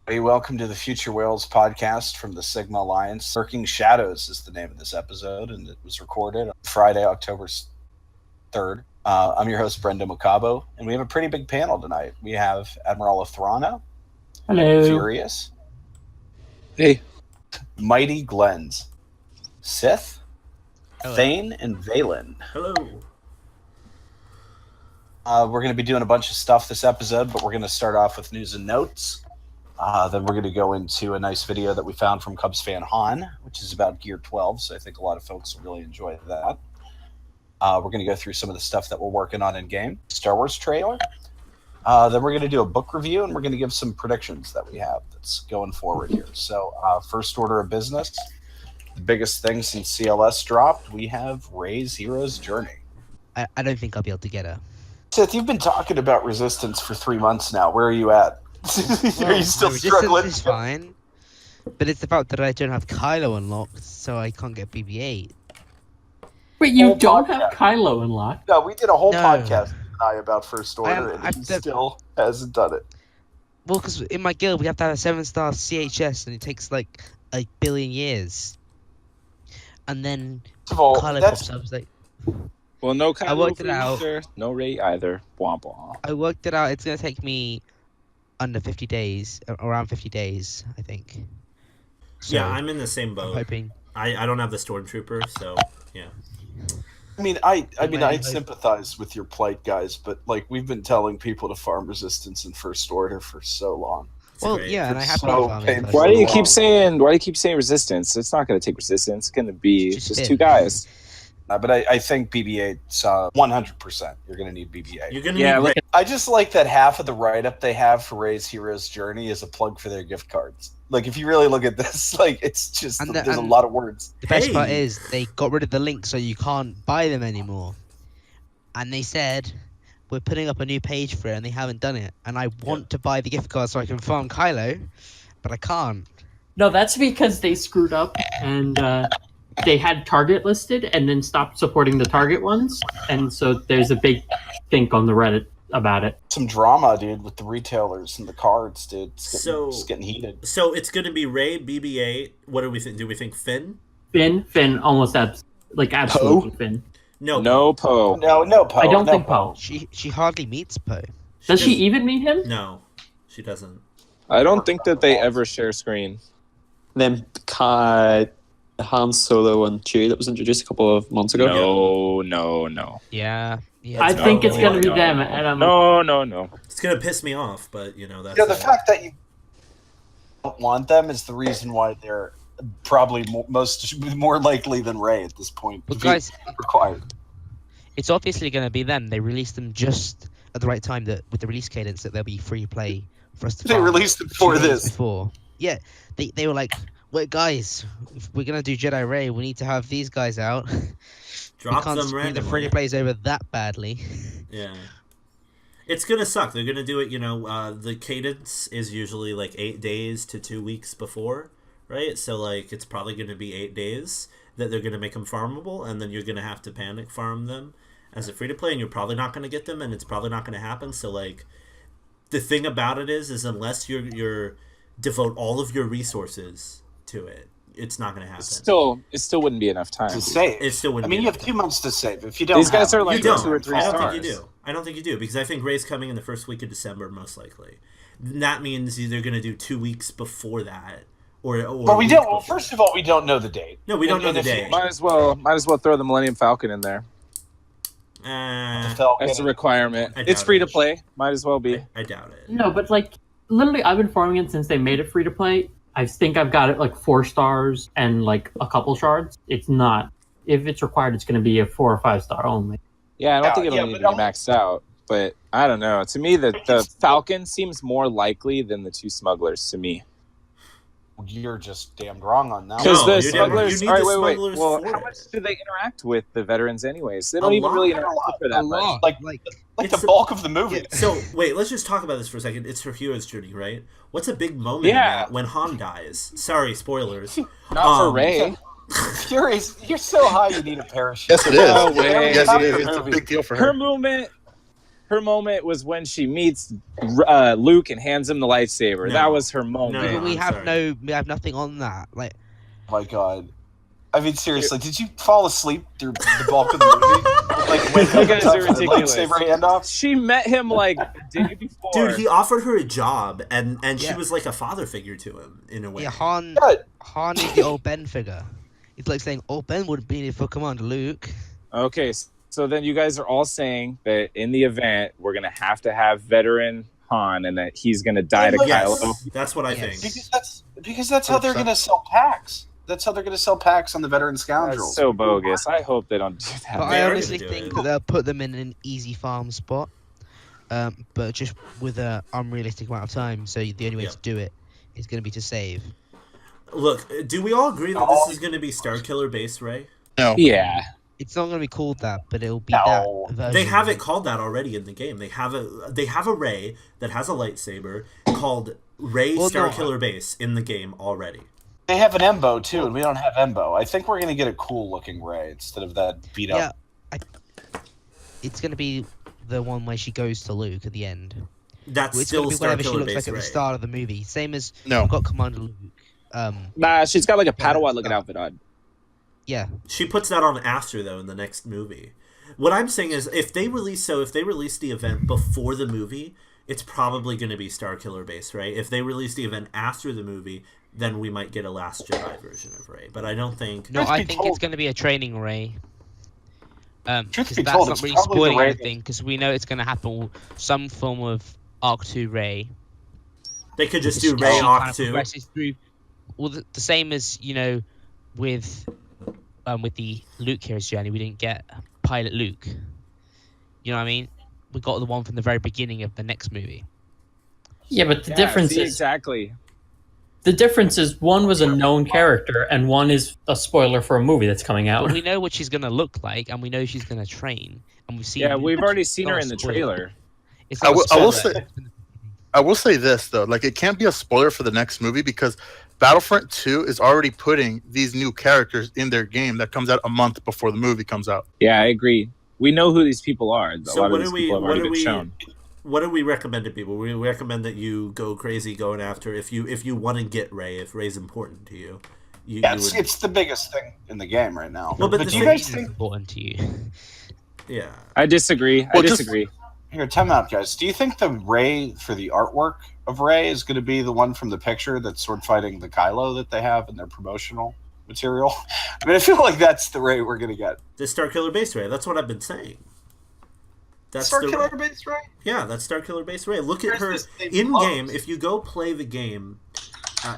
Hey, welcome to the Future Whales podcast from the Sigma Alliance. Lurking Shadows is the name of this episode, and it was recorded on Friday, October 3rd. I'm your host, Brenda Macabo, and we have a pretty big panel tonight. We have Admiral Athrana. Hello. Furious. Hey. Mighty Glens. Sith. Hello. Thane, and Valen. Hello. We're going to be doing a bunch of stuff this episode, but we're going to start off with news and notes. Then we're going to go into a nice video that we found from Cubs fan Han, which is about Gear 12, so I think a lot of folks will really enjoy that. We're going to go through some of the stuff that we're working on in-game. Star Wars trailer. Then we're going to do a book review, and we're going to give some predictions that we have that's going forward here. So first order of business, the biggest thing since CLS dropped, we have Rey's Hero's Journey. I don't think I'll be able to get her. Seth, you've been talking about Resistance for 3 months now. Where are you at? Are you still struggling? Resistance is fine, but it's about that I don't have Kylo unlocked, so I can't get BB-8. Wait, you Whole don't podcast. have Kylo unlocked? No, we did a whole No. podcast about First Order, and he still hasn't done it. Well, because in my guild we have to have a 7-star CHS, and it takes like a billion years. And then First of all, Kylo that's pops up. It's like, Well, no Kylo worked for it out. Easter, no Rey either. Womp womp. I worked it out. It's gonna take me under 50 days, around 50 days, I think. So, Yeah, I'm in the same I'm boat. hoping. I don't have the Stormtrooper, so yeah. I mean, I sympathize with your plight, guys, but like we've been telling people to farm Resistance in First Order for so long. It's Well, great. yeah, and I have So to farm it painful. first. Why do you Wow. keep saying? Why do you keep saying Resistance? It's not going to take Resistance. It's going to be Just just hit. 2 guys. But I think BB-8's 100%. You're going to need BB-8. You're gonna Yeah, need look Rey. I just like that half of the write-up they have for Rey's Hero's Journey is a plug for their gift cards. Like, if you really look at this, like, it's just, And there's a and- lot of words. The best part Hey. is they got rid of the link so you can't buy them anymore. And they said, we're putting up a new page for it, and they haven't done it. And I want to buy the gift card so I can farm Kylo, but I can't. No, that's because they screwed up and they had Target listed and then stopped supporting the Target ones. And so there's a big think on the Reddit about it. Some drama, dude, with the retailers and the cards, dude. It's getting heated. So it's gonna be Rey, BB-8. What do we think? Do we think Finn? Finn, almost absolutely Finn. No, No Poe. No, Poe. I don't no think Poe. She hardly meets Poe. Does she even meet him? No, she doesn't. I don't think that they ever share screen. Then Han Solo and Chewie that was introduced a couple of months ago. No. Yeah. I it's think it's probably- gonna be no. them. And I'm No. It's gonna piss me off, but you know that's. Yeah, the fact that you don't want them is the reason why they're probably more likely than Rey at this point. Well, to be guys, required. it's obviously going to be them. They released them just at the right time that with the release cadence that they'll be free to play for us to They farm released it 2 before days this. Before. Yeah, they were like, wait, guys, if we're going to do Jedi Rey, we need to have these guys out. Drop we can't them screw the randomly. free to plays over that badly. Yeah. It's gonna suck. They're gonna do it. You know, the cadence is usually like 8 days to 2 weeks before, right? So like, it's probably gonna be 8 days that they're gonna make them farmable, and then you're gonna have to panic farm them as a free to play, and you're probably not gonna get them, and it's probably not gonna happen. So like, the thing about it is unless you're devote all of your resources to it, it's not gonna happen. It still wouldn't be enough time. To save. It still wouldn't. I mean, be you have enough 2 time. months to save. If you don't, These guys have are like You don't. 2 or 3 I don't stars. think you do. I don't think you do, because I think Rey's coming in the first week of December, most likely. That means they're going to do 2 weeks before that, or. But we a don't. week Well, before. first of all, we don't know the date. No, we don't know And the if you- day. Might as well throw the Millennium Falcon in there. Falcon- That's a requirement. I It's doubt free it. to play. Might as well be. I doubt it. no, but like literally, I've been farming it since they made it free to play. I think I've got it like 4 stars and like a couple shards. It's not. If it's required, it's going to be a 4 or 5 star only. Yeah, I don't Yeah, think it'll yeah, need but to be I'm- maxed out. But I don't know. To me, the Falcon seems more likely than the 2 smugglers. To me, You're just damned wrong on that. because No, the you're damn right. smugglers. You need All right, the wait. smugglers Well, for how it. much do they interact with the veterans, anyways? They A don't even really lot. interact for that much. Like It's the a- bulk of the movie. So, wait, let's just talk about this for a second. It's her hero's journey, right? What's a big moment in Yeah. that when Han dies? Sorry, spoilers. Not for Rey. You're so high you need a parachute. Yes, it is. No way. Yes, it is. It's a big deal for Her her. movement Her moment was when she meets Luke and hands him the lightsaber. No. That was her moment. No, we I'm have sorry. we have nothing on that. Like, Oh my god. I mean, seriously, did you fall asleep through the bulk of the movie? Like, when You guys are the ridiculous. lightsaber handoff? She met him like a day before. Dude, he offered her a job, and she Yeah. was like a father figure to him in a way. yeah, Han is the old Ben figure. It's like saying, "Oh, Ben would have been here for Commander Luke." Okay, so then you guys are all saying that in the event we're gonna have to have veteran Han, and that he's gonna die to Yes, Kylo. that's what I Yes. think. Because that's how they're going to sell packs. That's how they're going to sell packs on the veteran That's scoundrels. so bogus. I hope they don't do that. But They I are honestly gonna do think it. that they'll put them in an easy farm spot, but just with an unrealistic amount of time. So the only way Yeah. to do it is going to be to save. Look, do we all agree that this is going to be Starkiller Base Ray? No. Yeah. It's not going to be called that, but it'll be No. that version. They have it called that already in the game. They have a Ray that has a lightsaber called Ray Well, no, Starkiller Base in the game already. They have an Embo, too, and we don't have Embo. I think we're going to get a cool-looking Ray instead of that beat-up. Yeah, it's going to be the one where she goes to Luke at the end. That's It's still going to be whatever she Starkiller looks Base like at Ray. the start of the movie. Same as No. we've got Commander Luke. Nah, she's got like a Yeah, Padawan looking outfit on. Yeah, She puts that on after though in the next movie. What I'm saying is if they release the event before the movie, it's probably going to be Starkiller Base, right? If they release the event after the movie, then we might get a Last Jedi version of Rey. But I don't think. no, Truth I be think told- it's going to be a training Ray. Truth Because be that's told, not it's really probably the spoiling Rey anything. Because we know it's going to happen some form of Arc 2 Ray. They could just Because do Rey she Arc kind of 2. progresses through. Well, the same as with the Luke Hero's Journey, we didn't get Pilot Luke. You know what I mean? We got the one from the very beginning of the next movie. Yeah, but the Yeah, difference see, is exactly. one was a known character and one is a spoiler for a movie that's coming out. But we know what she's going to look like, and we know she's going to train, and we've seen. Yeah, Luke. we've already It's seen not her a in the spoiler. trailer. It's I not a will spoiler. say- I will say this though, like it can't be a spoiler for the next movie because Battlefront 2 is already putting these new characters in their game that comes out a month before the movie comes out. Yeah, I agree. We know who these people are. A So lot what of do these we- people have what already do been we- shown. What do we recommend to people? We recommend that you go crazy going after if you want to get Rey, if Rey's important to you. Yeah, you would, it's the biggest thing in the game right now. Well, but but the do you thing guys It's think... important to you. yeah. I disagree. I Well, just- disagree. Here, time out, guys. Do you think the Ray for the artwork of Ray is going to be the one from the picture that's sword fighting the Kylo that they have in their promotional material? I mean, I feel like that's the Ray we're going to get. The Starkiller Base Rey. That's what I've been saying. That's Star the Killer Base Ray? Yeah, that's Starkiller Base Rey. Look at Where's her this thing in game. closed? If you go play the game,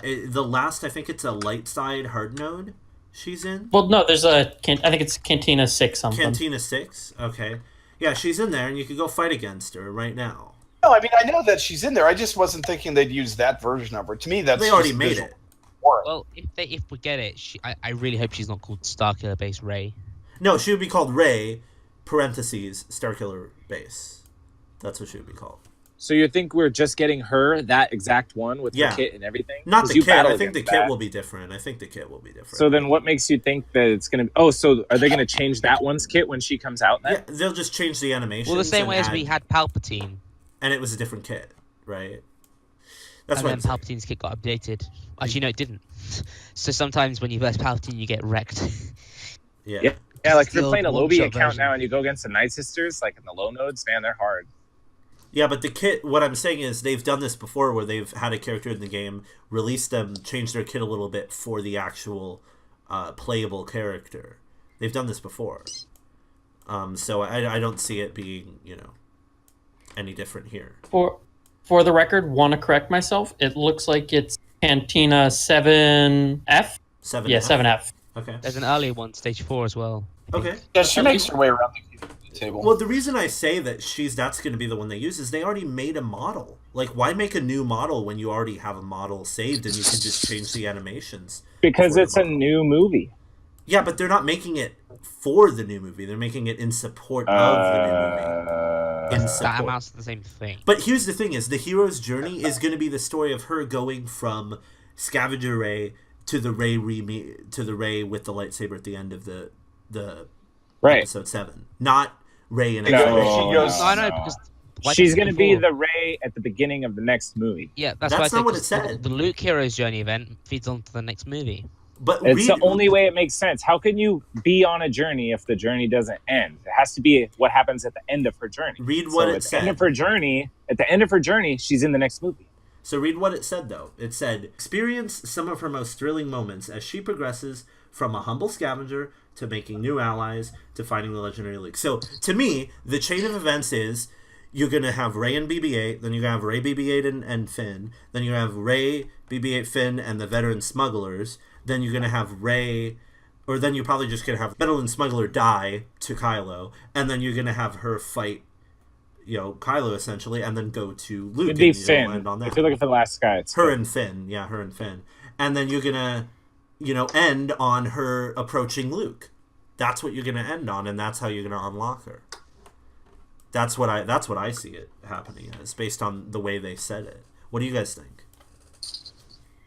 the last I think it's a light side hard node she's in. Well, no, there's I think it's Cantina 6 something. Cantina 6. Okay. Yeah, she's in there, and you could go fight against her right now. No, I mean, I know that she's in there. I just wasn't thinking they'd use that version of her. To me, that's They already just made visual it. work. Well, if we get it, I really hope she's not called Starkiller Base Ray. No, she would be called Rey, parentheses, Starkiller Base. That's what she would be called. So you think we're just getting her, that exact one with Yeah. the kit and everything? Not 'Cause the you kit. I battle think the against kit that. will be different. I think the kit will be different. So then what makes you think that it's going to... Oh, so are they going to change that one's kit when she comes out then? yeah, they'll just change the animation. Well, the same way as we had Palpatine, And it was a different kit, right? That's and what then I'm saying. Palpatine's kit got updated. Actually, no, it didn't. So sometimes when you verse Palpatine, you get wrecked. Yeah. Yeah. Yeah, like if The you're playing a old Lobby one-shot account version. now and you go against the Night Sisters, like in the low nodes, man, they're hard. Yeah, but the kit, what I'm saying is they've done this before where they've had a character in the game, released them, changed their kit a little bit for the actual playable character. They've done this before. So I don't see it being, any different here. For the record, want to correct myself. It looks like it's Cantina 7F. 7. Yeah, 7F. Okay. There's an earlier one, Stage 4 as well. Okay. Yeah, she makes her way around the table. Well, the reason I say that that's going to be the one they use is they already made a model. Like, why make a new model when you already have a model saved and you can just change the animations? Because for the it's a model? new movie. Yeah, but they're not making it for the new movie. They're making it in support of the new movie. In That support. amounts to the same thing. But here's the thing: is the hero's journey is going to be the story of her going from Scavenger Ray to the Ray with the lightsaber at the end of the Right. episode 7, not Ray and No. X-Men. She goes- No, I know, because She's going to be the Rey at the beginning of the next movie. Yeah, that's That's why I not what it said. said. The Luke Hero's Journey event feeds on to the next movie. But It's the only way it makes sense. How can you be on a journey if the journey doesn't end? It has to be what happens at the end of her journey. Read what it said. At the end of her journey, she's in the next movie. So read what it said, though. It said, experience some of her most thrilling moments as she progresses from a humble scavenger to making new allies to fighting the legendary Luke. So, to me, the chain of events is you're going to have Rey and BB-8, then you're going to have Rey, BB-8, and Finn, then you're going to have Rey, BB-8, Finn, and the veteran smugglers, then you're going to have Rey, or then you're probably just going to have veteran smuggler die to Kylo, and then you're going to have her fight, Kylo essentially, and then go to Luke. It'd be and, Finn. End on that. If you're looking for the last guy, it's her and Finn. Yeah, her and Finn. And then you're going to, end on her approaching Luke. That's what you're going to end on, and that's how you're going to unlock her. That's what I see it happening as, based on the way they said it. What do you guys think?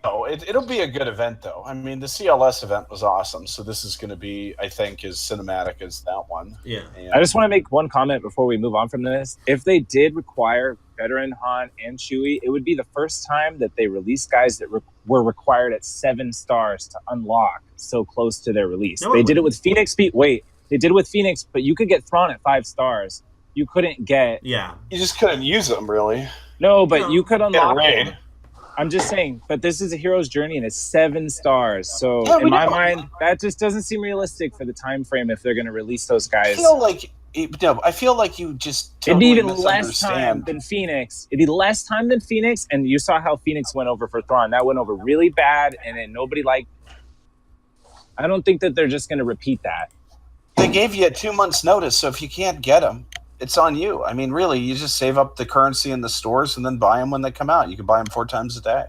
Oh, it'll be a good event, though. I mean, the CLS event was awesome, so this is going to be, I think, as cinematic as that one. Yeah. And I just want to make one comment before we move on from this. If they did require veteran Han and Chewie, it would be the first time that they released guys that were required at 7 stars to unlock so close to their release. No, they did it with Phoenix. They did it with Phoenix, but you could get Thrawn at 5 stars. You couldn't get... Yeah. You just couldn't use them, really. No, but you could unlock raid. them. I'm just saying, but this is a hero's journey and it's 7 stars. So Yeah, in my mind, that just doesn't seem realistic for the time frame if they're going to release those guys. I feel like you just It'd be totally even less time misunderstand. than Phoenix. It'd be less time than Phoenix, and you saw how Phoenix went over for Thrawn. That went over really bad, and then nobody liked it. I don't think that they're just going to repeat that. They gave you a 2 months notice, so if you can't get them, it's on you. I mean, really, you just save up the currency in the stores and then buy them when they come out. You can buy them 4 times a day.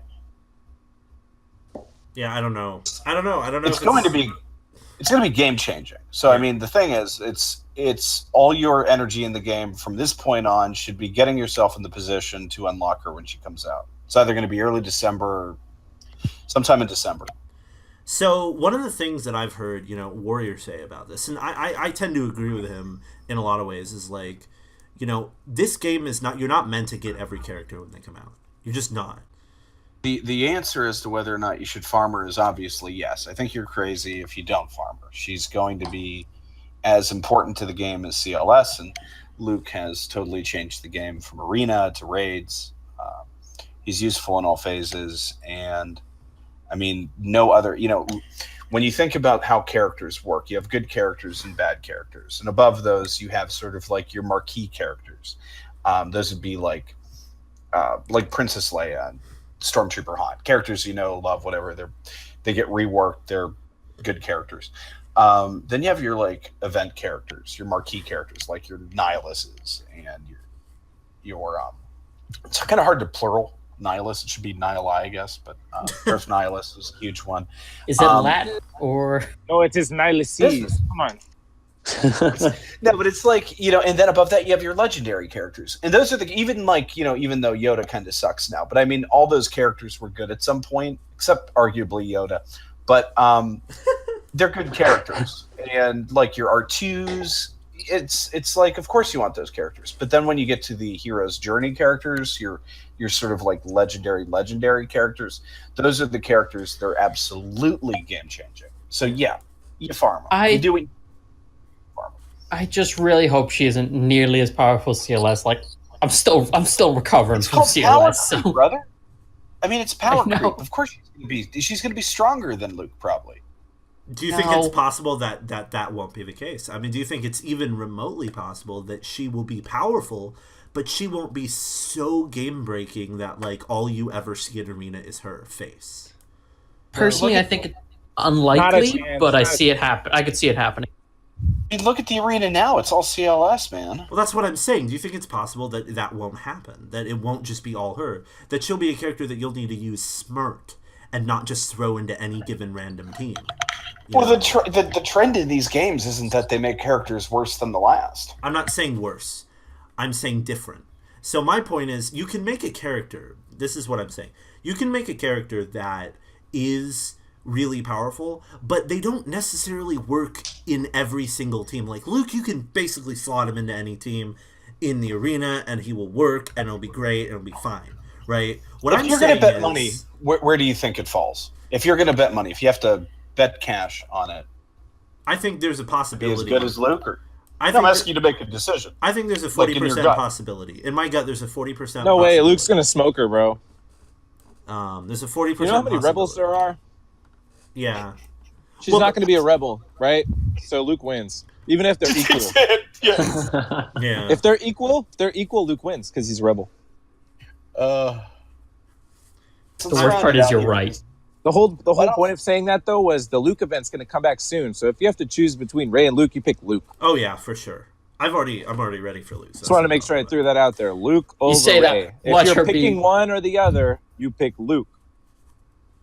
Yeah, I don't know. It's going to be game changing. So I mean, the thing is, it's all your energy in the game from this point on should be getting yourself in the position to unlock her when she comes out. It's either going to be early December or sometime in December. So one of the things that I've heard, Warrior say about this, and I tend to agree with him in a lot of ways, is like, this game is not, you're not meant to get every character when they come out. You're just not. The answer as to whether or not you should farm her is obviously yes. I think you're crazy if you don't farm her. She's going to be as important to the game as CLS, and Luke has totally changed the game from arena to raids. He's useful in all phases, and I mean, no other, when you think about how characters work, you have good characters and bad characters. And above those, you have sort of like your marquee characters. Those would be like Princess Leia and Stormtrooper Han. Characters love, whatever. They get reworked. They're good characters. Then you have your like event characters, your marquee characters, like your Nihilists and your it's kind of hard to plural Nihilist. It should be Nihili, I guess, but Earth Nihilist is a huge one. Is it Latin or? No, it is Nihilists. Come on. No, but it's like, and then above that you have your legendary characters. And those are even though Yoda kind of sucks now, but I mean, all those characters were good at some point, except arguably Yoda. But they're good characters. And like your R2s, it's like, of course you want those characters. But then when you get to the hero's journey characters, your sort of like legendary characters, those are the characters that are absolutely game changing. So yeah, you farm them. You do it. I just really hope she isn't nearly as powerful as CLS. Like, I'm still recovering from CLS. So. Brother. I mean, it's power I know. creep. Of course she's gonna be stronger than Luke, probably. Do you think it's possible that won't be the case? I mean, do you think it's even remotely possible that she will be powerful, but she won't be so game-breaking that, like, all you ever see in Arena is her face? Personally, I think it's unlikely, but I see it happen. I could see it happening. I mean, look at the arena now. It's all CLS, man. Well, that's what I'm saying. Do you think it's possible that that won't happen? That it won't just be all her? That she'll be a character that you'll need to use smart and not just throw into any given random team? Well, the trend in these games isn't that they make characters worse than the last. I'm not saying worse. I'm saying different. So my point is, you can make a character. This is what I'm saying. You can make a character that is really powerful, but they don't necessarily work in every single team. Like Luke, you can basically slot him into any team, in the arena, and he will work, and it'll be great, and it'll be fine, right? What If you're going to bet money, where do you think it falls? If you're going to bet money, if you have to bet cash on it, I think there's a be possibility. as good as Luke, or I'm asking you to make a decision. I think there's a Like in your 40% gut. possibility. In my gut, there's a 40%. No way, Luke's gonna smoke her, bro. There's a 40%. You know how many rebels there are? Yeah. She's not gonna be a rebel, right? So Luke wins, even if they're equal. Yeah. Yeah. If they're equal, Luke wins because he's a rebel. The worst part is you're right. The whole point of saying that though was the Luke event's going to come back soon. So if you have to choose between Rey and Luke, you pick Luke. Oh yeah, for sure. I'm already ready for Luke. So Just wanted to make sure I threw that out there. Luke over say that, Rey. watch If her you're picking one or the other, you pick Luke.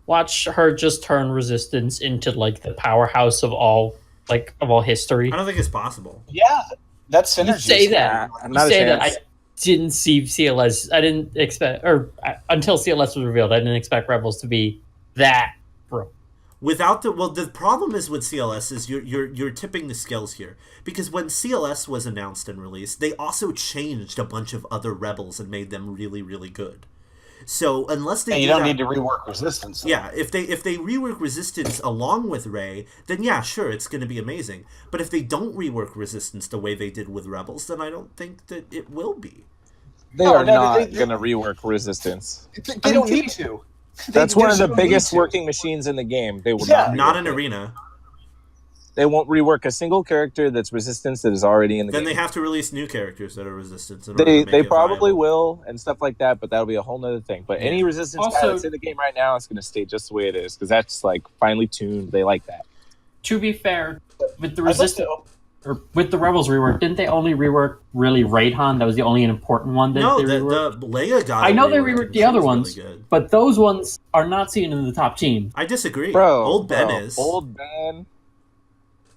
Watch her just turn Resistance into like the powerhouse of all history. I don't think it's possible. Yeah, that's synergy. You say that. I'm You not a say that. I chance. didn't see CLS. I didn't expect, until CLS was revealed, I didn't expect Rebels to be that, bro. Without the problem is with CLS is you're tipping the scales here, because when CLS was announced and released, they also changed a bunch of other rebels and made them really, really good. So unless they And you don't need to rework Resistance. yeah, if they rework Resistance along with Rey, then yeah, sure, it's going to be amazing. But if they don't rework Resistance the way they did with Rebels, then I don't think that it will be. They No, are no, not they- going to rework Resistance. They don't need to. That's They one of the just don't biggest need to. working machines in the game. They will Yeah. Not rework an it. arena. They won't rework a single character that's Resistance that is already in the Then game. they have to release new characters that are Resistance. In order They to make it probably viable. will and stuff like that, but that'll be a whole nother thing. But any Resistance guy Also- that's in the game right now is going to stay just the way it is because that's like finely tuned. They like that. To be fair, with the I'd like Resistance to- or with the Rebels rework, didn't they only rework really Raid Han? That was the only important one that No, they the reworked. Leia got. I know a they rework, reworked and the she other was ones, really good. but those ones are not seen in the top team. I disagree. Bro, Old Ben is. Old Ben.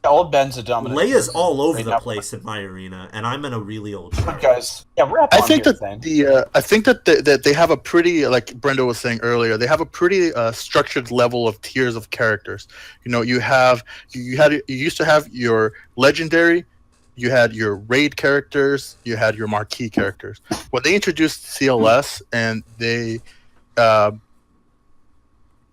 Old Ben's a dominant. Leia's choice. all over Right the now. place in my arena, and I'm in a really old Come on, chair. guys. Yeah, wrap I on think here, that Thane. I think that they have a pretty, like Brenda was saying earlier, they have a pretty structured level of tiers of characters. You know, you used to have your legendary, you had your raid characters, you had your marquee characters. When they introduced CLS and they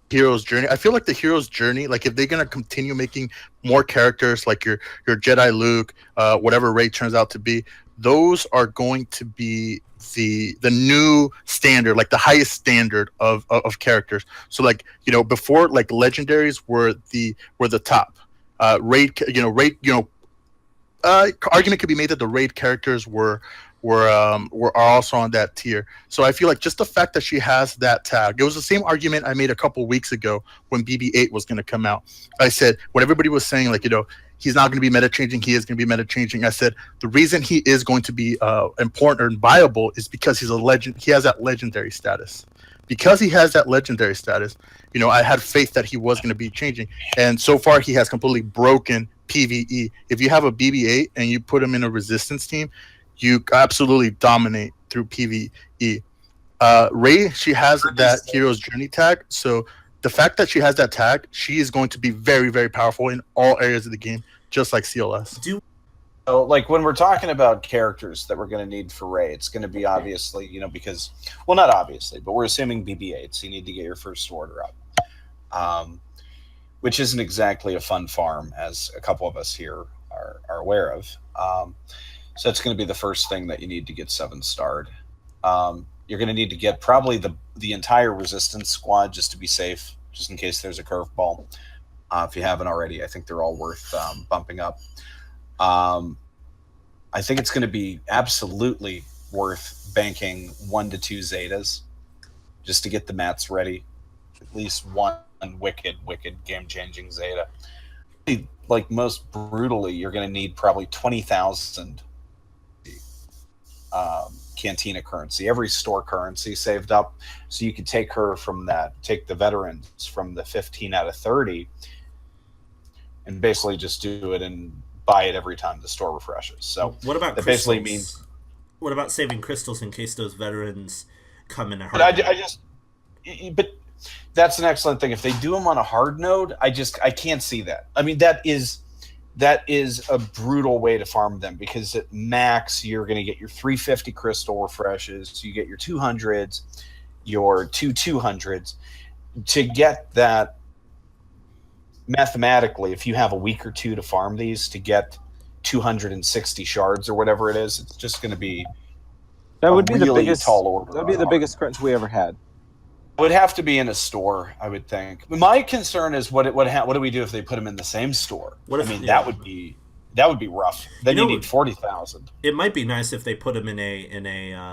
hero's journey, I feel like the hero's journey, like if they're gonna continue making more characters like your Jedi Luke, whatever raid turns out to be, those are going to be the new standard, like the highest standard of characters. So like, you know, before, like legendaries were the top. Raid argument could be made that the raid characters were also on that tier. So I feel like just the fact that she has that tag, it was the same argument I made a couple weeks ago when BB-8 was going to come out. I said, when everybody was saying, like, you know, he's not going to be meta changing, he is going to be meta changing, I said the reason he is going to be important or viable is because he's a legend. He has that legendary status. Because he has that legendary status, you know, I had faith that he was going to be changing, and so far he has completely broken PvE. If you have a BB-8 and you put him in a resistance team, you absolutely dominate through PvE. Rey, she has that hero's journey tag, so the fact that she has that tag, she is going to be very, very powerful in all areas of the game, just like CLS. So, like, when we're talking about characters that we're going to need for Rey, it's going to be obviously, you know, because, well, not obviously, but we're assuming BB-8, so you need to get your first order up, which isn't exactly a fun farm, as a couple of us here are aware of. So that's going to be the first thing that you need to get 7-starred. You're going to need to get probably the entire resistance squad just to be safe, just in case there's a curveball. If you haven't already, I think they're all worth bumping up. I think it's going to be absolutely worth banking 1 to 2 Zetas just to get the mats ready. At least one wicked game-changing Zeta. Like, most brutally, you're going to need probably 20,000 Cantina currency, every store currency saved up, so you could take her from that, take the veterans from the 15 out of 30, and basically just do it and buy it every time the store refreshes. So what about that crystals? basically means. What about saving crystals in case those veterans come in a hard? But that's an excellent thing. If they do them on a hard node, I can't see that. I mean, that is that is a brutal way to farm them, because at max you're going to get your 350 crystal refreshes, you get your 200s, your 200s. To get that, mathematically, if you have a week or two to farm these, to get 260 shards or whatever it is, it's just going to be That would be the really biggest. tall order. That would be the biggest crunch we ever had. It would have to be in a store, I would think. My concern is what do we do if they put them in the same store? What if- I mean, yeah. that would be rough. Then You you know need 40,000. It might be nice if they put them in a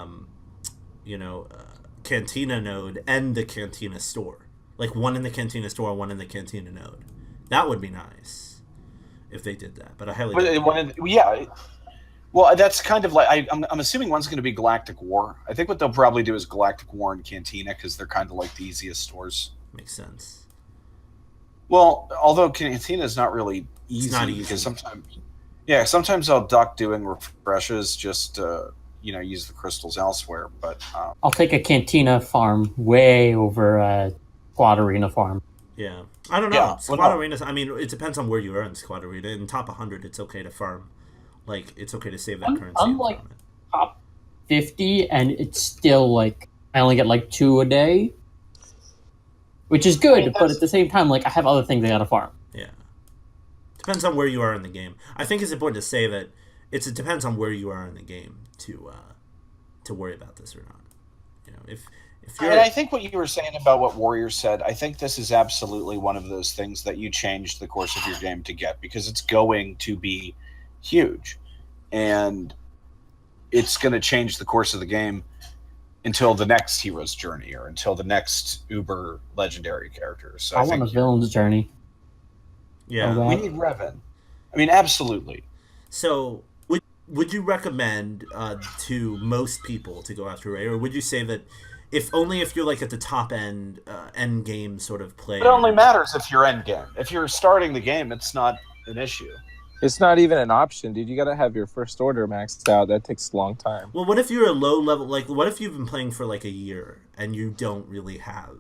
Cantina node and the Cantina store, like one in the Cantina store, one in the Cantina node. That would be nice if they did that. But I highly doubt it. Yeah. Well, that's kind of like I'm assuming one's going to be Galactic War. I think what they'll probably do is Galactic War and Cantina, because they're kind of like the easiest stores. Makes sense. Well, although Cantina is not really easy, not easy. because sometimes I'll duck doing refreshes just to use the crystals elsewhere. But I'll take a Cantina farm way over a Squad Arena farm. Yeah. I don't know. Yeah, Squad Arenas, I mean, it depends on where you are in Squad Arena. In top 100, it's okay to farm. Like, it's okay to save that currency. I'm like top 50, and it's still like I only get like 2 a day, which is good. But at the same time, like I have other things I gotta farm. Yeah. Depends on where you are in the game. I think it's important to say that it depends on where you are in the game to worry about this or not. If you're... And I think what you were saying about what Warrior said, I think this is absolutely one of those things that you change the course of your game to get, because it's going to be huge, and it's going to change the course of the game until the next hero's journey or until the next uber legendary character. So I want a villain's journey. Yeah. We need Revan. I mean, absolutely. So would you recommend to most people to go after Ray, or would you say that if you're like at the top end game sort of player? It only matters if you're end game. If you're starting the game, it's not an issue. It's not even an option, dude. You got to have your first order maxed out. That takes a long time. Well, what if you're a low level? Like, what if you've been playing for like a year and you don't really have?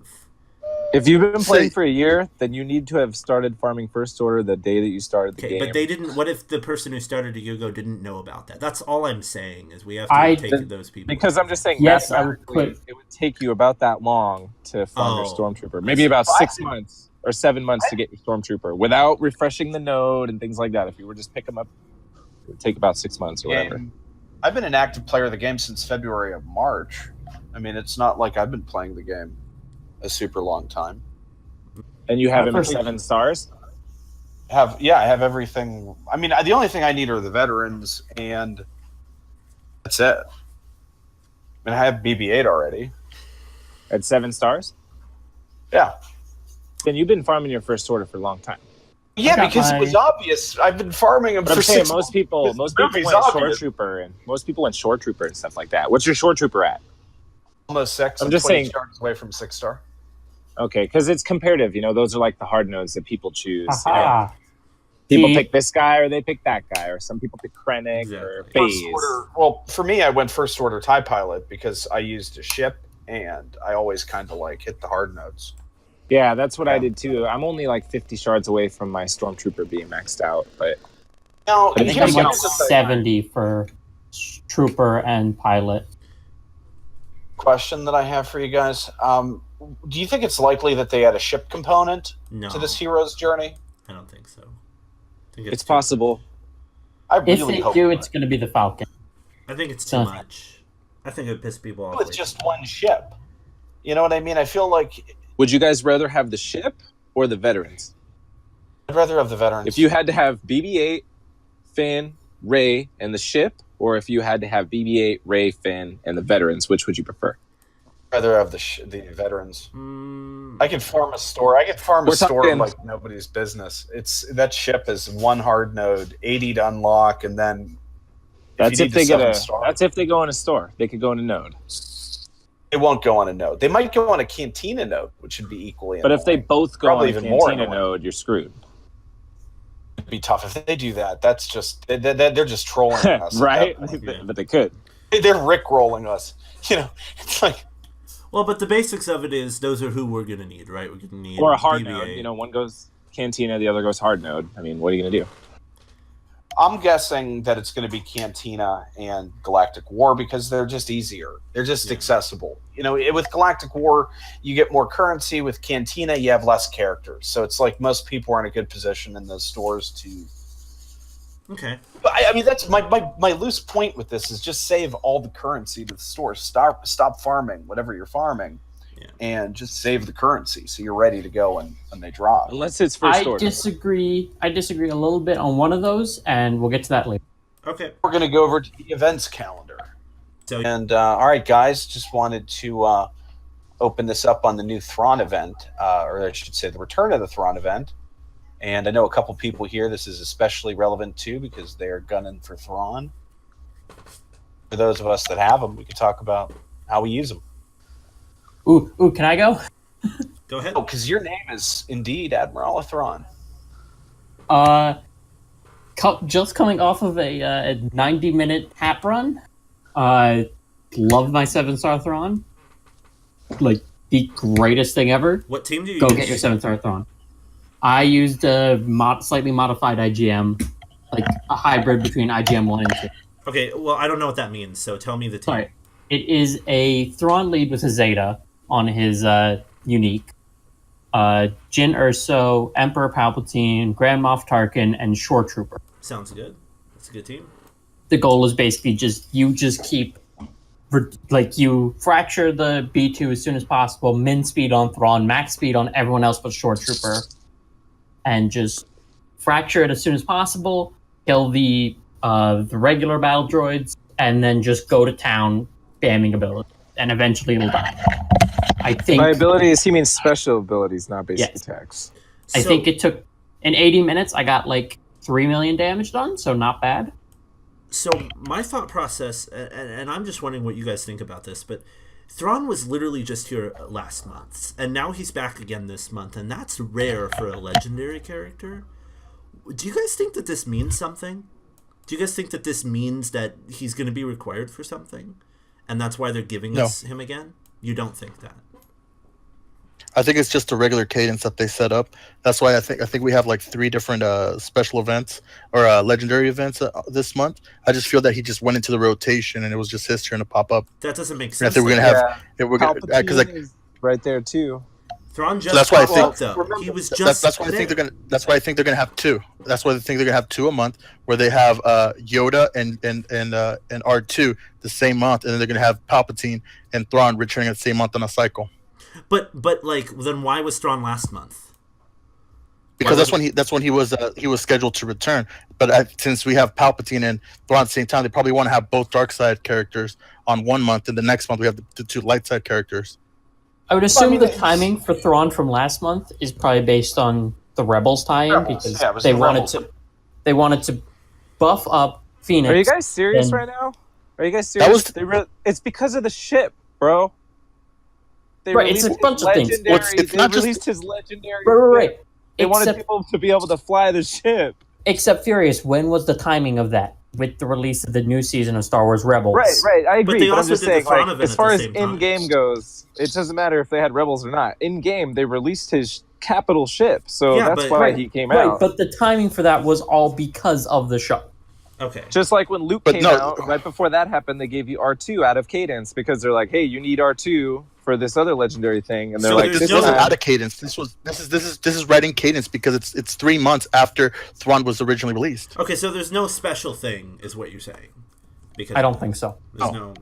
If you've been playing for a year, then you need to have started farming first order the day that you started the game. But they didn't. What if the person who started a year ago didn't know about that? That's all I'm saying is we have to take those people. Because I'm just saying, yes, it would take you about that long to farm your Stormtrooper. Maybe about 6 months or 7 months to get your Stormtrooper without refreshing the node and things like that. If you were just pick them up, it would take about 6 months or whatever. I've been an active player of the game since February of March. I mean, it's not like I've been playing the game a super long time. And you have him at 7 stars? I have everything. I mean, the only thing I need are the veterans, and that's it. I mean, I have BB-8 already. At 7 stars? Yeah. Then you've been farming your first order for a long time. Yeah, because it was obvious. I've been farming them for 6 months. Most people went Shore Trooper, and most people went Shore Trooper and stuff like that. What's your Shore Trooper at? Almost 6. I'm just saying, stars away from 6 star. Okay, because it's comparative. Those are like the hard nodes that people choose. People pick this guy or they pick that guy, or some people pick Krennic or Phase. Well, for me, I went first order TIE Pilot because I used a ship, and I always kind of hit the hard nodes. Yeah, that's what I did too. I'm only like 50 shards away from my Stormtrooper being maxed out, but I think I'm like 70 for Trooper and Pilot. Question that I have for you guys: do you think it's likely that they add a ship component to this hero's journey? I don't think so. It's possible. If they do, it's going to be the Falcon. I think it's too much. I think it would piss people off. With just one ship. You know what I mean? I feel like... Would you guys rather have the ship or the veterans? I'd rather have the veterans. If you had to have BB-8, Finn, Rey, and the ship, or if you had to have BB-8, Rey, Finn, and the veterans, which would you prefer? I'd rather have the veterans. I could farm a store. I could farm a store like nobody's business. That ship is 1 hard node, 80 to unlock, and then that's if they go in a store. They could go in a node. They won't go on a node. They might go on a Cantina node, which would be equally. But if they both go on a Cantina more node, you're screwed. It'd be tough if they do that. That's just they're just trolling us, right? But they could. They're rickrolling us. It's like. Well, but the basics of it is those are who we're going to need, right? We're going to need or a hard BB-8. node. One goes Cantina, the other goes hard node. I mean, what are you going to do? I'm guessing that it's going to be Cantina and Galactic War because they're just easier. They're just accessible. You know, with Galactic War, you get more currency. With Cantina, you have less characters. So it's like most people are in a good position in those stores to. Okay. But I mean, that's my loose point with this is just save all the currency to the store. Stop farming whatever you're farming, and just save the currency so you're ready to go when they drop. Unless it's first order. I disagree a little bit on one of those, and we'll get to that later. Okay. We're going to go over to the events calendar. And all right, guys, just wanted to open this up on the new Thrawn event, or I should say the return of the Thrawn event. And I know a couple people here this is especially relevant to because they're gunning for Thrawn. For those of us that have them, we could talk about how we use them. Ooh, can I go? Go ahead. Oh, because your name is indeed Admiral Thrawn. Just coming off of a 90-minute hat run. Love my 7-star Thrawn. Like, the greatest thing ever. What team do you Go use? get your 7-star Thrawn. I used a slightly modified IGM, like a hybrid between IGM 1 and 2. Okay, well, I don't know what that means, so tell me the team. Sorry. It is a Thrawn lead with a Zeta on his unique. Jyn Erso, Emperor Palpatine, Grand Moff Tarkin, and Shore Trooper. Sounds good. That's a good team. The goal is basically you keep, like, you fracture the B2 as soon as possible, min speed on Thrawn, max speed on everyone else but Shore Trooper, and just fracture it as soon as possible, kill the regular battle droids, and then just go to town spamming ability, and eventually it'll die. I think By abilities, he means special abilities, not basic attacks. I think it took in 80 minutes. I got like 3 million damage done, so not bad. So my thought process, and I'm just wondering what you guys think about this, but Thrawn was literally just here last month, and now he's back again this month, and that's rare for a legendary character. Do you guys think that this means something? Do you guys think that this means that he's going to be required for something, and that's why they're giving us him again? You don't think that? I think it's just a regular cadence that they set up. That's why I think we have like 3 different special events or legendary events this month. I just feel that he just went into the rotation and it was just his turn to pop up. That doesn't make sense. I think we're gonna have Palpatine is right there too. Thrawn just that's why I popped think up, though. He was just that's why I think they're gonna. That's why I think they're gonna have 2. That's why I think they're gonna have 2 a month, where they have Yoda and R2 the same month, and then they're gonna have Palpatine and Thrawn returning the same month on a cycle. But like, then why was Thrawn last month? Because that's when he was scheduled to return. But since we have Palpatine and Thrawn at the same time, they probably want to have both dark side characters on one month, and the next month we have the 2 light side characters. I would assume the timing for Thrawn from last month is probably based on the Rebels tie-in because they wanted to buff up Phoenix. Are you guys serious right now? Are you guys serious? It's because of the ship, bro. It's a bunch of things. It's not released his legendary. Right. They wanted people to be able to fly the ship. Except Furious, when was the timing of that? With the release of the new season of Star Wars Rebels. Right. I agree. But they I'm also just did the saying, Thrawn like, event as far at as the same time. in-game goes, it doesn't matter if they had Rebels or not. In-game, they released his capital ship, so that's why he came out. Right, but the timing for that was all because of the show. Okay. Just like when Luke came out, right before that happened, they gave you R2 out of cadence because they're like, hey, you need R2 for this other legendary thing, and they're like, this wasn't out of cadence. This is right in cadence because it's 3 months after Thrawn was originally released. Okay, so there's no special thing, is what you're saying? Because I don't think so. No,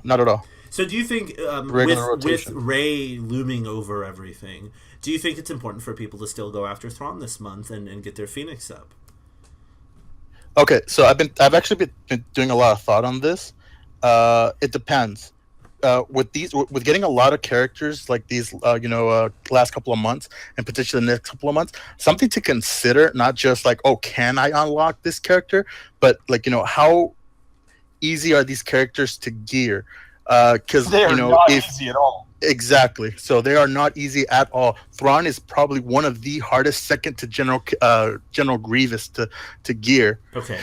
not at all. So do you think with Rey looming over everything, do you think it's important for people to still go after Thrawn this month and get their Phoenix up? Okay, so I've actually been doing a lot of thought on this. It depends. With getting a lot of characters like these, last couple of months and potentially the next couple of months, something to consider, not just like, oh, can I unlock this character, but like, how easy are these characters to gear? Because they are not easy at all. Exactly. So they are not easy at all. Thrawn is probably one of the hardest, second to General Grievous to gear. Okay.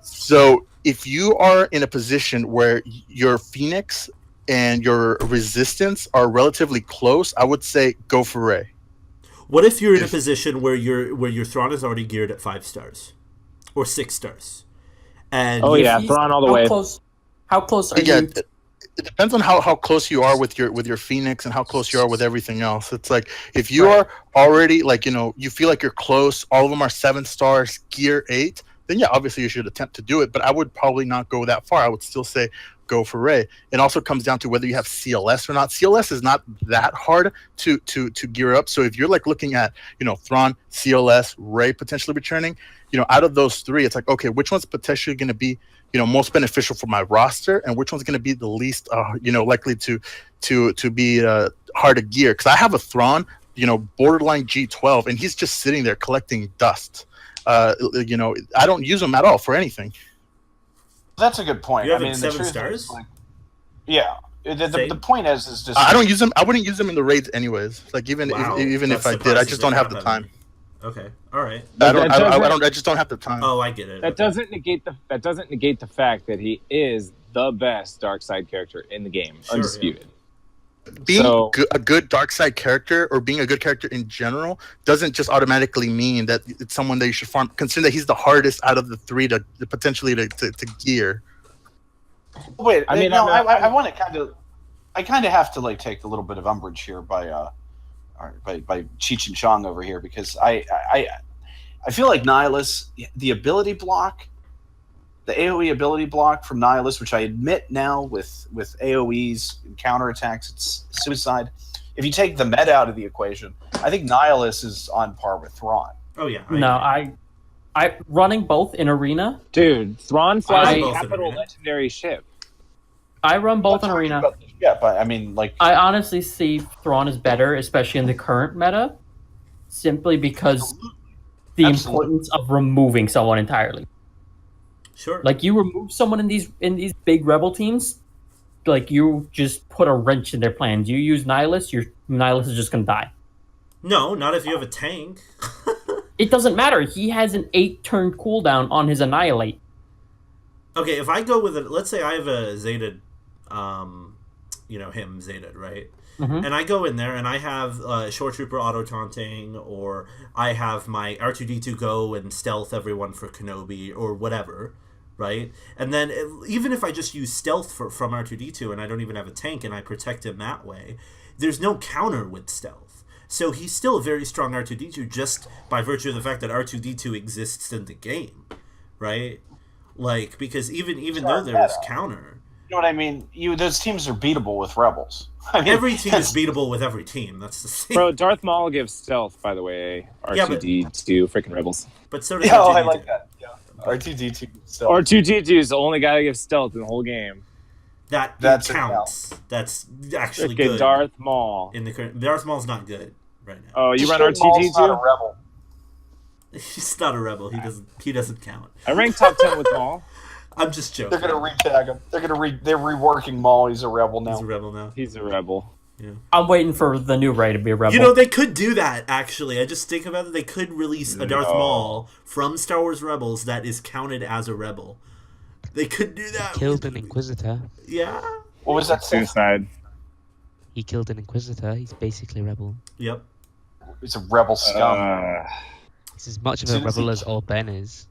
So if you are in a position where your Phoenix and your Resistance are relatively close, I would say go for Rey. What if you're in a position where your Thrawn is already geared at 5 stars? or 6 stars. And Oh If yeah, he's- Thrawn all the how way. How close are Yeah, you? it depends on how close you are with your Phoenix and how close you are with everything else. It's like if you are already like you feel like you're close, all of them are 7 stars, gear 8, then yeah, obviously you should attempt to do it. But I would probably not go that far. I would still say go for Rey. It also comes down to whether you have CLS or not. CLS is not that hard to gear up. So if you're like looking at Thrawn, CLS, Rey potentially returning, out of those 3, it's like, okay, which one's potentially going to be most beneficial for my roster, and which one's going to be the least likely to be hard to gear? Because I have a Thrawn, borderline G12, and he's just sitting there collecting dust. I don't use him at all for anything. That's a good point. You have I mean, 7 the truth stars? is, like, yeah. The point is just I don't use them. I wouldn't use them in the raids anyways. Like even Wow, if I that did, I surprises just the don't have crap the out of time. me. Okay, all right. I just don't have the time. Oh, I get it. That Okay. doesn't negate the fact that he is the best dark side character in the game, Sure, undisputed. Being So- a good dark side character or being a good character in general doesn't just automatically mean that it's someone that you should farm. Consider that he's the hardest out of the 3 to potentially to gear. Wait, I mean, no, I'm not- I want to I kind of have to like take a little bit of umbrage here by Cheech and Chong over here, because I feel like Nihilus, the ability block, the AoE ability block from Nihilus, which I admit now with AoEs and counterattacks, it's suicide. If you take the meta out of the equation, I think Nihilus is on par with Thrawn. Oh yeah. No, agree. I running both in arena. Dude, Thrawn flies I- a Both in capital arena. legendary ship. I run both in arena. Yeah, but I mean, like, I honestly see Thrawn is better, especially in the current meta, simply because the Absolutely. importance of removing someone entirely. Sure. Like you remove someone in these big rebel teams, like you just put a wrench in their plans. You use Nihilus, your Nihilus is just gonna die. No, not if you have a tank. It doesn't matter. He has an 8-turn cooldown on his Annihilate. Okay, if I go with it, let's say I have a Zeta, him Zeta, right? Mhm. And I go in there and I have Short Trooper auto taunting, or I have my R2D2 go and stealth everyone for Kenobi or whatever, right? And then even if I just use stealth from R2D2 and I don't even have a tank and I protect him that way, there's no counter with stealth. So he's still a very strong R2D2 just by virtue of the fact that R2D2 exists in the game, right? Like, because even though there's counter, you know what I mean? Those teams are beatable with rebels. I mean, every team is beatable with every team. That's the thing. Bro, Darth Maul gives stealth, by the way. Yeah, but- R2D2, freaking rebels. But so does Yeah, R2D2. I like that. Yeah. R2D2. So R2D2 is the only guy that gives stealth in the whole game. That's counts. That's actually Freaking good. Darth Maul. In the current, Darth Maul's not good right now. Oh, you run Maul's not a R2D2? rebel. He's not a rebel. He doesn't count. I rank top 10 with Maul. I'm just joking. They're gonna retag him. They're reworking Maul. He's a rebel now. He's a rebel now. He's a rebel. I'm waiting for the new Rey to be a rebel. You know, they could do that, actually. I just think about it. They could release a Darth No. Maul from Star Wars Rebels that is counted as a rebel. They could do that. Killed an Inquisitor. Yeah. What was that? Suicide. He killed an Inquisitor. He's basically a rebel. Yep. It's a rebel scum. He's as much of As a soon as he- rebel as old Ben is.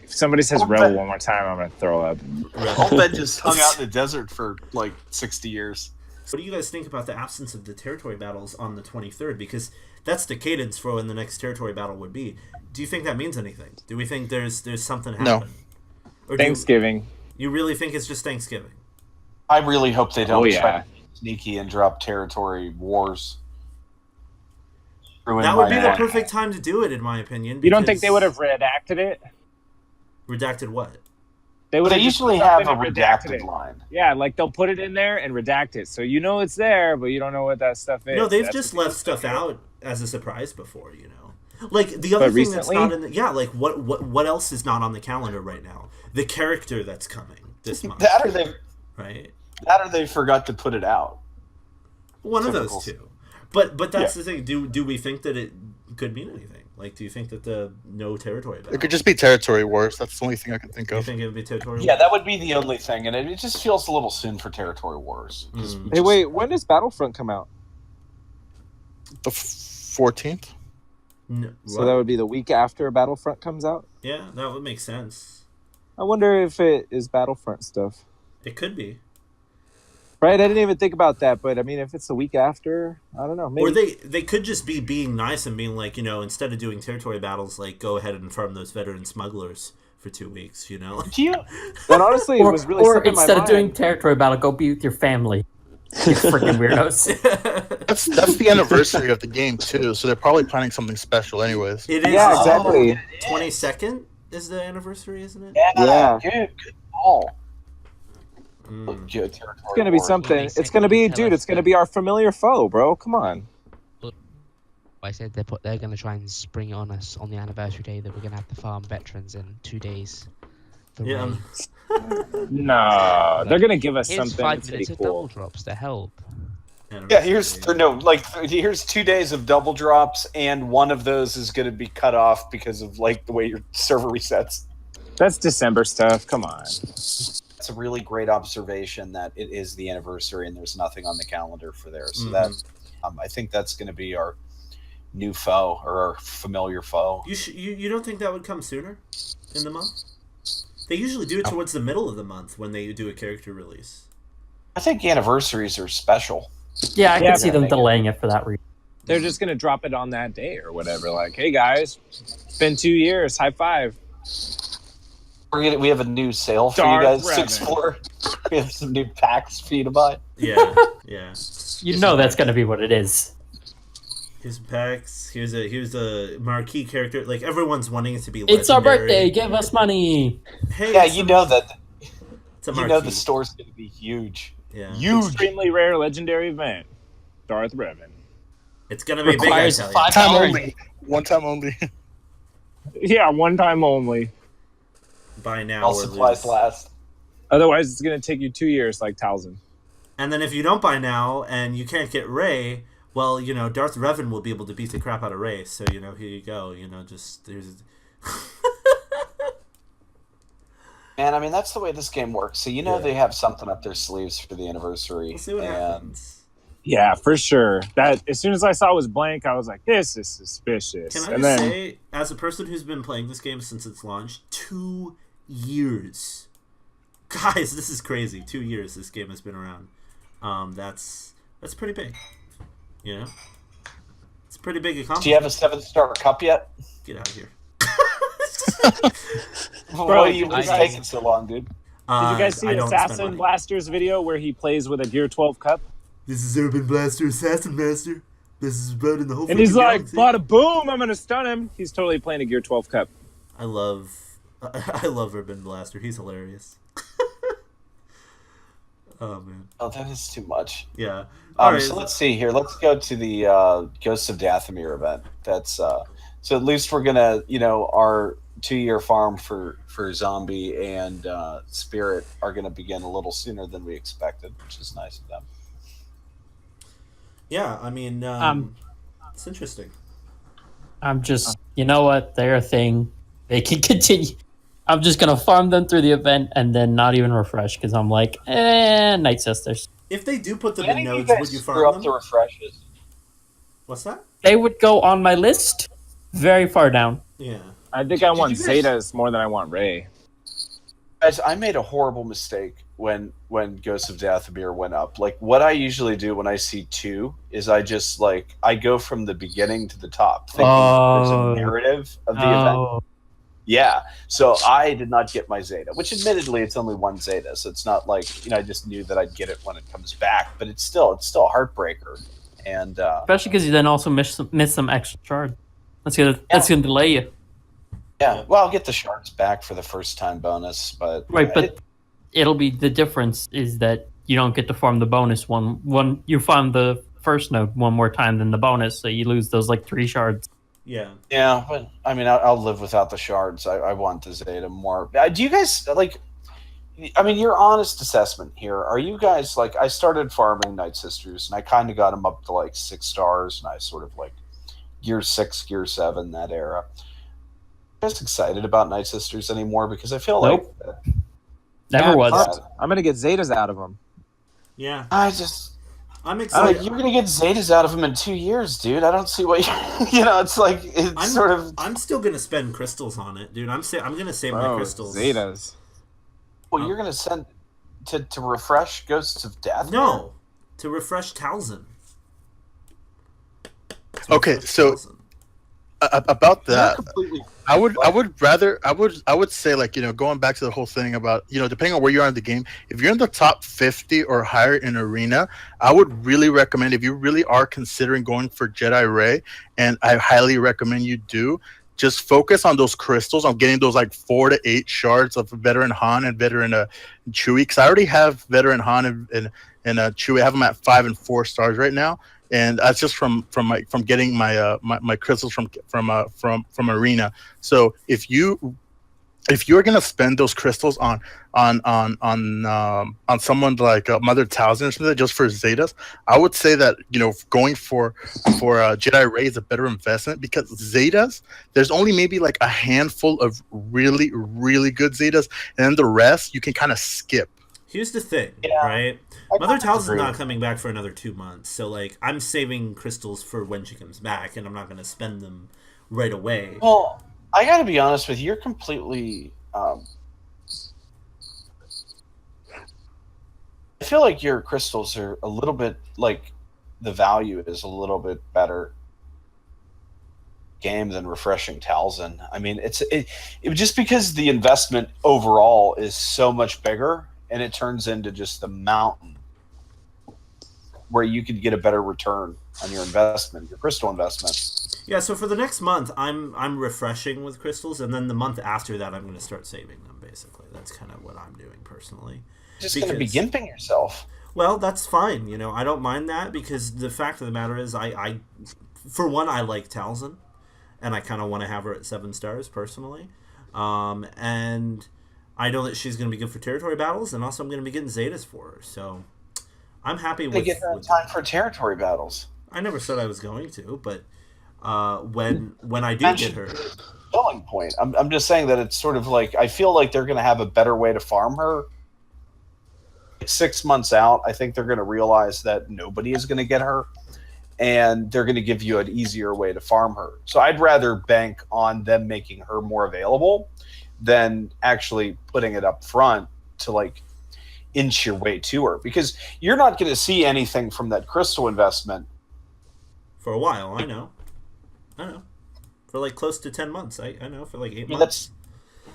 If somebody says Oh, rebel but- one more time, I'm going to throw up. Old Ben just hung out in the desert for like 60 years. What do you guys think about the absence of the territory battles on the 23rd? Because that's the cadence for when the next territory battle would be. Do you think that means anything? Do we think there's something No. happening? Or do Thanksgiving. you really think it's just Thanksgiving? I really hope they don't Oh, yeah. try to be sneaky and drop territory wars. Ruin That would my be the mind. perfect time to do it, in my opinion. You don't think because- they would have redacted it? redacted what? They would They have just usually put have a something and redacted it. line. Yeah, like they'll put it in there and redact it. So you know it's there, but you don't know what that stuff is. No, they've That's just what left they stuff do. out as a surprise before, you know. Like the other But thing that's recently? not in the like what else is not on the calendar right now? The character that's coming this month, That right? or they forgot to put it out. One of Typical. those two. But that's the thing. Do we think that it could mean anything? Like, do you think that the no territory battle? It could just be territory wars. That's the only thing I can think Do you of. think it would be territory? Yeah, that would be the only thing, and it just feels a little soon for territory wars. 'Cause we Hey, just- wait, when does Battlefront come out? The 14th. So that would be the week after Battlefront comes out? Yeah, that would make sense. I wonder if it is Battlefront stuff. It could be. Right, I didn't even think about that, but I mean, if it's the week after, I don't know. Maybe. Or they could just be being nice and being like, instead of doing territory battles, like, go ahead and farm those veteran smugglers for 2 weeks, Do you? That honestly was really or stuck in my instead of mind. doing territory battle, go be with your family. You freaking weirdos. That's the anniversary of the game too, so they're probably planning something special, anyways. It is. Yeah, exactly. 22nd is the anniversary, isn't it? Yeah. Good call. It's gonna be something. It's gonna be, dude. It's gonna be our familiar foe, bro. Come on. I said they're going to try and spring it on us on the anniversary day that we're going to have to farm veterans in 2 days. For Yeah. raid. No, they're gonna give us Here's something 5 pretty minutes of cool. double drops to help. Yeah, here's 2 days of double drops, and one of those is going to be cut off because of like the way your server resets. That's December stuff. Come on. It's a really great observation that it is the anniversary and there's nothing on the calendar for there. So that I think that's going to be our new foe or our familiar foe. You don't think that would come sooner in the month? They usually do it towards the middle of the month when they do a character release. I think anniversaries are special. Yeah, I Yeah, could see them man. delaying it for that reason. They're just gonna drop it on that day or whatever. Like, hey guys, it's been 2 years. High five. We have a new sale for Darth you guys Revan. to explore. We have some new packs for you to buy. Yeah, yeah. You know that's going to be what it is. Here's some packs. Here's a marquee character. Like, everyone's wanting it to be legendary. It's our birthday. Give us money. Hey, Yeah, it's you a- know that. It's a You marquee. know the store's going to be huge. Yeah. Huge. Extremely rare legendary event. Darth Revan. It's gonna be Requires big, I tell you. 5 Time hours. only. One time only. Yeah, one time only. Buy now All or supplies lose. Oh, last. Otherwise, it's gonna take you 2 years, like Talzin. And then if you don't buy now and you can't get Rey, well, Darth Revan will be able to beat the crap out of Rey. So, here you go. Just there's. And I mean, that's the way this game works. So, Yeah. they have something up their sleeves for the anniversary. We'll see what and happens. Yeah, for sure. That as soon as I saw it was blank, I was like, "This is suspicious." Can I and just then, say, as a person who's been playing this game since its launch, 2 years. Guys, this is crazy. 2 years this game has been around. That's pretty big. It's a pretty big accomplishment. do you have a 7-star cup yet? Get out of here. Why are you did you guys- taking so long, dude? did you guys see I don't spend Assassin money. Blaster's video where he plays with a Gear 12 cup? This is Urban Blaster Assassin Master. This is about in the whole And he's freaking like, galaxy. "Bada boom! I'm gonna stun him." He's totally playing a Gear 12 cup. I love Urban Blaster. He's hilarious. Oh man, Oh, that is too much. yeah. All right, So let's see here. Let's go to the Ghosts of Dathomir event. That's so at least we're gonna, our 2-year farm for zombie and spirit are gonna begin a little sooner than we expected, which is nice of them. yeah. I mean, it's interesting. I'm just, you know what? They're a thing. They can continue. I'm just going to farm them through the event and then not even refresh because I'm like, Night Sisters. If they do put them Any in of you nodes, guys would you screw farm up them? the refreshes? What's that? They would go on my list very far down. Yeah. I think I want you guys- Zetas more than I want Rey. Guys, I made a horrible mistake when Ghosts of Dathomir went up. Like, what I usually do when I see 2 is I just, I go from the beginning to the top, thinking there's Oh. a narrative of the event. Yeah, so I did not get my Zeta, which admittedly it's only 1 Zeta, so it's not like, I just knew that I'd get it when it comes back, but it's still a heartbreaker. And Especially because you then also miss some extra shards. That's gonna delay you. yeah, well, I'll get the shards back for the first time bonus, but Right, but it'll be the difference is that you don't get to farm the bonus one. You farm the first node one more time than the bonus, so you lose those 3 shards. Yeah. yeah, but I mean, I'll live without the shards. I want the Zeta more. Do you guys your honest assessment here? Are you guys I started farming Night Sisters and I kind of got them up to 6 stars, and I sort of Gear 6, Gear 7, that era. You guys excited about Night Sisters anymore? Because I feel Nope. Never Yeah, was. I'm gonna get Zetas out of them. Yeah. I just I'm Like, excited. you're gonna get Zetas out of him in 2 years, dude. I don't see what it's like. I'm still gonna spend crystals on it, dude. I'm gonna save my Bro, crystals. Zetas. Well, you're gonna send to refresh Ghosts of Death. No, to refresh Talzin. Okay, so about that, Completely. I would say, like, going back to the whole thing about, depending on where you are in the game, if you're in the top 50 or higher in arena, I would really recommend, if you really are considering going for Jedi Ray, and I highly recommend you do, just focus on those crystals, on getting those like 4 to 8 shards of veteran Han and veteran Chewie, because I already have veteran Han and Chewie. I have them at 5 and 4 stars right now. And that's just from getting my my crystals from arena. So if you're gonna spend those crystals on someone like Mother Talzin or something just for Zetas, I would say that going for Jedi Ray is a better investment, because Zetas, there's only maybe like a handful of really really good Zetas, and then the rest you can kind of skip. Here's the thing, Yeah. right? Mother Talzin's not coming back for another 2 months, so like I'm saving crystals for when she comes back, and I'm not gonna spend them right away. Well, I gotta be honest with you. You're completely. I feel like your crystals are a little bit like the value is a little bit better game than refreshing Talzin. I mean, it just because the investment overall is so much bigger, and it turns into just the mountain where you could get a better return on your investment, your crystal investment. Yeah, so for the next month, I'm refreshing with crystals, and then the month after that, I'm going to start saving them. Basically, that's kind of what I'm doing personally. Just going to be gimping yourself. Well, that's fine. I don't mind that, because the fact of the matter is, I for one, I like Talzin, and I kind of want to have her at 7 stars personally, and I know that she's going to be good for territory battles, and also I'm going to be getting Zetas for her. So I'm happy with. They get her in time for territory battles. I never said I was going to, but when I do get her, selling point. I'm just saying that it's sort of like, I feel like they're going to have a better way to farm her. 6 months out, I think they're going to realize that nobody is going to get her, and they're going to give you an easier way to farm her. So I'd rather bank on them making her more available than actually putting it up front to like inch your way to her, because you're not going to see anything from that crystal investment for a while. I know. For like close to 10 months. I know, for like 8 months.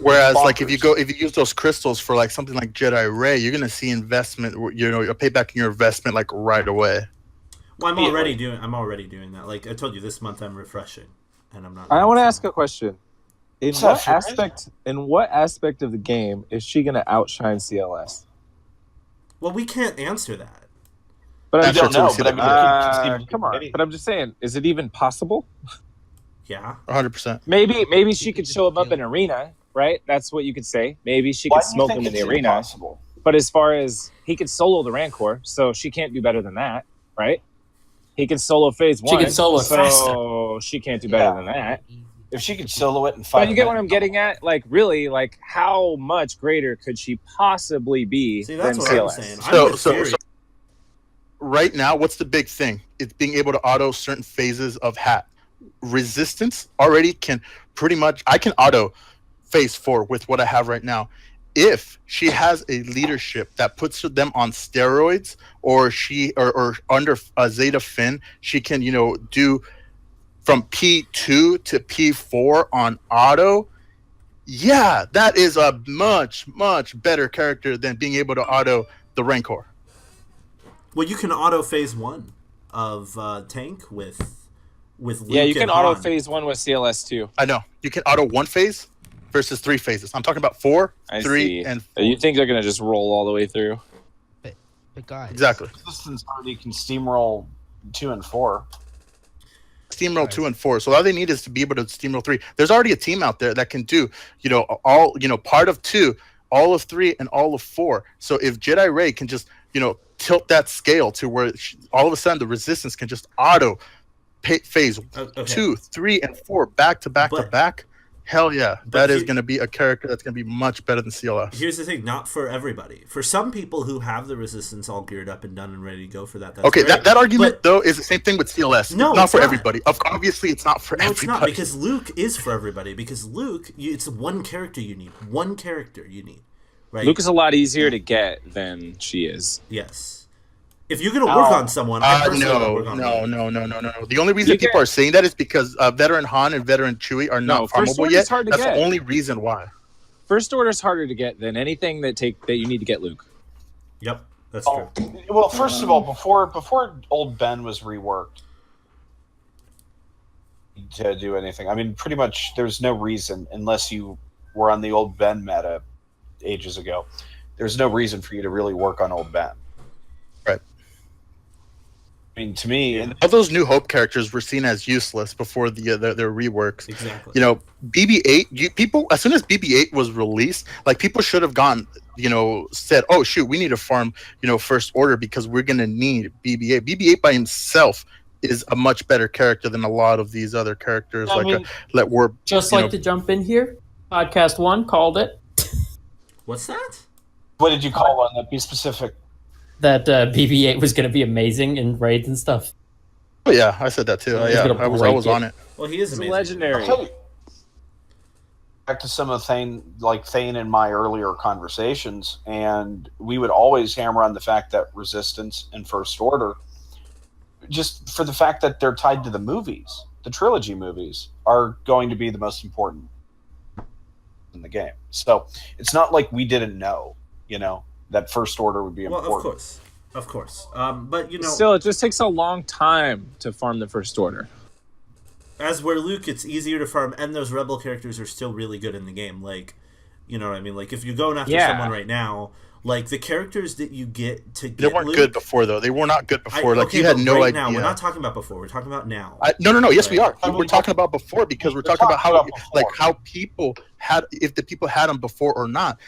Whereas, like, if you use those crystals for like something like Jedi Ray, you're gonna see investment. You'll pay back your investment like right away. Well, I'm already doing that. Like I told you, this month I'm refreshing, and I'm not. I want to ask a question. In what aspect of the game is she gonna outshine CLS? Well, we can't answer that. But I don't know. But I mean, come on. But I'm just saying, is it even possible? Yeah, 100%. Maybe she could show him up in arena, right? That's what you could say. Maybe she could smoke him in the arena. Impossible? But as far as he could solo the Rancor, so she can't do better than that, right? He can solo phase 1. She can solo faster. So she can't do better than that. If she could solo it in 5 But you get what I'm getting at? Like, really, like, how much greater could she possibly be See, than that's what CLS? I'm saying. So right now, what's the big thing? It's being able to auto certain phases of hat. Resistance already can pretty much, I can auto phase 4 with what I have right now. If she has a leadership that puts them on steroids, or under a Zeta Finn, she can do from P2 to P4 on auto. Yeah, that is a much better character than being able to auto the Rancor. Well, you can auto phase 1 of tank with Luke. Yeah, you can and auto Han. phase 1 with CLS too. I know. You can auto 1 phase versus 3 phases. I'm talking about 4, I 3, see. and 4. You think they're gonna just roll all the way through? But guys, Exactly. Resistance already can steamroll 2 and 4. Steamroll 2 and 4. So all they need is to be able to steamroll 3. There's already a team out there that can do, all, part of 2, all of 3, and all of 4. So if Jedi Ray can just, tilt that scale to where all of a sudden the resistance can just auto phase Okay. 2, 3, and 4 back to back to back. Hell yeah, But that is he- going to be a character that's going to be much better than CLS. Here's the thing, not for everybody. For some people who have the resistance all geared up and done and ready to go for that, that's Okay, great. that argument But- though is the same thing with CLS. No, it's not it's for not. everybody. Obviously, it's not for No, everybody. it's not, because Luke is for everybody. Because Luke, it's one character you need. One character you need. Right? Luke is a lot easier to get than she is. Yes. If you're going to work on someone, I personally would work on Luke. No. The only reason You people are saying that is because veteran Han and veteran Chewie are not First farmable Order's yet. hard to That's get. the only reason why. First Order is harder to get than anything that you need to get Luke. Yep, that's true. Well, first of all, before old Ben was reworked to do anything, I mean, pretty much there's no reason, unless you were on the old Ben meta ages ago, there's no reason for you to really work on old Ben. Right. I mean, to me, and All those New Hope characters were seen as useless before their reworks. Exactly. You know, BB-8. People, as soon as BB-8 was released, like people should have gone. Said, "Oh shoot, we need to farm. First Order because we're gonna need BB-8. BB-8 by himself is a much better character than a lot of these other characters that were Just like to jump in here. Podcast 1 called it What's that? what did you call on that? Be specific. that BB-8 was going to be amazing in raids and stuff. Oh yeah, I said that too. He's Yeah, gonna I was break on it. Well, he is He's amazing. legendary. I'll tell you, back to some of Thane and my earlier conversations, and we would always hammer on the fact that Resistance and First Order, just for the fact that they're tied to the movies, the trilogy movies, are going to be the most important in the game. So it's not like we didn't know, that First Order would be important. Well, of course. But Still, it just takes a long time to farm the First Order. as where Luke, it's easier to farm, and those rebel characters are still really good in the game. Like, you know what I mean? Like, if you're going after someone right now, like the characters that you get to get They weren't Luke, good before though. They were not good before. You had but no right idea. Now, we're not talking about before. We're talking about now. No. Yes, we Right. are. We're talking about before because we're talking about how people had, if the people had them before or not.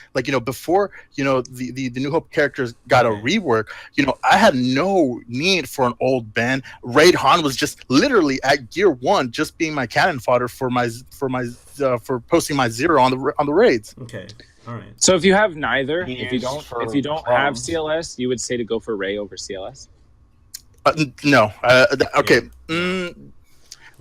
Before the New Hope characters got a rework. I had no need for an old Ben. Raid Han was just literally at Gear 1, just being my cannon fodder for posting my 0 on the raids. Okay. All right. So if you have neither, He if you used for don't have clones. CLS, you would say to go for Ray over CLS. No. Okay.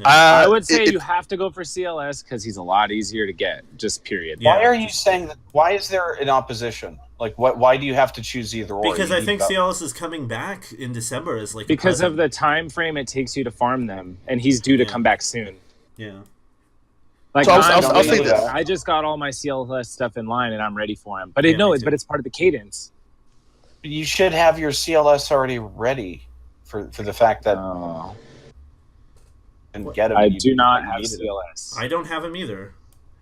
I would say it- you have to go for CLS because he's a lot easier to get. Just period. Yeah. Why are you saying that? Why is there an opposition? Why do you have to choose either or? Because You I need think both. CLS is coming back in December as like a Because of present. the time frame it takes you to farm them, and he's due to come back soon. Yeah. Like So I'll say this. I just got all my CLS stuff in line, and I'm ready for him. But Yeah, me it's too. part of the cadence. You should have your CLS already ready for the fact that and get him. I you- do not you have needed it. CLS. I don't have him either.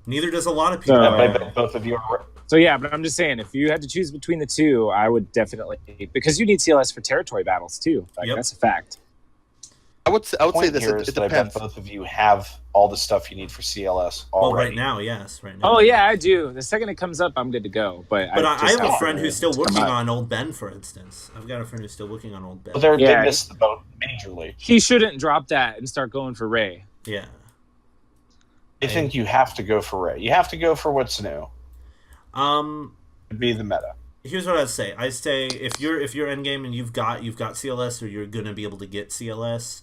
Neither does a lot of people. So- I bet both of you are. So yeah, but I'm just saying, if you had to choose between the two, I would definitely, because you need CLS for territory battles too. Like Yep. that's a fact. I would say Point this. here is It that I bet depends. both of you have all the stuff you need for CLS Well, already. right now, yes. Right now. Oh yeah, I do. The second it comes up, I'm good to go. But But I just have a have friend to- who's still to come working up. on Old Ben, for instance. I've got a friend who's still working on Old Ben. Well, Yeah. they missed the boat majorly. He shouldn't drop that and start going for Ray. Yeah. I think you have to go for Ray. You have to go for what's new. Be the meta. Here's what I'd say. I say if you're endgame and you've got CLS, or you're gonna be able to get CLS,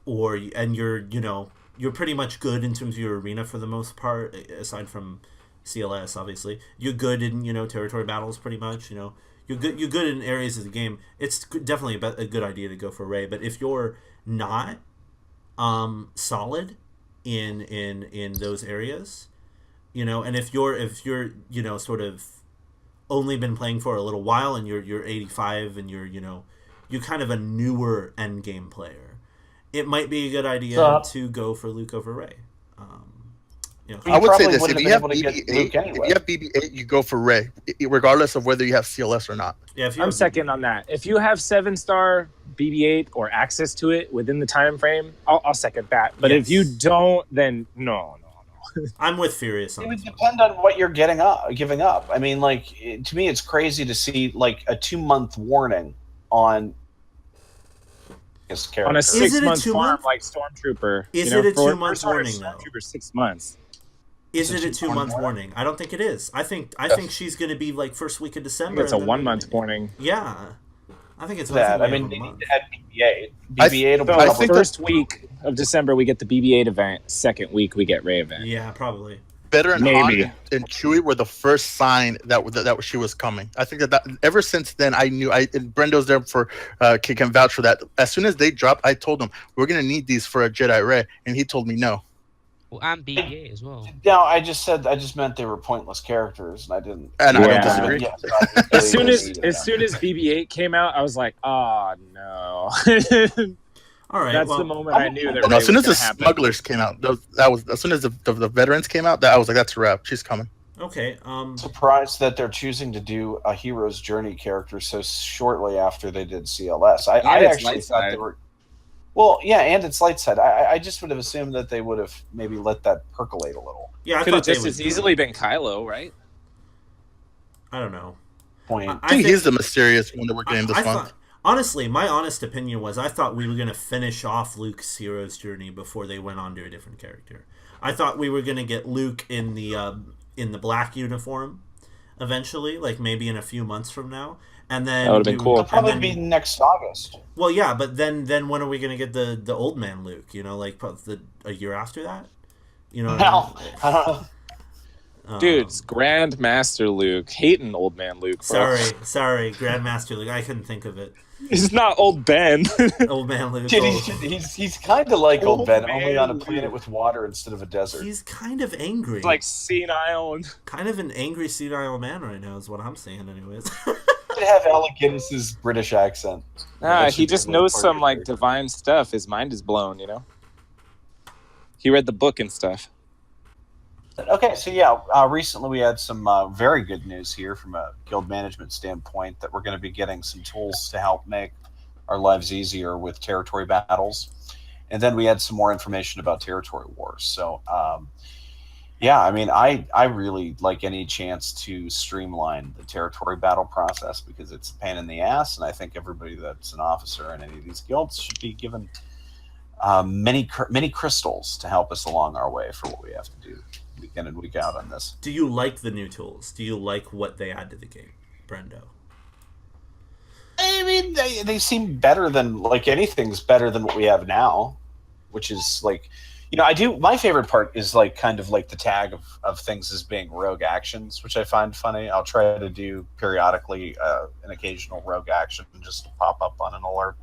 and you're pretty much good in terms of your arena for the most part, aside from CLS, obviously. You're good in territory battles, pretty much. You're good in areas of the game. It's definitely a good idea to go for Ray. But if you're not solid in those areas, and if you're sort of only been playing for a little while and you're 85 and you're kind of a newer end game player, it might be a good idea to go for Luke over Ray. I would say probably this: wouldn't if have you been have able to get Luke BB-8, anyway. if you have BB-8, you go for Ray, regardless of whether you have CLS or not. Yeah, if I'm second on that. If you have 7-star BB-8 or access to it within the time frame, I'll second that. But if you Yes. don't, then no. I'm with Furious on It would this one. depend on what you're giving up. I mean, to me, it's crazy to see a 2-month warning on his character. On a Is it a 6-month farm 2-month? like Stormtrooper. Is you know, it a for 2-month First Order warning, though? Stormtrooper 6 months. Is it a 2-month warning? I don't think it is. I think she's going to be like first week of I December. think it's a and then 1 month warning. Yeah, I think it's That. I we mean, have a they need month. to add BB-8. BB-8 will So I the think first week of December we get the BB-8 event. Second week we get Ray event. Yeah, probably. Veteran Maybe. Han and Chewie were the first sign that she was coming. I think that ever since then, I knew. And Brendo's there for can vouch for that. As soon as they dropped, I told him we're gonna need these for a Jedi Ray, and he told me no. Well, and BB-8 as well. No, I just meant they were pointless characters, and I didn't. And I Yeah. don't disagree. Yes, As soon as BB-8 came out, I was like, oh no. All right. That's well, the moment I knew that. No, as soon as the happen. smugglers came out, that was as soon as the veterans came out. That I was like, that's a wrap. She's coming. Okay. Surprised that they're choosing to do a hero's journey character so shortly after they did CLS. I it's actually light thought side. they were. Well, yeah, and it's light side. I just would have assumed that they would have have let that percolate a little. Yeah, I Could have thought they just would. as easily been Kylo, right? I don't know. Point. I think he's the mysterious one that we're getting this I month. thought, honestly, my honest opinion was I thought we were going to finish off Luke's hero's journey before they went on to a different character. I thought we were going to get Luke in the black uniform eventually, like maybe in a few months from now. And then That would've been cool. It'll probably be next August. Well, yeah, but then when are we going to get the old man Luke? You know, like a year after that? You know what Well, I mean? I don't know. Dude, it's Grandmaster Luke, hating old man Luke. Bro. Sorry, Grandmaster Luke. I couldn't think of it. He's not old Ben. Old man Luke. Dude, old- he's kind of like old Old Ben, man only on a Luke. planet with water instead of a desert. He's kind of angry. like senile. And... kind of an angry, senile man right now is what I'm saying, anyways. He could have Alec Guinness's British accent. Nah, That should he be just another knows part some of like it. divine stuff. His mind is blown, you know. He read the book and stuff. Okay, so yeah, recently we had some very good news here from a guild management standpoint that we're going to be getting some tools to help make our lives easier with territory battles. And then we had some more information about territory wars. So, yeah, I mean, I really like any chance to streamline the territory battle process because it's a pain in the ass. And I think everybody that's an officer in any of these guilds should be given many crystals to help us along our way for what we have to do week in and week out on this. Do you like the new tools? Do you like what they add to the game, Brendo? I mean, they seem better than, like, anything's better than what we have now, which is, like, you know, I do, my favorite part is, like, kind of like the tag of things as being rogue actions, which I find funny. I'll try to do periodically an occasional rogue action just to pop up on an alert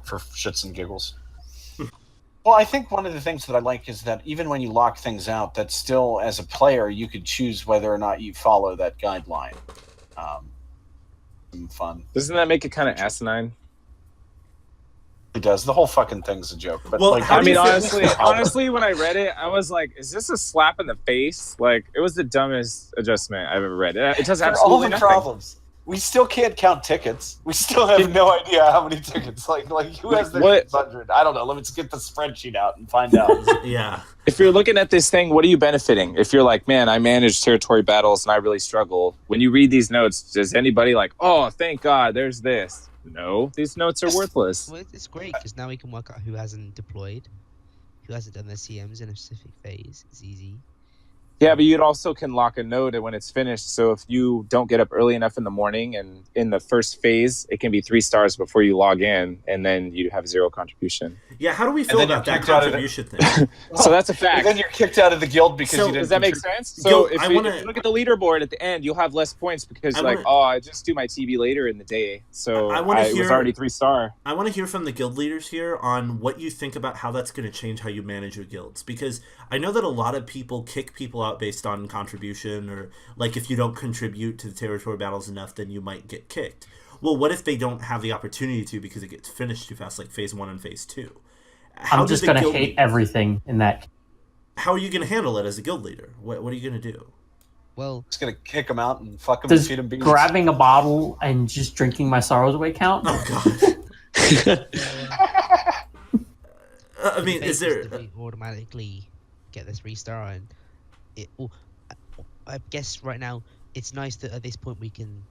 for shits and giggles. Well, I think one of the things that I like is that even when you lock things out, that still, as a player, you could choose whether or not you follow that guideline. Some fun. Doesn't that make it kind of asinine? It does. The whole fucking thing's a joke. But Well, like, how I do you mean, feel- honestly, when I read it, I was like, "Is this a slap in the face?" Like, it was the dumbest adjustment I've ever read. It does for all absolutely the nothing. problems, we still can't count tickets. We still have no idea how many tickets. Like who has their What? 600? I don't know. Let's get the spreadsheet out and find out. Yeah. If you're looking at this thing, what are you benefiting? If you're like, man, I manage territory battles and I really struggle. When you read these notes, does anybody like, oh, thank God, there's this? No, these notes are worthless. Well, it's great because now we can work out who hasn't deployed, who hasn't done their CMs in a specific phase. It's easy. Yeah, but you also can lock a note when it's finished. So if you don't get up early enough in the morning and in the first phase, it can be 3 stars before you log in, and then you have 0 contribution. Yeah, how do we feel then about you're that kicked out of it. contribution thing? So that's a And fact. then you're kicked out of the guild because So, you didn't. Does that make contribute. sense? So Yo, if I you wanna- look at the leaderboard at the end, you'll have less points because I you're like, wanna- oh, I just do my TB later in the day. So I wanna it was hear- already 3-star. I want to hear from the guild leaders here on what you think about how that's going to change how you manage your guilds. Because I know that a lot of people kick people out based on contribution, or like if you don't contribute to the territory battles enough, then you might get kicked. Well, what if they don't have the opportunity to because it gets finished too fast, like phase 1 and phase 2? How I'm does just the gonna guild- hate everything in that. How are you going to handle it as a guild leader? What are you going to do? Well, Just gonna kick them out and fuck them and Does feed them beans. grabbing a bottle and just drinking my sorrows away count? Oh God. I mean, is there? Do we automatically get this 3-star? And it, well, I guess right now it's nice that at this point we can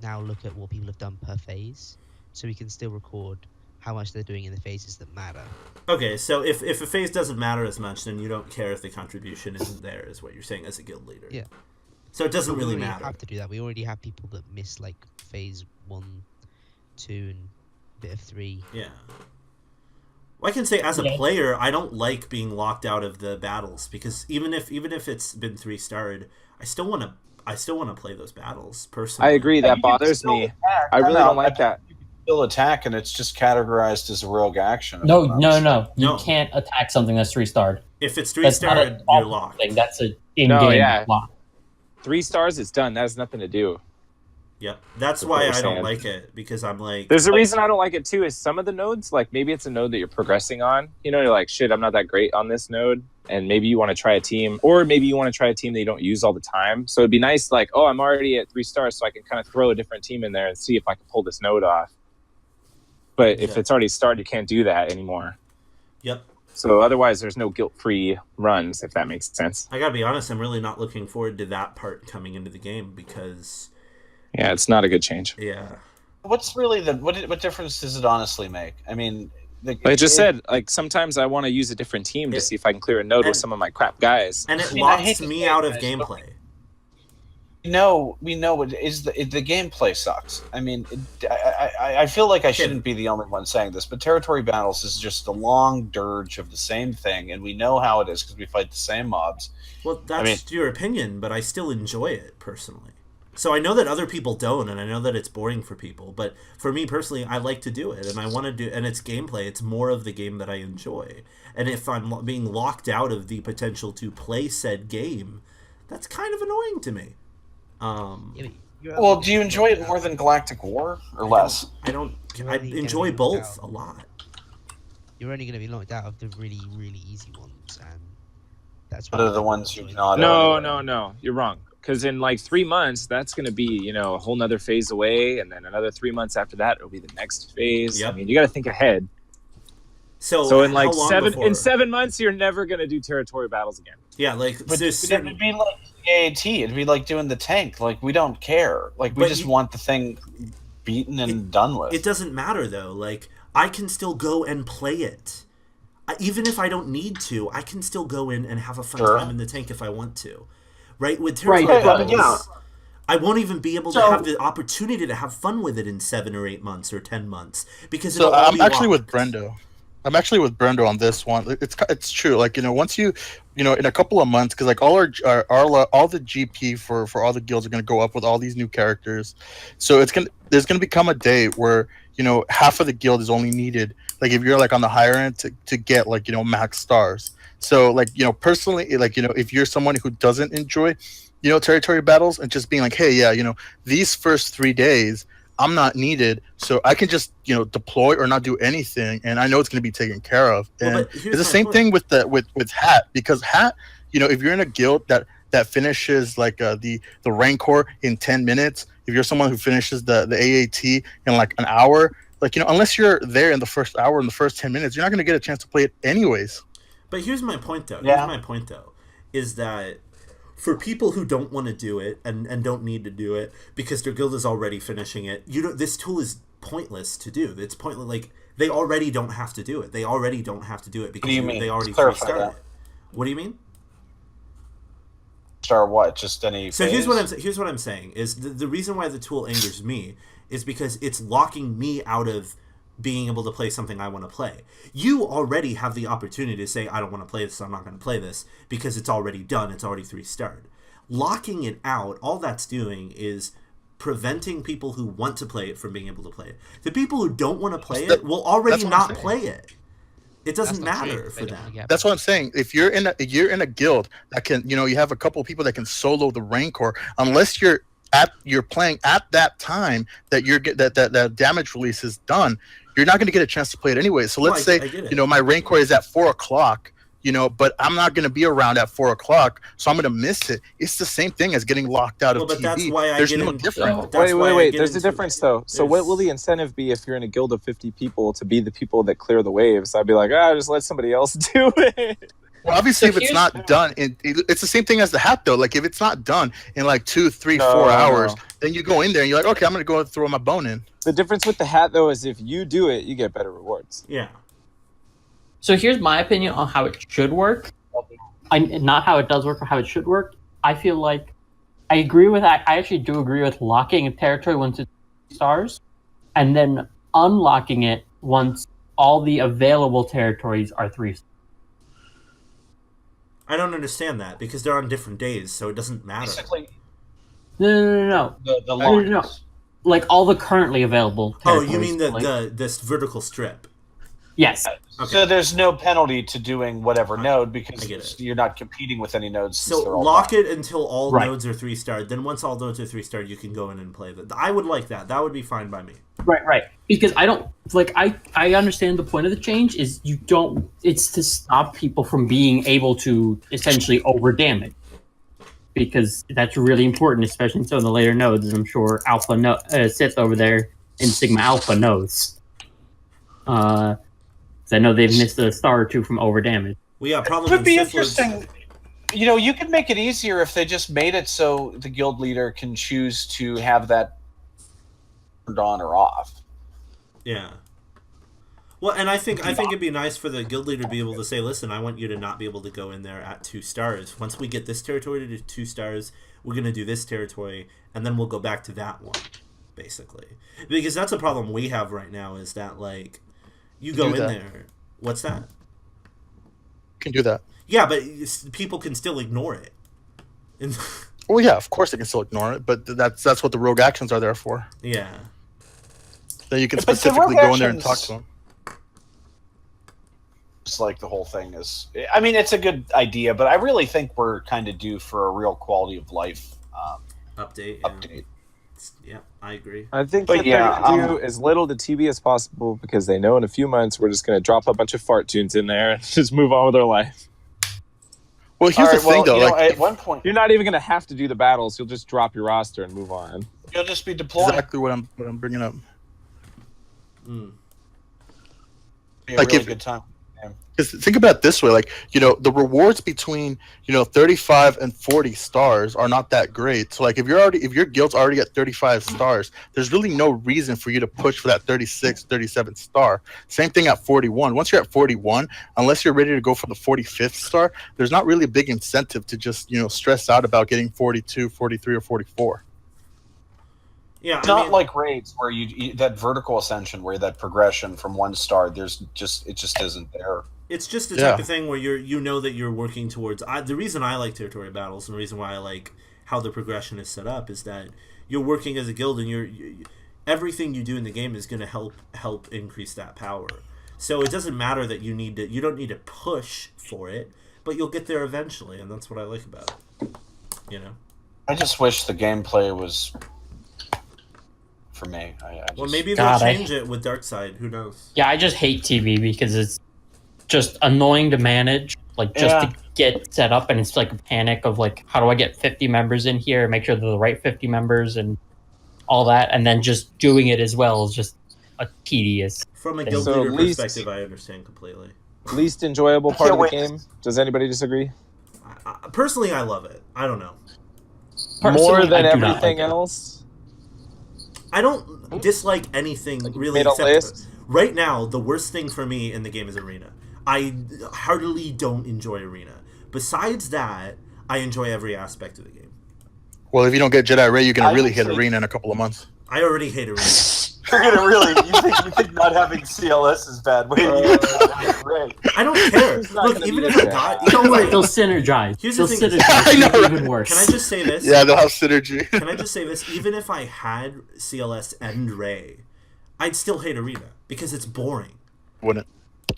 now look at what people have done per phase, so we can still record how much they're doing in the phases that matter. Okay, so if a phase doesn't matter as much, then you don't care if the contribution isn't there, is what you're saying as a guild leader. Yeah. So it doesn't But really we already matter. have to do that. We already have people that miss like phase 1, 2, and a bit of 3. Yeah. Well, I can say as a Yeah. player, I don't like being locked out of the battles because even if it's been 3-starred, I still want to play those battles personally. I agree. You That can bothers still me. attack. I really No, don't like that. You can still attack, and it's just categorized as a rogue action. No. No. You can't attack something that's 3-starred. If it's That's not three-starred, a you're default locked. thing. That's a in-game No, yeah. lock. 3 stars, it's done. That has nothing to do. Yep. That's That's why what I we're don't saying. like it because I'm like. There's a reason I don't like it too. Is some of the nodes, like maybe it's a node that you're progressing on. You know, you're like, shit, I'm not that great on this node, and maybe you want to try a team, or maybe you want to try a team that you don't use all the time. So it'd be nice, like, oh, I'm already at 3 stars, so I can kind of throw a different team in there and see if I can pull this node off. But if Yeah. it's already started, you can't do that anymore. Yep. So otherwise, there's no guilt-free runs, if that makes sense. I gotta be honest. I'm really not looking forward to that part coming into the game because. Yeah, it's not a good change. Yeah. What's really what difference does it honestly make? I mean, Like I just said, like sometimes I want to use a different team to see if I can clear a node with some of my crap guys. And it I mean, I hate locks to me say out it, of guys, gameplay. we know it is the gameplay sucks. I mean, I feel like I shouldn't be the only one saying this, but territory battles is just a long dirge of the same thing, and we know how it is because we fight the same mobs. Well, that's your opinion, but I still enjoy it personally. So I know that other people don't, and I know that it's boring for people. But for me personally, I like to do it, and I want to do. And it's gameplay; it's more of the game that I enjoy. And if I'm being locked out of the potential to play said game, that's kind of annoying to me. Yeah, but you're Well, only do you gonna be enjoy it locked more out. than Galactic War or less? I don't. You're I only gonna enjoy be both locked a out. lot. You're only going to be locked out of the really, really easy ones, and that's What are the ones you enjoy. cannot? No, you're wrong. Because in like 3 months, that's going to be, you know, a whole nother phase away. And then another 3 months after that, it'll be the next phase. Yep. I mean, you got to think ahead. So in like how long 7 months, you're never going to do territory battles again. Yeah, like But there's certain. it'd be like AAT. It'd be like doing the tank. Like we don't care. Like we But just you- want the thing beaten and done with. It doesn't matter though. Like I can still go and play it. Even if I don't need to, I can still go in and have a fun Sure. time in the tank if I want to. Right? With Right, territory but- battles, yeah. I won't even be able to So- have the opportunity to have fun with it in 7 or 8 months or 10 months because So it'll all I'm be actually with locked. Brendo. I'm actually with Brendo on this one. It's true. Like, you know, once you know, in a couple of months, because like all all the GP for all the guilds are going to go up with all these new characters. So there's gonna become a day where, you know, half of the guild is only needed. Like if you're like on the higher end to get like, you know, max stars. So like, you know, personally, like, you know, if you're someone who doesn't enjoy, you know, territory battles and just being like, hey, yeah, you know, these first 3 days I'm not needed, so I can just, you know, deploy or not do anything, and I know it's going to be taken care of. Well, And but it's here's the my same point. thing with Hat, because Hat, you know, if you're in a guild that finishes like the Rancor in 10 minutes, if you're someone who finishes the AAT in like an hour, like, you know, unless you're there in the first hour, in the first 10 minutes, you're not going to get a chance to play it anyways. But here's my point though. Yeah. Here's my point though, is that for people who don't want to do it and don't need to do it because their guild is already finishing it, this tool is pointless to do. It's pointless. Like they already don't have to do it. They already don't have to do it because do you mean? they already Clarify started that. it. What do you mean? Star what? Just any. So phase? here's what I'm saying is the reason why the tool angers me is because it's locking me out of being able to play something I want to play. You already have the opportunity to say I don't want to play this, so I'm not going to play this because it's already done. It's already 3-starred. Locking it out, all that's doing is preventing people who want to play it from being able to play it. The people who don't want to play it will already That's what I'm not saying. play it. It doesn't That's not true. matter They for don't wanna them. get- That's what I'm saying. If you're in a guild that can, you know, you have a couple of people that can solo the Rancor, unless you're playing at that time that that damage release is done, you're not going to get a chance to play it anyway. So let's I say, get it. you know, my Rancor is at 4 o'clock, you know, but I'm not going to be around at 4 o'clock, so I'm going to miss it. It's the same thing as getting locked out Well, of but TV. that's why I There's get no in- difference. That's why I Wait. get There's a into difference it. though. So what There's- will the incentive be if you're in a guild of 50 people to be the people that clear the waves? I'd be like, just let somebody else do it. Well, obviously, So if it's not done, it's the same thing as the hat, though. Like, if it's not done in like 2, 3, 4 hours, then you go in there and you're like, okay, I'm gonna go throw my bone in. The difference with the hat, though, is if you do it, you get better rewards. Yeah. So here's my opinion on how it should work. Not how it does work, but how it should work. I feel like I agree with that. I actually do agree with locking a territory once it's 3 stars, and then unlocking it once all the available territories are 3 stars. I don't understand that because they're on different days, so it doesn't matter. Basically, No. the lines. No. Like all the currently available Oh, territories. you mean the, like, this vertical strip? Yes. Okay. So there's no penalty to doing whatever node I because get it. you're not competing with any nodes. So since they're all lock done. it until all Right. nodes are 3-starred. Then once all nodes are 3-starred, you can go in and play that. I would like that. That would be fine by me. Right. Because I don't like I understand the point of the change is it's to stop people from being able to essentially over damage. Because that's really important, especially in some of the later nodes, as I'm sure Sith over there in Sigma Alpha knows. 'Cause I know they've missed a star or two from over damage. Well, yeah, It problem would in be Sith Lords- interesting. You know, you could make it easier if they just made it so the guild leader can choose to have that turned on or off. Yeah. Well, and I think it'd be nice for the guild leader to be able to say, "Listen, I want you to not be able to go in there at 2 stars. Once we get this territory to 2 stars, we're gonna do this territory, and then we'll go back to that one." Basically, because that's a problem we have right now is that like you go in there. What's that? You can do that. Yeah, but people can still ignore it. And Well, yeah, of course they can still ignore it, but that's what the rogue actions are there for. yeah. That you can But the specifically rogue go in there and talk actions- to them. It's like the whole thing is. I mean, it's a good idea, but I really think we're kind of due for a real quality of life Update. update. Yeah, I agree. I think But that yeah, they're going to do as little to TB as possible because they know in a few months we're just going to drop a bunch of fart tunes in there and just move on with our life. Well, here's the thing, though. you know, Like, at one point, You're not even going to have to do the battles. You'll just drop your roster and move on. you'll just be deploying. exactly what I'm bringing up. Mm. Be a Like really if- good time. Because think about it this way, like, you know, the rewards between, 35 and 40 stars are not that great. So like if your guild's already at 35 stars, there's really no reason for you to push for that 36, 37 star. Same thing at 41. Once you're at 41, unless you're ready to go for the 45th star, there's not really a big incentive to just, stress out about getting 42, 43, or 44. Yeah, It's not like raids where you that vertical ascension where that progression from 1 star it just isn't there. It's just the Yeah. type of thing where you know that you're working towards. The reason I like territory battles and the reason why I like how the progression is set up is that you're working as a guild and everything you do in the game is going to help increase that power. So it doesn't matter that you don't need to push for it, but you'll get there eventually, and that's what I like about it. I just wish the gameplay was for me. Well, maybe they'll God, change it with Darkseid. Who knows? Yeah, I just hate TV because it's just annoying to manage, to get set up, and it's like a panic of like, how do I get 50 members in here, make sure they're the right 50 members and all that, and then just doing it as well is just a tedious. From a guild So leader at least- perspective, I understand completely. Least enjoyable part of the wait. game. Does anybody disagree? Personally, I love it. I don't know. More Personally, than I do not everything like it. else? I don't dislike anything Like you really made a except list? right now. The worst thing for me in the game is arena. I heartily don't enjoy arena. Besides that, I enjoy every aspect of the game. Well, if you don't get Jedi Ray, you're going I to really would hit say- Arena in a couple of months. I already hate arena. You're gonna really you think not having CLS is bad. Wait, great. I don't care. It's not Look, gonna even be if a I bad got, guy. Don't worry, they'll synergize. Here's the They'll thing. synergize. I know, Make it right? even worse. Can I just say this? Yeah, they'll have synergy. Can I just say this? Even if I had CLS and Ray, I'd still hate arena because it's boring. Wouldn't.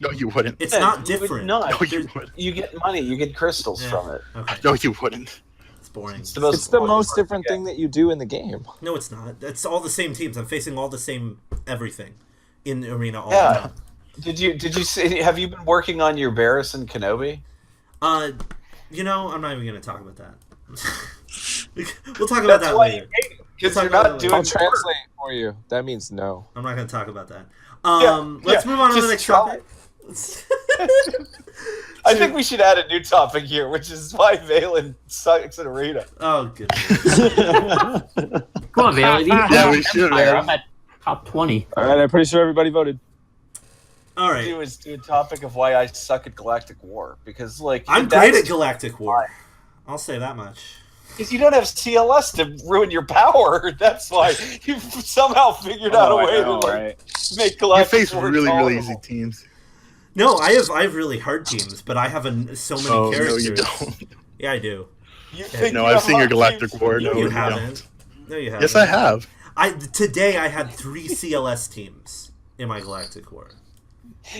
No, you wouldn't. It's Yeah, not you would different. not. No, you wouldn't. You get money. You get crystals Yeah. from it. Okay, No, you wouldn't. it's boring. It's the most, It's the most part of different the game. thing that you do in the game. No, it's not. It's all the same teams. I'm facing all the same everything in the arena all Yeah. the time. Did you see? Have you been working on your Barris and Kenobi? I'm not even gonna talk about that. We'll talk about that later. Because We'll you're talk about not it doing. later. I'll translate for you. That means no. I'm not gonna talk about that. Yeah, Let's move on to the just next try. topic. I think we should add a new topic here, which is why Valen sucks in Arena. Oh, good. Come on, Valen. Yeah, we should, man. I'm at top 20. All right, I'm pretty sure everybody voted. All right. Do a topic of why I suck at Galactic War, because like I'm great at Galactic War. I'll say that much. Because you don't have CLS to ruin your power. That's why you've somehow figured out a way to make You Galactic face War really tolerable. easy teams. No, I have really hard teams, but I have so many characters. No, you don't. Yeah, I do. You think No, you I've have seen your hard Galactic teams? War. No, you you haven't. don't. No, you haven't. Yes, I have. Today I had 3 CLS teams in my Galactic War.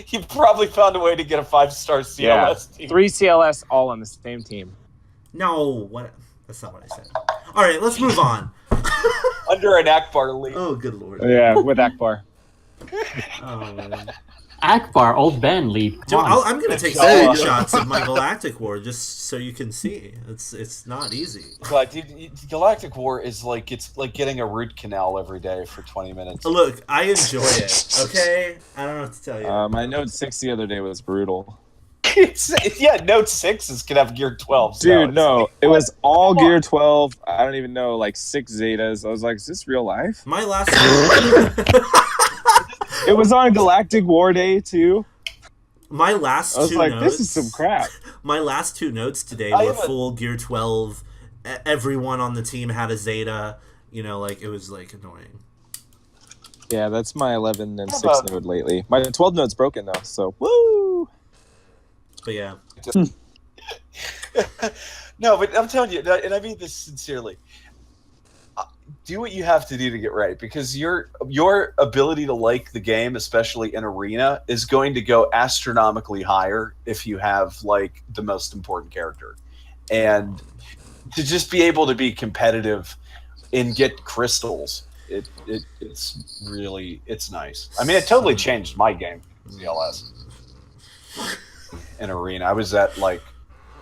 You probably found a way to get a 5-star CLS team. 3 CLS all on the same team. No, what? That's not what I said. All right, let's move on. Under an Akbar lead. Oh, good lord. Yeah, with Akbar. Oh man. Akbar, old Ben lead. Dude, Come on. I'm gonna take There you go. screenshots of my Galactic War just so you can see. It's not easy. But dude, Galactic War is like it's like getting a root canal every day for 20 minutes. Look, I enjoy it. Okay, I don't know what to tell you. My Note 6 the other day was brutal. Note 6s can have gear 12. Dude, no, it was all Gear 12. I don't even know, like 6 Zetas. I was like, is this real life? My last. It was on Galactic War Day, too. My last I was two like, notes. this is some crap. My last 2 notes today I were have a- full Gear 12. Everyone on the team had a Zeta. You know, like it was like annoying. Yeah, that's my 11 and How 6 about- node lately. My 12 node's broken, though, so woo! But yeah, No, but I'm telling you, and I mean this sincerely. Do what you have to do to get right, because your ability to like the game, especially in Arena, is going to go astronomically higher if you have like the most important character, and to just be able to be competitive and get crystals, it's really nice. I mean, it totally changed my game in CLS. In Arena, I was at like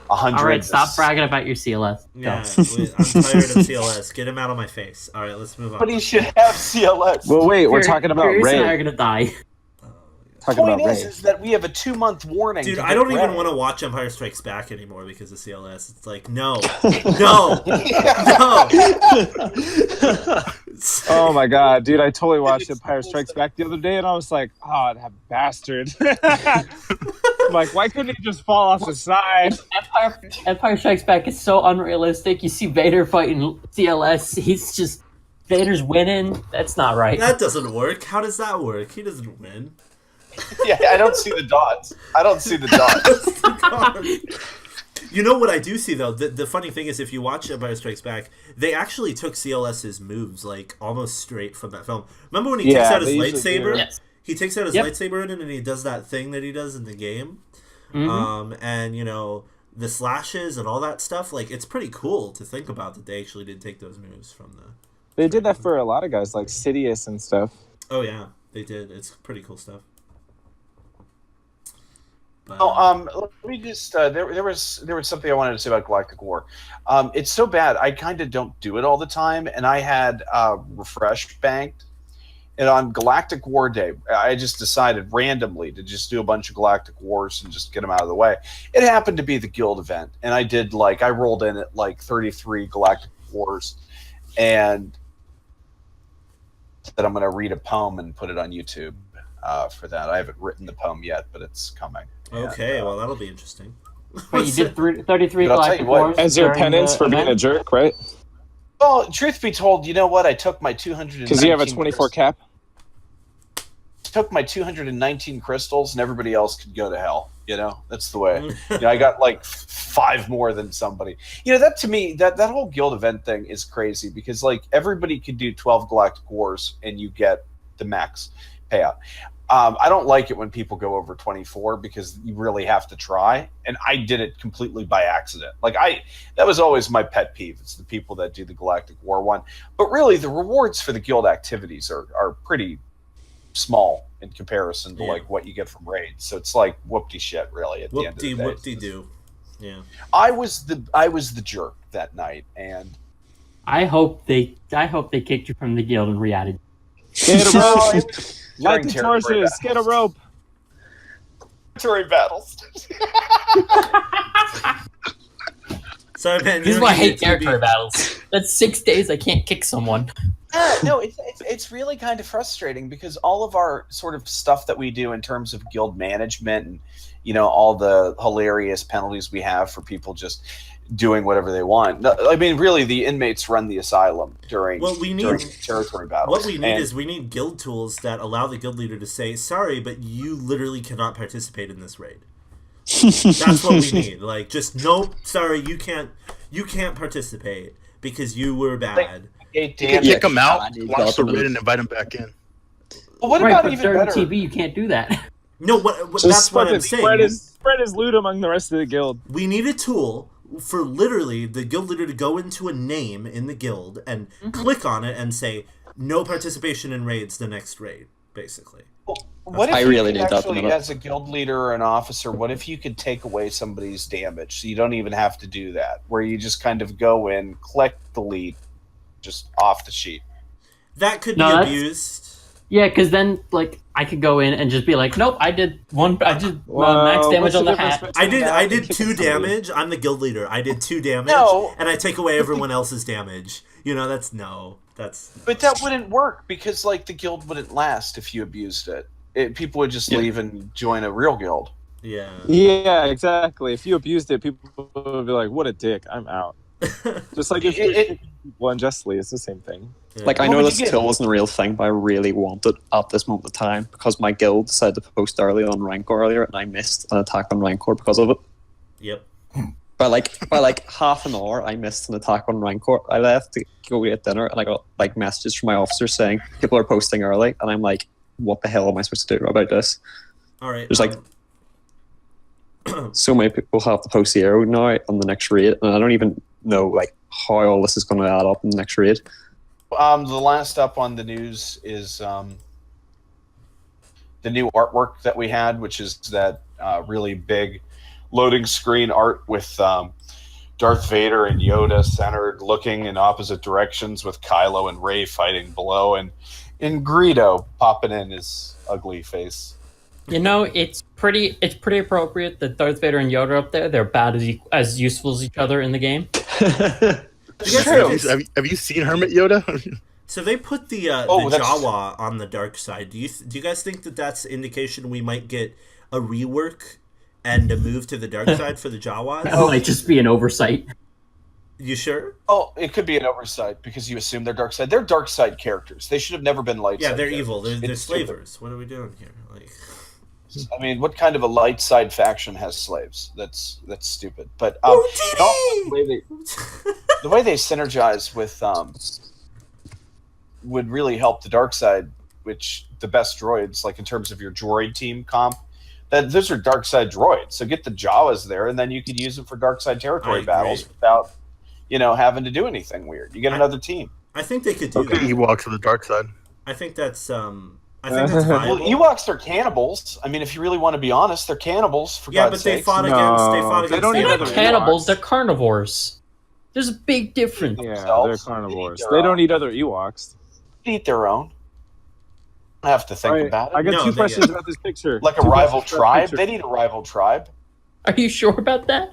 100. All right, stop bragging about your CLS. yeah. Go. I'm tired of CLS. Get him out of my face. All right, let's move on. But he should have CLS. Well, wait, we're Fury- talking about Furious and I are Ray. gonna die. Talking Point about is Ray. that we have a 2-month warning. Dude, to I get don't even Ray. want to watch Empire Strikes Back anymore because of CLS. It's like, no, no, no. Oh my god, dude, I totally watched Empire Strikes Back the other day and I was like, oh, that bastard. I'm like, why couldn't he just fall off the side? Empire Strikes Back is so unrealistic. You see Vader fighting CLS. He's just Vader's winning. That's not right. That doesn't work. How does that work? He doesn't win. Yeah, I don't see the dots. I don't see the dots. You know what I do see though? The funny thing is, if you watch Empire Strikes Back, they actually took CLS's moves like almost straight from that film. Remember when he takes out his they usually lightsaber? do. Yes. He takes out his Yep. lightsaber in it, and he does that thing that he does in the game. Mhm. And you know the slashes and all that stuff. Like it's pretty cool to think about that they actually did take those moves from the. They did that for a lot of guys, like Sidious and stuff. Oh yeah, they did. It's pretty cool stuff. But, Let me just. There was something I wanted to say about Galactic War. It's so bad. I kind of don't do it all the time, and I had refresh banked, and on Galactic War Day, I just decided randomly to just do a bunch of Galactic Wars and just get them out of the way. It happened to be the guild event, and I did I rolled in at like 33 Galactic Wars, and that I'm going to read a poem and put it on YouTube for that. I haven't written the poem yet, but it's coming. okay, And, well that'll be interesting. Wait, you did 33 But I'll tell Galactic you what, Wars As your during penance the for being a event? jerk, right? Well, truth be told, you know what? I took my 219. Because you have a 24 cap. Took my 219 crystals, and everybody else could go to hell. You know, that's the way. I got like 5 more than somebody. You know, that to me, that whole guild event thing is crazy because like everybody could do 12 Galactic Wars, and you get the max payout. I don't like it when people go over 24 because you really have to try. And I did it completely by accident. That was always my pet peeve. It's the people that do the Galactic War one. But really, the rewards for the guild activities are pretty small in comparison to like what you get from raids. So it's like whoopty shit, really. At the end of the day, Whoop-de-doo. Yeah. I was the jerk that night, and I hope they kicked you from the guild and re-added. Get a rope. Light During the territory torches. Get a rope. territory battles. Sorry, man. This is why I hate territory battles. That's 6 days I can't kick someone. No, it's really kind of frustrating because all of our sort of stuff that we do in terms of guild management and, you know, all the hilarious penalties we have for people just doing whatever they want. I mean, really, the inmates run the asylum during territory battles. What we need is we need guild tools that allow the guild leader to say, sorry, but you literally cannot participate in this raid. That's what we need. Like, just nope, sorry, you can't participate because you were bad. You can kick them out, launch the raid, and invite them back in. Well, what Right, about but even during better? TV, you can't do that. No, that's what I'm saying. Spread his loot among the rest of the guild. We need a tool for literally the guild leader to go into a name in the guild and click on it and say no participation in raids the next raid, basically. What if I really need that actually, minute. as a guild leader or an officer, what if you could take away somebody's damage so you don't even have to do that? Where you just kind of go in, click delete, just off the sheet. That could be abused. Yeah, because then, like, I could go in and just be like, nope, I did max damage on the hat. I did 2 damage. I'm the guild leader. I did 2 damage, and I take away everyone else's damage. You know, But that wouldn't work because, like, the guild wouldn't last if you abused it. People would just leave and join a real guild. Yeah. Yeah, exactly. If you abused it, people would be like, "What a dick! I'm out." Just like if you people unjustly, it's the same thing. Yeah. Like, I know this tool wasn't a real thing, but I really want it at this moment of time because my guild decided to post early on Rancor earlier, and I missed an attack on Rancor because of it. Yep. By like half an hour, I missed an attack on Rancor. I left to go eat dinner, and I got like messages from my officers saying people are posting early, and I'm like, what the hell am I supposed to do about this? All right. There's like so many people have to post zero now on the next raid, and I don't even know like how all this is going to add up in the next raid. The last up on the news is the new artwork that we had, which is that really big loading screen art with Darth Vader and Yoda centered, looking in opposite directions, with Kylo and Rey fighting below, and Greedo popping in his ugly face. You know, it's pretty appropriate that Darth Vader and Yoda are up there. They're about as useful as each other in the game. Have you seen Hermit Yoda? So they put the Jawa on the dark side. Do you guys think that that's indication we might get a rework and a move to the dark side for the Jawas? That might just be an oversight. You sure? Oh, it could be an oversight because you assume they're dark side. They're dark side characters. They should have never been light side. Yeah, they're characters. evil. They're It's slavers. stupid. What are we doing here? Like, I mean, what kind of a light side faction has slaves? That's stupid. But the way they synergize with would really help the dark side, which the best droids, like in terms of your droid team comp, that those are dark side droids. So get the Jawas there, and then you could use them for dark side territory battles without, having to do anything weird. You get another team. I think they could do that. Ewoks on the dark side. I think that's viable. Well, Ewoks are cannibals. I mean, if you really want to be honest, they're cannibals. For God's they sakes. fought against. They don't They're need not other cannibals, Ewoks. they're carnivores. There's a big difference. Yeah, themselves. they're carnivores. They eat They their don't own. need other Ewoks. Eat their own. I have to think All right, about it. I got No, two they- questions about this picture. Like a Two rival questions about tribe? this They picture. need a rival tribe. Are you sure about that?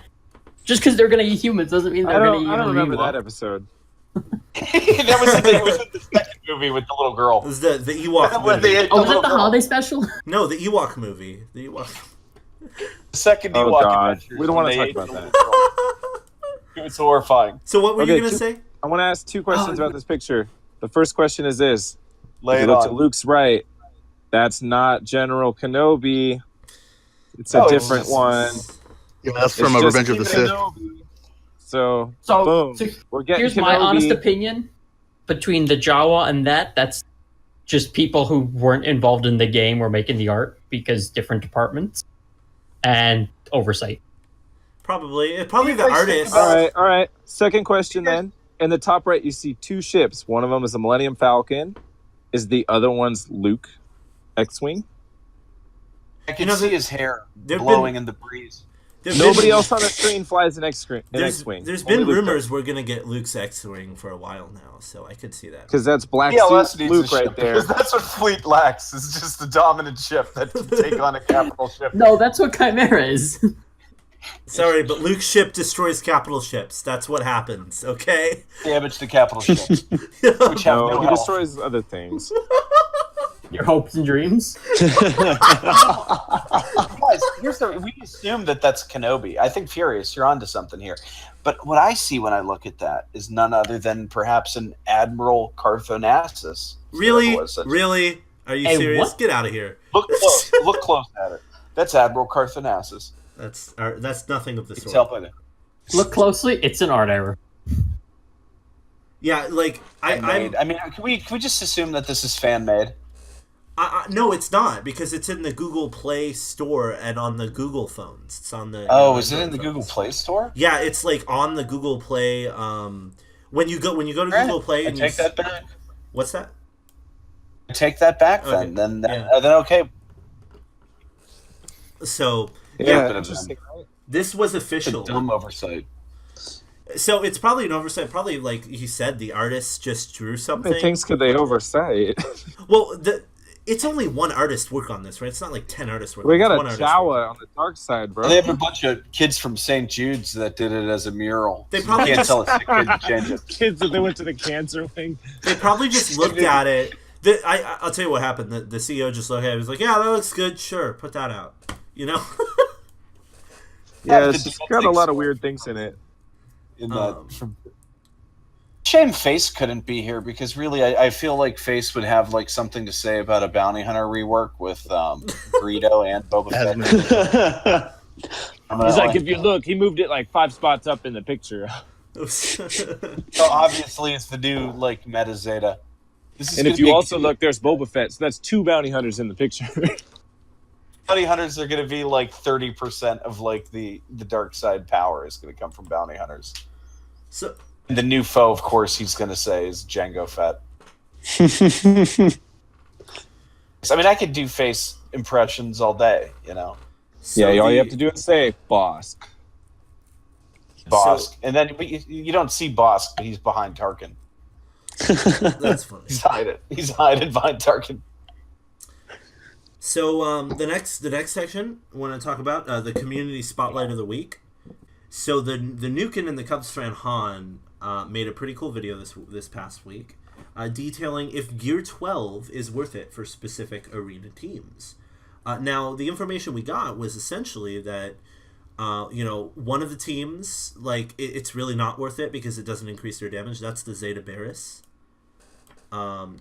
Just because they're gonna eat humans doesn't mean I they're gonna eat don't remember Ewok. that episode. That was in the second movie with the little girl. It was the Ewok When they movie. ate Oh, was little that the girl. holiday special? No, the Ewok movie. The Ewok. The second Oh, Ewok God. Adventures We don't when wanna they talk ate about the that. little girl. It was horrifying. So what were you Okay, gonna say? I want to ask two questions about this picture. The first question is this. Lay If it you look to on. Luke's right, that's not General Kenobi. It's a Oh, it's different just- one. Yeah, that's It's from just Revenge of the Sith. Kenobi. So, So, boom. so We're getting here's Kenobi. my honest opinion. Between the Jawa and that's just people who weren't involved in the game or making the art because different departments and oversight. Probably the guys think artist. about- All right. Second question then. In the top right, you see two ships. One of them is the Millennium Falcon. Is the other one's Luke X-Wing? I can You know, see his hair there've blowing in the breeze. Nobody else on the screen flies an X-wing. There's been rumors we're gonna get Luke's X-wing for a while now, so I could see that. Because that's black PLS suit needs Luke a right ship, there. because that's what Fleet lacks. Is just a dominant ship that can take on a capital ship. No, that's what Chimera is. Sorry, but Luke's ship destroys capital ships. That's what happens. Okay. Damage to capital ships, which have No, no he health. destroys other things. Your hopes and dreams. Guys, we assume that that's Kenobi. I think Furious, you're onto something here. But what I see when I look at that is none other than perhaps an Admiral Carthonassus. Really? Really? Are you Hey, serious? what? Get out of here. Look close. Look close at it. That's Admiral Carthonassus. That's nothing of the You can sort. tell by that. Look closely. It's an art error. Yeah, like I mean, can we just assume that this is fan made? no, it's not, because it's in the Google Play Store and on the Google phones. It's on the. Oh, is it in the phones. Google Play Store? Yeah, it's like on the Google Play. When you go to Right. Google Play, I and take that back. What's that? I take that back. Okay. Then Yeah. then okay. So Yeah, but interesting. This was It's a official. dumb oversight. So it's probably an oversight. Probably, like you said, the artist just drew How something. many things could they oversight? Well, it's only one artist work on this, right? It's not like 10 artists work. We on this. got One a artist Jawa worked. on the dark side, bro. They have a bunch of kids from St. Jude's that did it as a mural. They So probably you can't just- tell a sick kid to change it. Kids that they went to the cancer wing. They probably just looked at it. I'll tell you what happened. The CEO just looked at it. He was like, "Yeah, that looks good. Sure, put that out." You know. Yeah, the it's just default got a things lot of for- weird things in it. In that, shame Face couldn't be here because really, I feel like Face would have like something to say about a bounty hunter rework with Greedo and Boba Fett. He's like, if you look, he moved it like 5 spots up in the picture. So obviously, it's the new like meta Zeta. This is And gonna if you be a- also look, there's Boba Fett. So that's 2 bounty hunters in the picture. bounty hunters are going to be like 30% of like the dark side power is going to come from bounty hunters. So And the new foe, of course, he's going to say is Jango Fett. I mean, I could do face impressions all day, you know. so Yeah, all you the- have to do is say Bosk. Bosk, So- and then you don't see Bosk, but he's behind Tarkin. That's funny. He's hiding behind Tarkin. So the next section I want to talk about the community spotlight of the week. So the Nukin and the Cubs fan Han made a pretty cool video this past week, detailing if Gear 12 is worth it for specific arena teams. Now the information we got was essentially that one of the teams, like it's really not worth it because it doesn't increase their damage. That's the Zeta Barris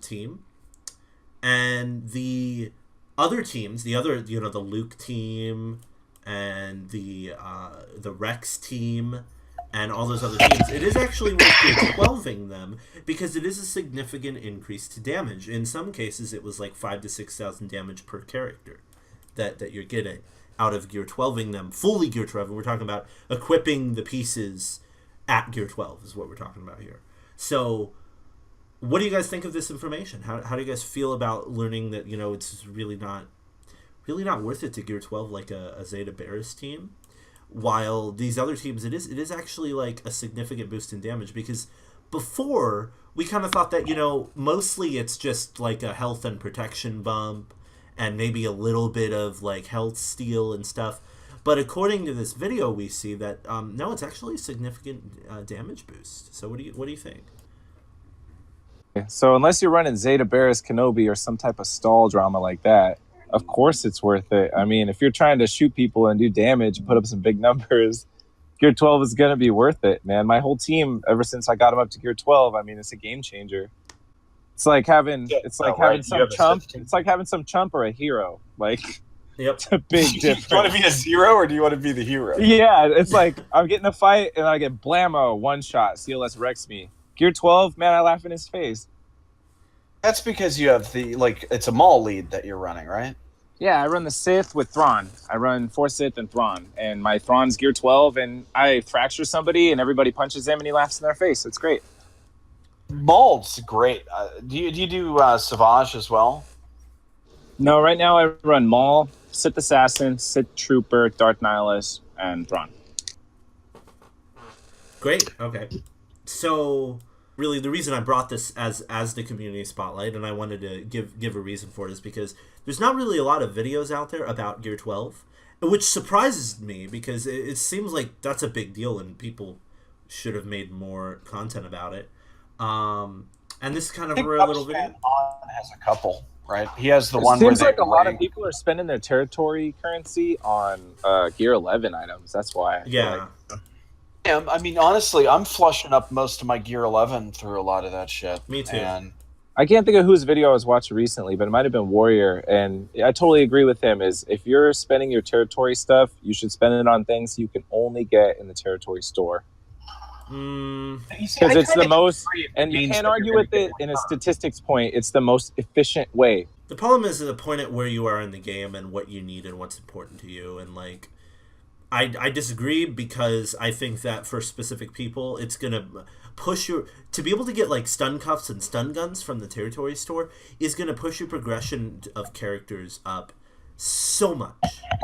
team, and the other teams, the Luke team and the Rex team and all those other teams, it is actually worth Gear 12ing them because it is a significant increase to damage. In some cases, it was like 5,000 to 6,000 damage per character that you're getting out of Gear 12ing them, fully Gear 12. We're talking about equipping the pieces at Gear 12 is what we're talking about here. So what do you guys think of this information? How do you guys feel about learning that, it's really not worth it to Gear 12 like a Zeta Barris team? While these other teams, it is actually like a significant boost in damage, because before we kind of thought that, mostly it's just like a health and protection bump and maybe a little bit of like health steal and stuff. But according to this video, we see that no, it's actually a significant damage boost. So what do you think? So unless you're running Zeta Barris Kenobi or some type of stall drama like that, of course it's worth it. I mean, if you're trying to shoot people and do damage and put up some big numbers, Gear 12 is going to be worth it, man. My whole team, ever since I got them up to Gear 12, I mean, it's a game changer. It's like having some chump. It's like having some chump or a hero. Like, Yep. it's a big Do you want difference. to be a zero or do you want to be the hero? Yeah, it's like I'm getting a fight and I get blammo, one shot, CLS wrecks me. Gear 12, man, I laugh in his face. That's because you have it's a mall lead that you're running, right? Yeah, I run the Sith with Thrawn. I run 4 Sith and Thrawn. And my Thrawn's Gear 12, and I fracture somebody, and everybody punches him, and he laughs in their face. It's great. Mauld's great. Do you do Savage as well? No, right now I run Maul, Sith Assassin, Sith Trooper, Darth Nihilus, and Thrawn. Great. Okay. So really, the reason I brought this as the community spotlight, and I wanted to give a reason for it, is because there's not really a lot of videos out there about Gear 12, which surprises me because it seems like that's a big deal and people should have made more content about it. And this is kind of a little video. Has a couple, right? He has the It one. seems where like a lot of people are spending their territory currency on Gear 11 items. That's why. Yeah. Yeah, I mean, honestly, I'm flushing up most of my Gear 11 through a lot of that shit. Me too. And I can't think of whose video I was watching recently, but it might have been Warrior. And I totally agree with him. Is if you're spending your territory stuff, you should spend it on things you can only get in the territory store. Because it's the most, and you can't argue with it in a statistics point. It's the most efficient way. The problem is the point at where you are in the game and what you need and what's important to you. And like, I disagree because I think that for specific people, it's gonna push your to be able to get like stun cuffs and stun guns from the territory store is gonna push your progression of characters up so much,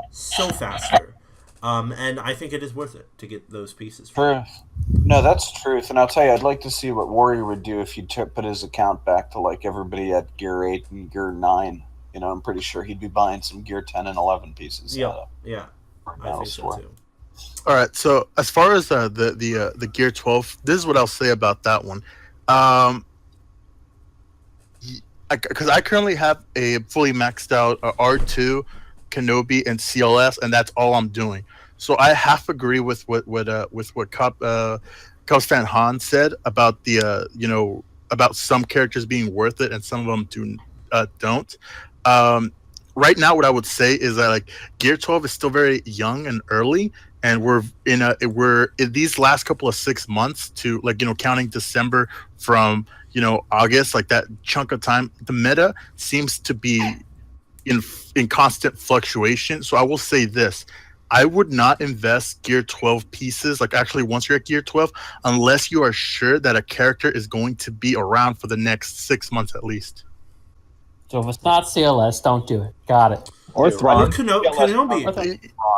so faster. And I think it is worth it to get those pieces. No, that's truth. And I'll tell you, I'd like to see what Warrior would do if he put his account back to like everybody at Gear 8 and Gear 9. You know, I'm pretty sure he'd be buying some Gear 10 and 11 pieces. Yeah. I think so too. All right. So as far as the Gear 12, this is what I'll say about that one. Because I currently have a fully maxed out R2, Kenobi, and CLS, and that's all I'm doing. So I half agree with what Cubs fan Han said about the about some characters being worth it and some of them don't. Right now, what I would say is that like Gear 12 is still very young and early, and we're in these last couple of 6 months to counting December from August, like that chunk of time. The meta seems to be in constant fluctuation. So I will say this. I would not invest Gear 12 pieces, like actually once you're at Gear 12, unless you are sure that a character is going to be around for the next 6 months at least. So if it's not CLS, don't do it. Got it. Or Thrawn. Kenobi.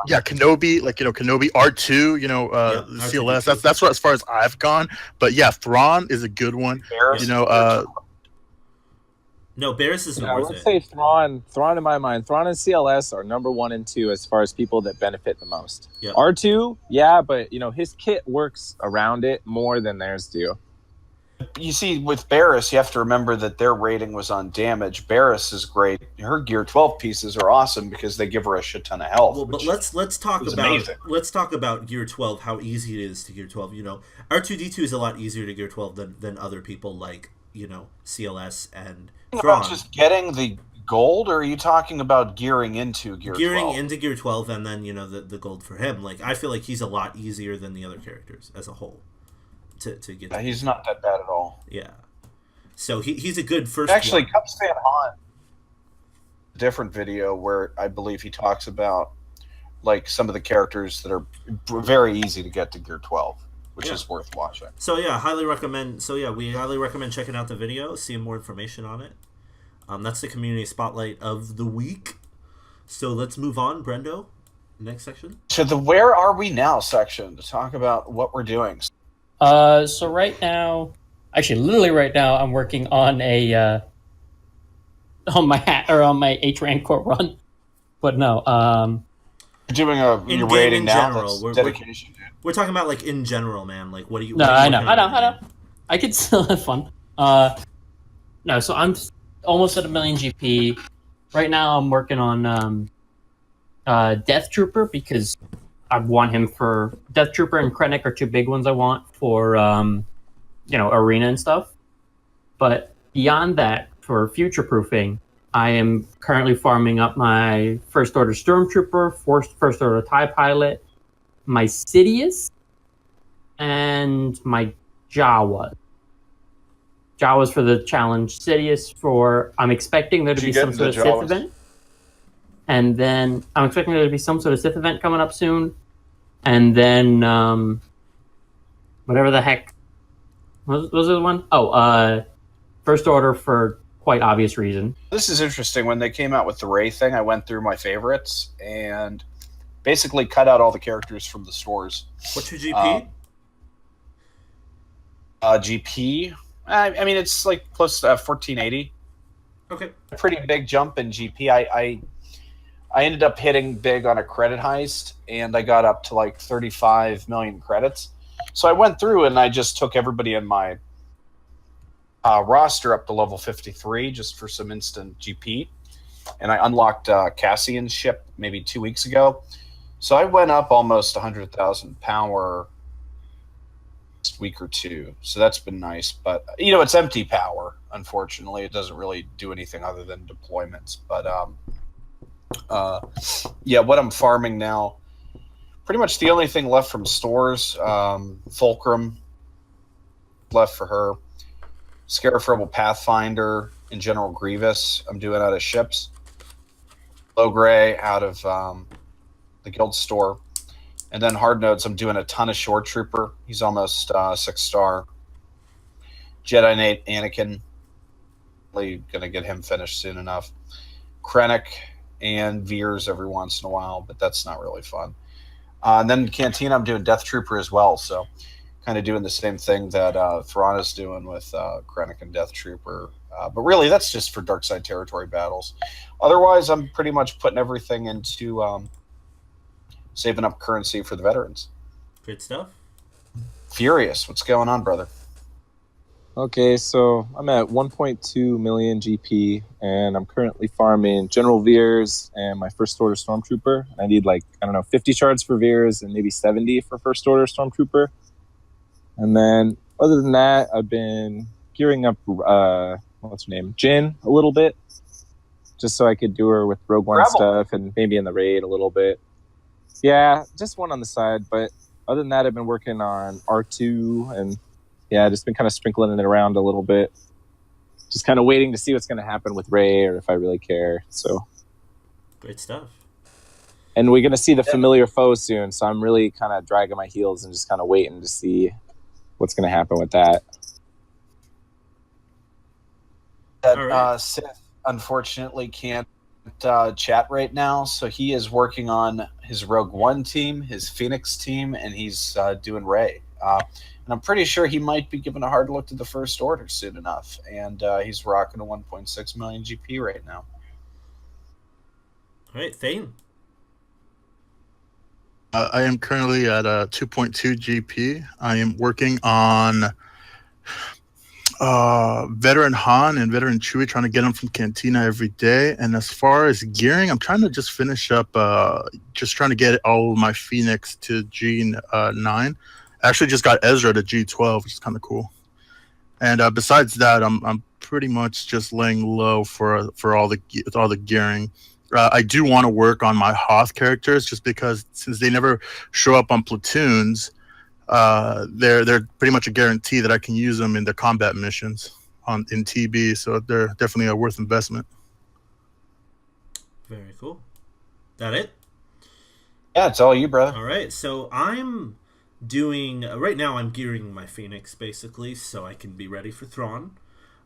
Yeah, Kenobi, Kenobi R2, CLS. That's what as far as I've gone. But yeah, Thrawn is a good one. Barris, no, Barris isn't I worth would it. say Thrawn in my mind. Thrawn and CLS are number 1 and 2 as far as people that benefit the most. Yep. R2, yeah, but his kit works around it more than theirs do. You see, with Barris, you have to remember that their rating was on damage. Barris is great. Her Gear 12 pieces are awesome because they give her a shit ton of health. Well, but let's talk about amazing. Let's talk about Gear 12. How easy it is to Gear 12. R2D2 is a lot easier to Gear 12 than other people like CLS and Thrawn. About just getting the gold, or are you talking about gearing into Gear 12? Gearing into Gear 12 and then the gold for him. Like I feel like he's a lot easier than the other characters as a whole. To get he's not that bad at all. Yeah. So he's a good first Actually, one. Cubs fan Han, a different video where I believe he talks about like some of the characters that are very easy to get to Gear 12, which is worth watching. So yeah, highly recommend. So yeah, we highly recommend checking out the video, seeing more information on it. That's the community spotlight of the week. So let's move on, Brendo. Next section. To the Where Are We Now section to talk about what we're doing. So right now, actually, literally right now, I'm working on a on my H rank core run. But no, You're doing you're rating now. General, That's dedication, dude. We're talking about like in general, man. Like, what do you? No, what are you I know. I could still have fun. No, so I'm almost at 1 million GP. Right now, I'm working on Death Trooper because I want him for Death Trooper and Krennic are 2 big ones I want for arena and stuff. But beyond that, for future proofing, I am currently farming up my First Order Stormtrooper, First Order TIE Pilot, my Sidious, and my Jawa. Jawas for the challenge, Sidious for I'm expecting there to be some sort of Sith event. And then I'm expecting there to be some sort of Sith event coming up soon. And then whatever the heck was the one? First Order for quite obvious reason. This is interesting. When they came out with the Rey thing, I went through my favorites, and basically cut out all the characters from the stores. What's your GP? GP, I mean, it's like close to 1480. Okay. A pretty big jump in GP. I ended up hitting big on a credit heist, and I got up to like 35 million credits. So I went through and I just took everybody in my roster up to level 53 just for some instant GP. And I unlocked Cassian's ship maybe 2 weeks ago. So I went up almost 100,000 power this week or two. So that's been nice. But, you know, it's empty power, unfortunately. It doesn't really do anything other than deployments. But, yeah, what I'm farming now, pretty much the only thing left from stores, Fulcrum left for her. Scarifrable Pathfinder and General Grievous I'm doing out of ships. Low Gray out of the guild store. And then hard nodes, I'm doing a ton of Shore Trooper. He's almost 6-star. Jedi Knight Anakin. Really gonna get him finished soon enough. Krennic and Veers every once in a while, but that's not really fun. And then Cantina, I'm doing Death Trooper as well, so kind of doing the same thing that Thrawn is doing with Krennic and Death Trooper. But really, that's just for dark side territory battles. Otherwise, I'm pretty much putting everything into saving up currency for the veterans. Good stuff. Furious, what's going on, brother? Okay, so I'm at 1.2 million GP, and I'm currently farming General Veers and my First Order Stormtrooper. I need 50 shards for Veers and maybe 70 for First Order Stormtrooper. And then, other than that, I've been gearing up, what's her name? Jin, a little bit. Just so I could do her with Rogue One Rebel stuff and maybe in the raid a little bit. Yeah, just one on the side. But other than that, I've been working on R2 and, yeah, just been kind of sprinkling it around a little bit. Just kind of waiting to see what's going to happen with Rey or if I really care. So, Great stuff. and we're going to see the familiar foe soon. So I'm really kind of dragging my heels and just kind of waiting to see what's going to happen with that. That All right. Sith unfortunately can't chat right now, so he is working on his Rogue One team, his Phoenix team, and he's doing Rey. And I'm pretty sure he might be giving a hard look to the First Order soon enough, and he's rocking a 1.6 million GP right now. All right, Thane. I am currently at 2.2 GP. I am working on veteran Han and veteran Chewie, trying to get them from Cantina every day. And as far as gearing, I'm trying to just finish up, just trying to get all of my Phoenix to G9. I actually just got Ezra to G12, which is kind of cool. And besides that, I'm pretty much just laying low for all the gearing. I do want to work on my Hoth characters, just because since they never show up on platoons, they're pretty much a guarantee that I can use them in the combat missions in TB. So they're definitely a worth investment. Very cool. That it? Yeah, it's all you, brother. All right, so I'm doing right now. I'm gearing my Phoenix basically, so I can be ready for Thrawn.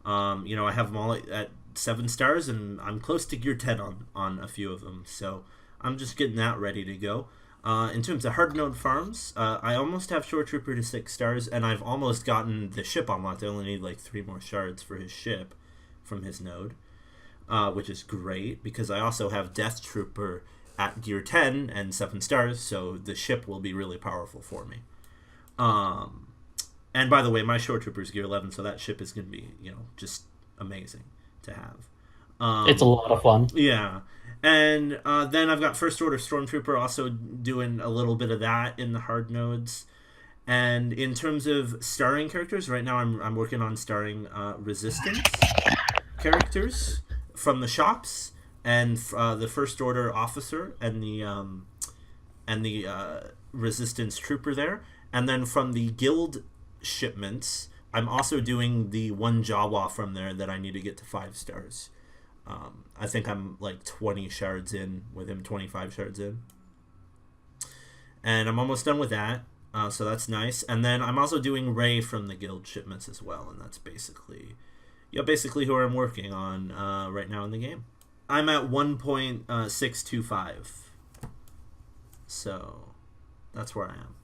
I have them all at 7 stars, and I'm close to gear 10 on a few of them. So I'm just getting that ready to go. In terms of hard node farms, I almost have Shore Trooper to 6 stars, and I've almost gotten the ship unlocked. I only need 3 more shards for his ship from his node, which is great because I also have Death Trooper at gear 10 and 7 stars, so the ship will be really powerful for me. And by the way, my Shore Trooper is gear 11, so that ship is going to be, just amazing to have. It's a lot of fun. Yeah. And then I've got First Order Stormtrooper also doing a little bit of that in the hard nodes. And in terms of starring characters, right now I'm working on starring Resistance characters from the shops, and the First Order officer and the Resistance trooper there. And then from the guild shipments, I'm also doing the one Jawa from there that I need to get to 5 stars. I think I'm 20 shards in with him, 25 shards in. And I'm almost done with that, so that's nice. And then I'm also doing Rey from the guild shipments as well, and that's basically who I'm working on right now in the game. I'm at 1.625. So that's where I am.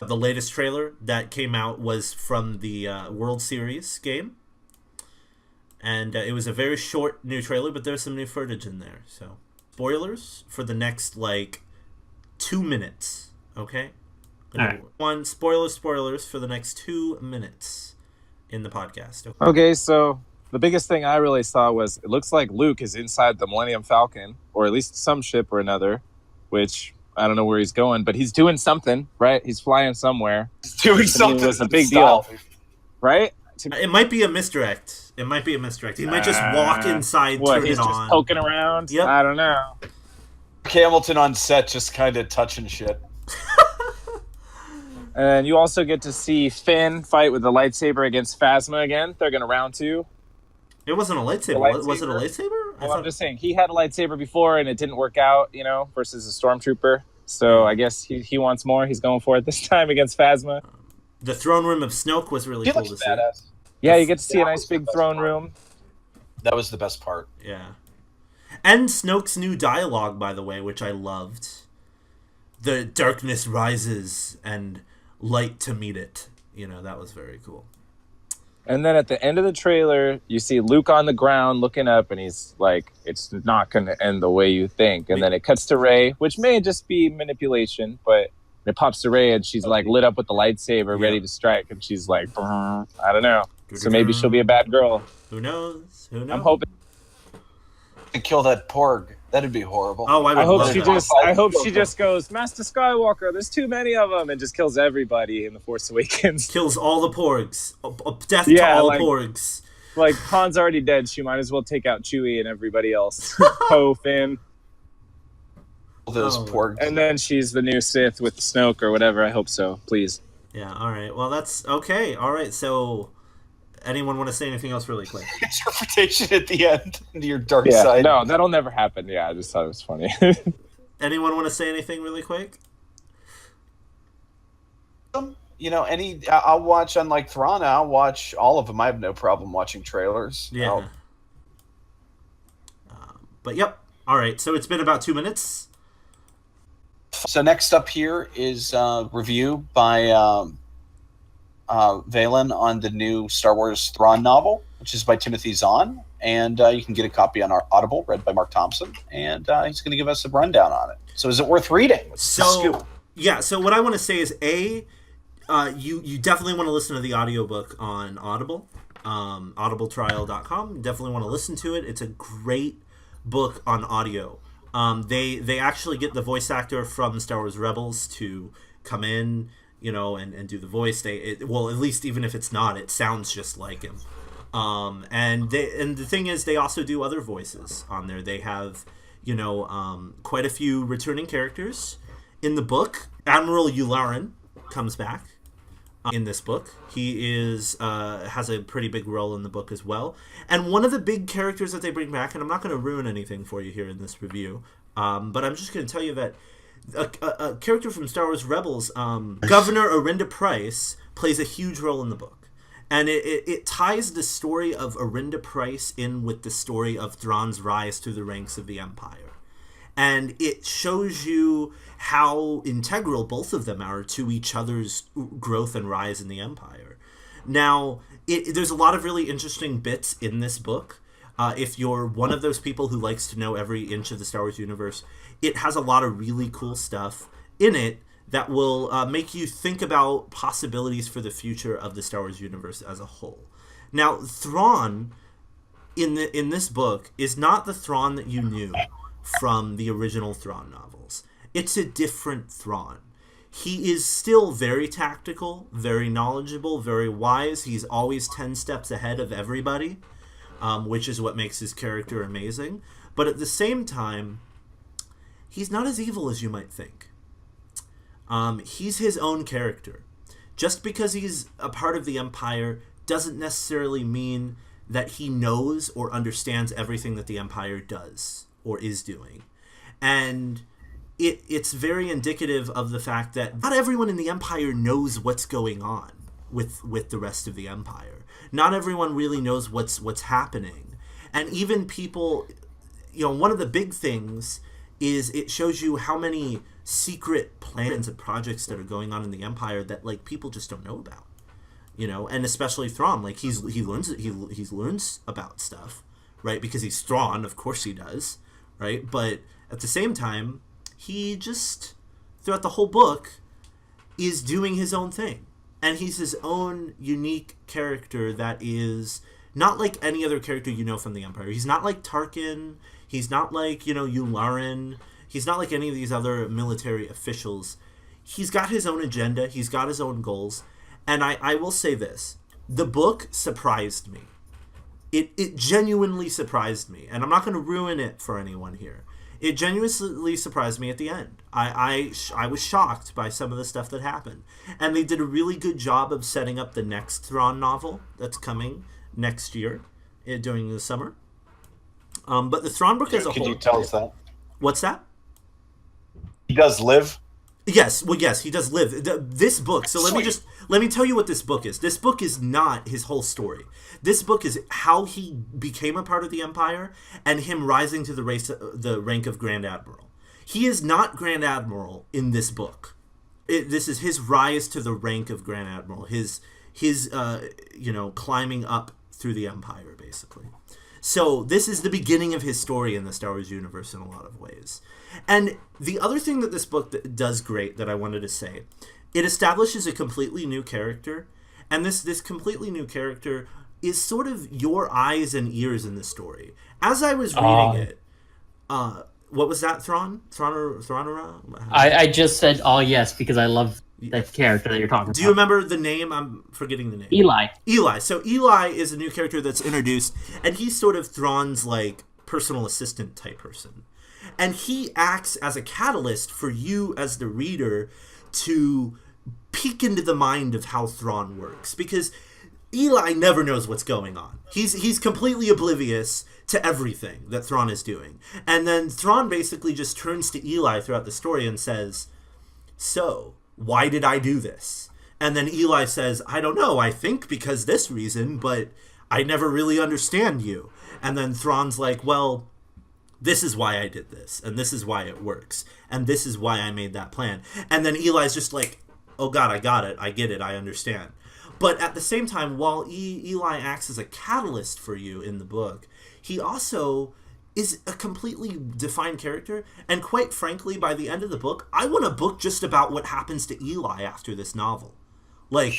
The latest trailer that came out was from the World Series game. And it was a very short new trailer, but there's some new footage in there. So, spoilers for the next, 2 minutes. Okay? Alright. One, spoilers for the next 2 minutes in the podcast. Okay, so the biggest thing I really saw was it looks like Luke is inside the Millennium Falcon, or at least some ship or another, which I don't know where he's going, but he's doing something, right? He's flying somewhere. Doing something. It's a big deal, right? It might be a misdirect. He might just walk inside, turn he's it just on. poking around? Yep. I don't know. Hamilton on set just kind of touching shit. And you also get to see Finn fight with the lightsaber against Phasma again. They're going to round 2. It wasn't a lightsaber. Was it a lightsaber? Well, I'm just saying, he had a lightsaber before and it didn't work out, versus a stormtrooper. So I guess he wants more. He's going for it this time against Phasma. The throne room of Snoke was really cool to see. Badass. Yeah, you get to see a nice big throne room. That was the best part. Yeah. And Snoke's new dialogue, by the way, which I loved. The darkness rises and light to meet it. That was very cool. And then at the end of the trailer, you see Luke on the ground looking up, and he's like, it's not going to end the way you think. And then it cuts to Rey, which may just be manipulation, but it pops to Rey, and she's like lit up with the lightsaber, ready to strike. And she's like, I don't know. So maybe she'll be a bad girl. Who knows? I'm hoping To kill that porg, that'd be horrible. Oh, I hope she just goes, Master Skywalker, there's too many of them, and just kills everybody in The Force Awakens. Kills all the porgs. Death to all porgs. Like, Han's already dead. She might as well take out Chewie and everybody else. Poe, Finn. Those porgs. And then she's the new Sith with Snoke or whatever. I hope so. Please. Yeah, all right. Well, that's okay. All right, so anyone want to say anything else really quick? Interpretation at the end. Your dark side. No, that'll never happen. Yeah, I just thought it was funny. Anyone want to say anything really quick? I'll watch, unlike Thrawn, I'll watch all of them. I have no problem watching trailers. Yeah. But yep. All right, so it's been about 2 minutes. So next up here is a review by Valen on the new Star Wars Thrawn novel, which is by Timothy Zahn. And you can get a copy on our Audible, read by Mark Thompson. And he's going to give us a rundown on it. So is it worth reading? So what I want to say is, you definitely want to listen to the audiobook on Audible, audibletrial.com. You definitely want to listen to it. It's a great book on audio. They actually get the voice actor from Star Wars Rebels to come in, and do the voice. At least even if it's not, it sounds just like him. And the thing is, they also do other voices on there. They have, quite a few returning characters in the book. Admiral Yularen comes back in this book. He has a pretty big role in the book as well. And one of the big characters that they bring back, and I'm not going to ruin anything for you here in this review, but I'm just going to tell you that a character from Star Wars Rebels, Governor Arinda Price, plays a huge role in the book. And it ties the story of Arinda Price in with the story of Thrawn's rise through the ranks of the Empire. And it shows you how integral both of them are to each other's growth and rise in the Empire. Now, there's a lot of really interesting bits in this book. If you're one of those people who likes to know every inch of the Star Wars universe, it has a lot of really cool stuff in it that will make you think about possibilities for the future of the Star Wars universe as a whole. Now, Thrawn in this book is not the Thrawn that you knew from the original Thrawn novels. It's a different Thrawn. He is still very tactical, very knowledgeable, very wise. He's always 10 steps ahead of everybody, which is what makes his character amazing. But at the same time, he's not as evil as you might think. He's his own character. Just because he's a part of the Empire doesn't necessarily mean that he knows or understands everything that the Empire does or is doing. And it's very indicative of the fact that not everyone in the Empire knows what's going on with the rest of the Empire. Not everyone really knows what's happening. And even people, one of the big things is it shows you how many secret plans and projects that are going on in the Empire that like people just don't know about, you know, and especially Thrawn. Like he learns about stuff, right? Because he's Thrawn, of course he does, right? But at the same time, he just throughout the whole book is doing his own thing, and he's his own unique character that is not like any other character you know from the Empire. He's not like Tarkin. He's not like, you know, Yularen. He's not like any of these other military officials. He's got his own agenda. He's got his own goals. And I will say this. The book surprised me. It genuinely surprised me. And I'm not going to ruin it for anyone here. It genuinely surprised me at the end. I was shocked by some of the stuff that happened. And they did a really good job of setting up the next Thrawn novel that's coming next year during the summer. But the Thrawn book as a whole... Can you tell us that? What's that? He does live? Yes, well, yes, he does live. This book, so let me tell you what this book is. This book is not his whole story. This book is how he became a part of the Empire and him rising to the rank of Grand Admiral. He is not Grand Admiral in this book. This is his rise to the rank of Grand Admiral, his climbing up through the Empire, basically. So this is the beginning of his story in the Star Wars universe in a lot of ways. And the other thing that this book does great that I wanted to say, it establishes a completely new character, and this completely new character is sort of your eyes and ears in the story. As I was reading it, what was that, Thrawn? Thrawnera? I just said, oh yes, because I love that character that you're talking about. Do you remember the name? I'm forgetting the name. Eli. So Eli is a new character that's introduced, and he's sort of Thrawn's like personal assistant type person. And he acts as a catalyst for you as the reader to peek into the mind of how Thrawn works. Because Eli never knows what's going on. He's completely oblivious to everything that Thrawn is doing. And then Thrawn basically just turns to Eli throughout the story and says, so, why did I do this? And then Eli says, I don't know, I think because this reason, but I never really understand you. And then Thrawn's like, well, this is why I did this, and this is why it works, and this is why I made that plan. And then Eli's just like, oh God, I got it, I get it, I understand. But at the same time, while Eli acts as a catalyst for you in the book, he also is a completely defined character. And quite frankly, by the end of the book, I want a book just about what happens to Eli after this novel. Like,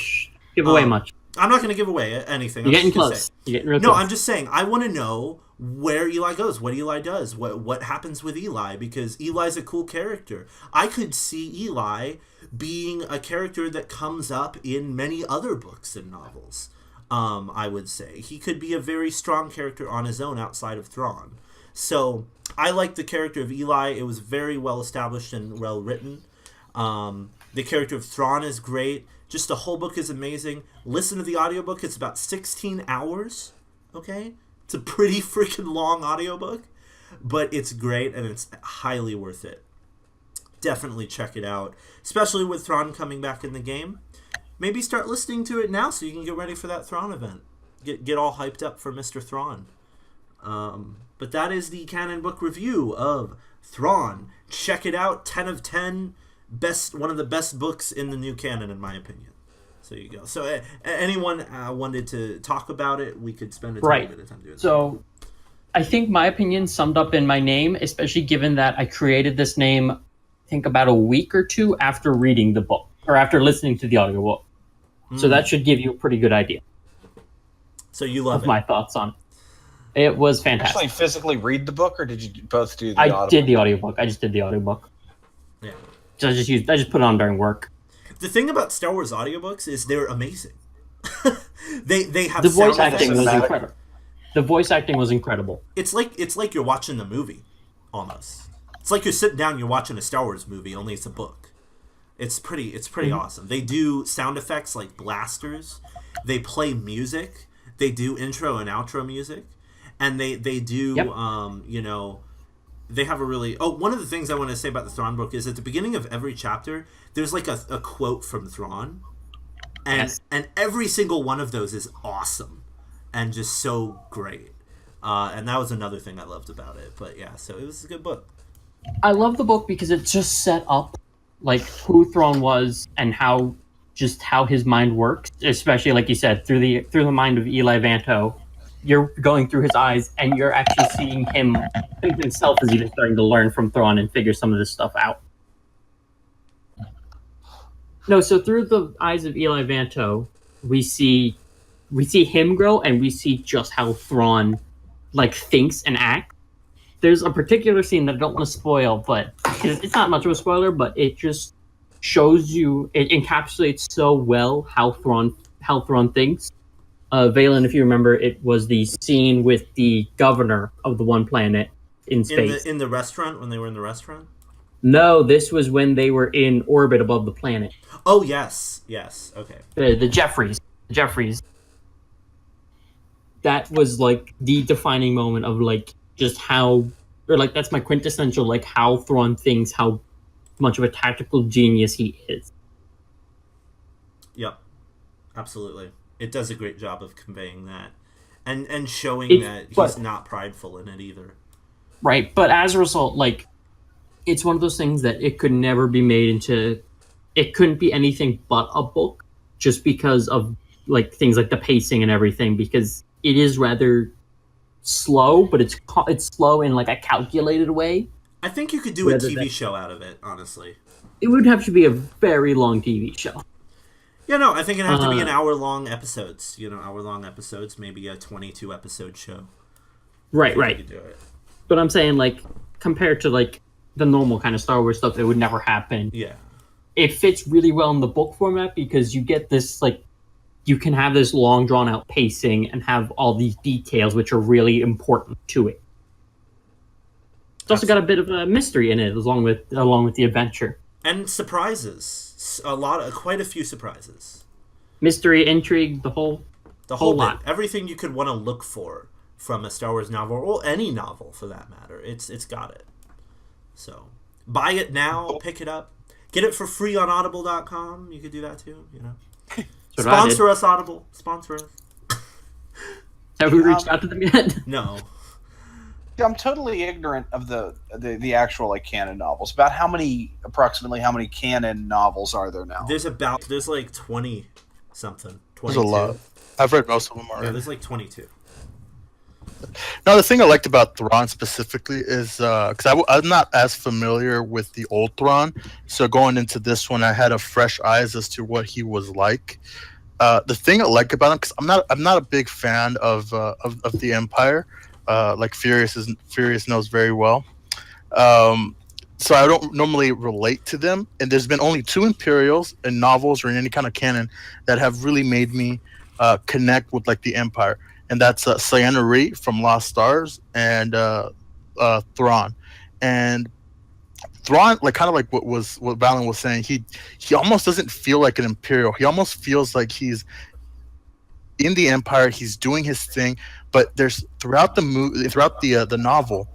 give away much. I'm not going to give away anything. You're getting close. You're getting real close. No, I'm just saying, I want to know where Eli goes, what Eli does, what happens with Eli, because Eli's a cool character. I could see Eli being a character that comes up in many other books and novels. I would say he could be a very strong character on his own outside of Thrawn. So I like the character of Eli. It was very well established and well written. The character of Thrawn is great. Just the whole book is amazing. Listen to the audiobook. It's about 16 hours. Okay? It's a pretty freaking long audiobook, but it's great and it's highly worth it. Definitely check it out, especially with Thrawn coming back in the game. Maybe start listening to it now so you can get ready for that Thrawn event. Get all hyped up for Mr. Thrawn. But that is the canon book review of Thrawn. Check it out. 10 of 10. One of the best books in the new canon, in my opinion. So you go. So anyone wanted to talk about it, we could spend a bit of time doing that. So I think my opinion summed up in my name, especially given that I created this name, I think about a week or two after reading the book, or after listening to the audiobook. So that should give you a pretty good idea. So you love my thoughts on it. It was fantastic. Actually physically read the book, or did you both do the audiobook? I did the audiobook. I just did the audiobook. Yeah. So I just put it on during work. The thing about Star Wars audiobooks is they're amazing. they have the voice sound acting effects. was incredible. The voice acting was incredible. It's like you're watching the movie, almost. It's like you're sitting down and you're watching a Star Wars movie, only it's a book. It's pretty awesome. They do sound effects like blasters. They play music. They do intro and outro music, and they do they have a really... Oh, one of the things I want to say about the Thrawn book is at the beginning of every chapter, there's like a quote from Thrawn, and every single one of those is awesome and just so great. And that was another thing I loved about it. But yeah, so it was a good book. I love the book because it just set up like who Thrawn was and how his mind works, especially like you said through the mind of Eli Vanto. You're going through his eyes and you're actually seeing himself as even starting to learn from Thrawn and figure some of this stuff out. No, so through the eyes of Eli Vanto, we see him grow and we see just how Thrawn like thinks and acts. There's a particular scene that I don't want to spoil, but it's not much of a spoiler, but it just shows you, it encapsulates so well how Thrawn thinks. Valen, if you remember, it was the scene with the governor of the one planet in space. In the restaurant, when they were in the restaurant? No, this was when they were in orbit above the planet. Oh, yes. Okay. The Jeffries. That was like the defining moment of like just how, or like that's my quintessential like how Thrawn thinks, how much of a tactical genius he is. Yep, absolutely. It does a great job of conveying that, and showing that he's not prideful in it either. Right, but as a result, like it's one of those things that it could never be made into. It couldn't be anything but a book, just because of like things like the pacing and everything, because it is rather slow, but it's slow in like a calculated way. I think you could do a TV show out of it, honestly. It would have to be a very long TV show. Yeah, no, I think it'd have to be an hour-long episodes. Hour-long episodes, maybe a 22-episode show. Right. You could do it. But I'm saying, like, compared to, like, the normal kind of Star Wars stuff, it would never happen. Yeah. It fits really well in the book format because you get this, like, you can have this long, drawn-out pacing and have all these details which are really important to it. It's also got a bit of a mystery in it, along with the adventure. And surprises. Quite a few surprises. Mystery, intrigue, the whole lot. Everything you could want to look for from a Star Wars novel, or any novel for that matter. It's got it. So, buy it now, pick it up. Get it for free on audible.com. You could do that too, Sponsor us, Audible. Sponsor us. Have we reached out to them yet? No. I'm totally ignorant of the actual like canon novels. About approximately how many canon novels are there now? There's like 20 something. 22. There's a lot. I've read most of them already. Yeah, there's like 22. Now, the thing I liked about Thrawn specifically is because I'm not as familiar with the old Thrawn, so going into this one, I had a fresh eyes as to what he was like. The thing I like about him, because I'm not a big fan of the Empire. Like Furious knows very well. So I don't normally relate to them. And there's been only 2 Imperials in novels or in any kind of canon that have really made me connect with like the Empire. And that's Ciena Ree from Lost Stars and Thrawn. And Thrawn, like kind of like what Valen was saying, he almost doesn't feel like an Imperial. He almost feels like he's in the Empire. He's doing his thing. But there's throughout the novel,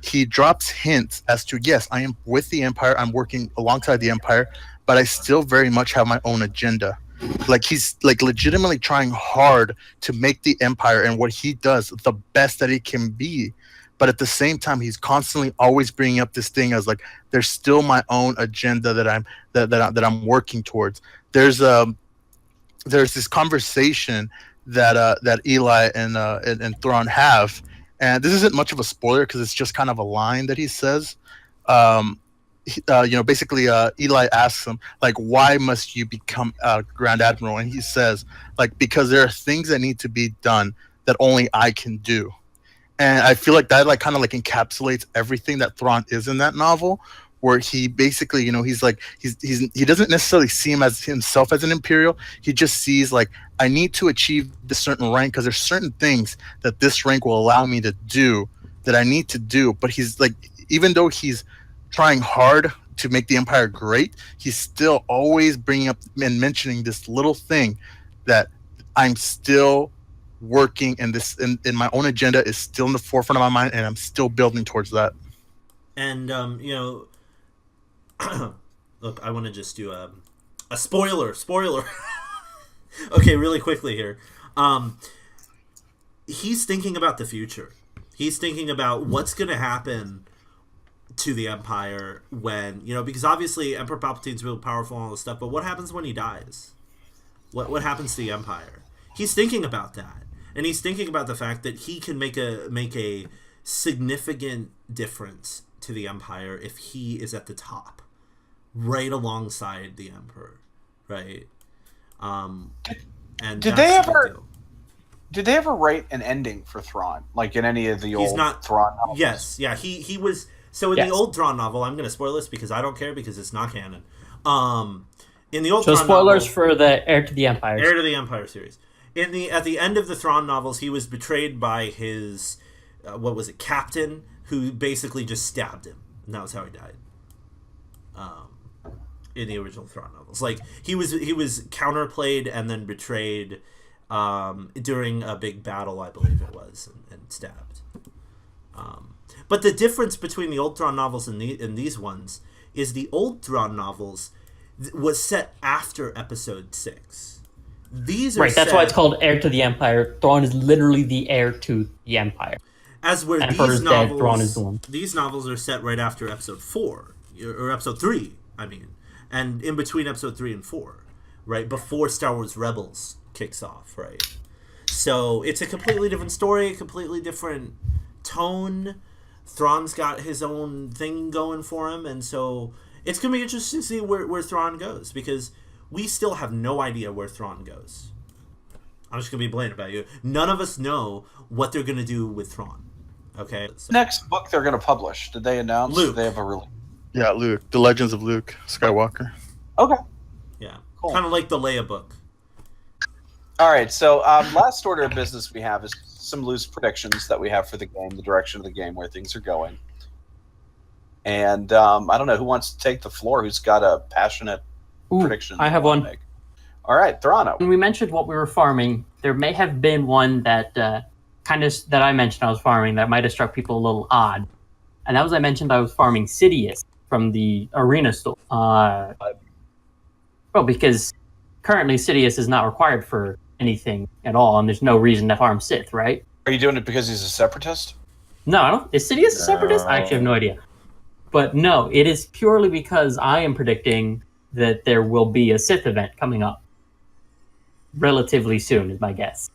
he drops hints as to, yes, I am with the Empire. I'm working alongside the Empire, but I still very much have my own agenda. Like he's like legitimately trying hard to make the Empire and what he does the best that it can be. But at the same time, he's constantly always bringing up this thing as like, there's still my own agenda that I'm working towards. There's this conversation that Eli and Thrawn have, and this isn't much of a spoiler because it's just kind of a line that he says. Basically, Eli asks him like, "Why must you become Grand Admiral?" And he says, like, because there are things that need to be done that only I can do. And I feel like that like kind of like encapsulates everything that Thrawn is in that novel, where he basically, he's like he doesn't necessarily see himself as an Imperial. He just sees like, I need to achieve this certain rank because there's certain things that this rank will allow me to do that I need to do. But he's like, even though he's trying hard to make the Empire great, he's still always bringing up and mentioning this little thing that I'm still working, and this in my own agenda is still in the forefront of my mind, and I'm still building towards that. And look, I want to just do a spoiler. Okay, really quickly here. He's thinking about the future. He's thinking about what's going to happen to the Empire when, because obviously Emperor Palpatine's real powerful and all this stuff, but what happens when he dies? What happens to the Empire? He's thinking about that, and he's thinking about the fact that he can make a significant difference to the Empire if he is at the top, right alongside the Emperor, right? And Did they ever write an ending for Thrawn, like in any of the old Thrawn novels? Yes, yeah, he was. So in the old Thrawn novel, I'm going to spoil this because I don't care because it's not canon. In the old Thrawn spoilers novel, for the Heir to the Empire. Heir to the Empire series. At the end of the Thrawn novels, he was betrayed by his captain, who basically just stabbed him, and that was how he died. In the original Thrawn novels, like he was counterplayed and then betrayed during a big battle, I believe it was, and stabbed. But the difference between the old Thrawn novels and these ones is the old Thrawn novels was set after Episode 6. These are that's why it's called Heir to the Empire. Thrawn is literally the heir to the Empire. As where Emperor's dead, Thrawn is the one. These novels are set right after Episode 4 or Episode 3. I mean, and in between Episode 3 and 4, right before Star Wars Rebels kicks off, right? So it's a completely different story, a completely different tone. Thrawn's got his own thing going for him, and so it's going to be interesting to see where Thrawn goes, because we still have no idea where Thrawn goes. I'm just going to be blatant about you. None of us know what they're going to do with Thrawn. Okay? So, Next book they're going to publish. Did they announce? Luke. Did they have a release? Yeah, Luke. The Legends of Luke Skywalker. Okay. yeah. Cool. Kind of like the Leia book. All right, so last order of business we have is some loose predictions that we have for the game, the direction of the game, where things are going. And I don't know who wants to take the floor. Who's got a passionate prediction? I have one. Make? All right, Toronto. When we mentioned what we were farming, there may have been one that that I mentioned I was farming that might have struck people a little odd, and that was I mentioned I was farming Sidious from the arena store. Well, because currently Sidious is not required for anything at all, and there's no reason to farm Sith, right? Are you doing it because he's a separatist? No, I don't. Is Sidious a separatist? I actually have no idea. But no, it is purely because I am predicting that there will be a Sith event coming up relatively soon, is my guess.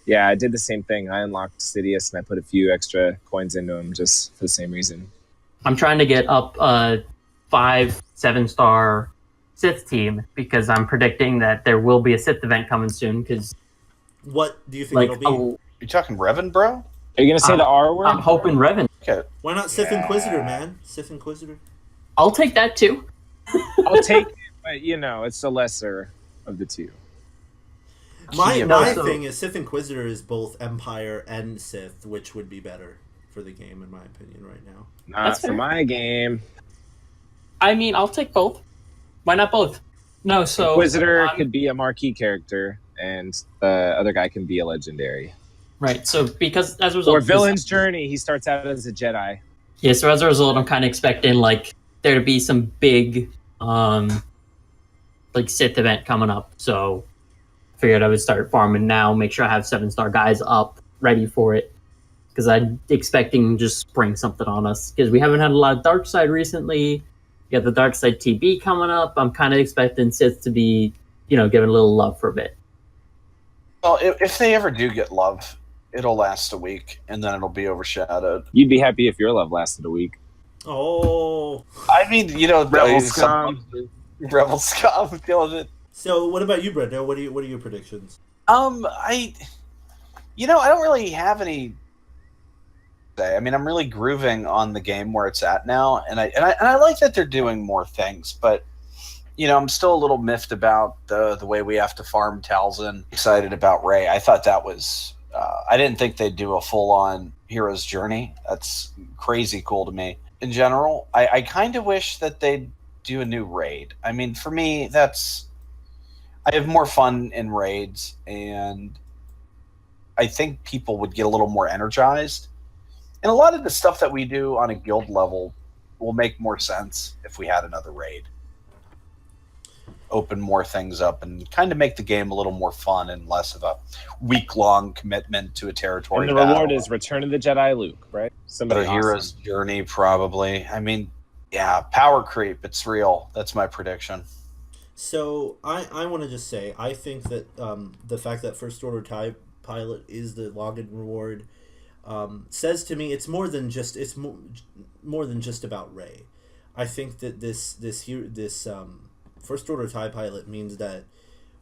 Yeah, I did the same thing. I unlocked Sidious and I put a few extra coins into him just for the same reason. I'm trying to get up a 5-7-star Sith team because I'm predicting that there will be a Sith event coming soon. Because what do you think it'll be? You talking Revan, bro? Are you going to say the R word? I'm hoping Revan. Okay. Why not Sith Inquisitor, man? Sith Inquisitor. I'll take that too. I'll take it, but it's the lesser of the two. My thing is Sith Inquisitor is both Empire and Sith, which would be better for the game, in my opinion, right now. Not for my game. I mean, I'll take both. Why not both? No, so Inquisitor could be a marquee character, and the other guy can be a legendary. Right. So because as a result, or Villain's Journey, he starts out as a Jedi. Yeah. So as a result, I'm kind of expecting there to be some big Sith event coming up. So I figured I would start farming now, make sure I have 7-star guys up ready for it, because I'm expecting just spring something on us because we haven't had a lot of dark side recently. You got the dark side TB coming up. I'm kind of expecting Sith to be, given a little love for a bit. Well, if they ever do get love, it'll last a week and then it'll be overshadowed. You'd be happy if your love lasted a week. Oh, I mean, Rebel scum. Rebel scum, feeling it. So, what about you, Brenda? What are your predictions? I don't really have any. I mean, I'm really grooving on the game where it's at now, and I like that they're doing more things, but I'm still a little miffed about the way we have to farm Talzin. Excited about Rey. I thought that was. I didn't think they'd do a full-on hero's journey. That's crazy cool to me. In general, I kind of wish that they'd do a new raid. I mean, for me, I have more fun in raids, and I think people would get a little more energized. And a lot of the stuff that we do on a guild level will make more sense if we had another raid. open more things up and kind of make the game a little more fun and less of a week-long commitment to a territory. And the reward is Return of the Jedi Luke, right? Somebody a hero's journey, probably. I mean, yeah, power creep. It's real. That's my prediction. So I want to just say, I think that the fact that First Order TIE Pilot is the login reward says to me it's more than just about Rey. I think that this First Order TIE Pilot means that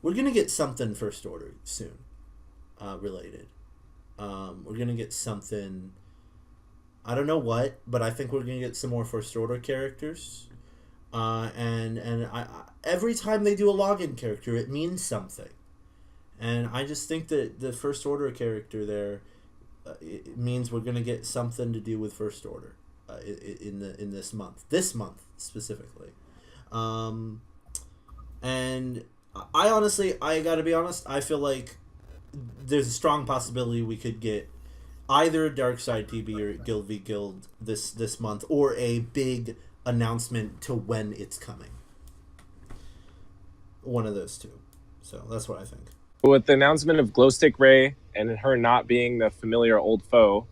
we're gonna get something First Order soon, related. We're gonna get something. I don't know what, but I think we're gonna get some more First Order characters. And I every time they do a login character, it means something, and I just think that the First Order character there, it means we're gonna get something to do with First Order, in this month specifically, and I honestly, I gotta be honest, I feel like there's a strong possibility we could get either a Dark Side PB or Guild v Guild this month, or a big announcement to when it's coming. One of those two. So that's what I think. With the announcement of Glowstick Rey and her not being the familiar old foe,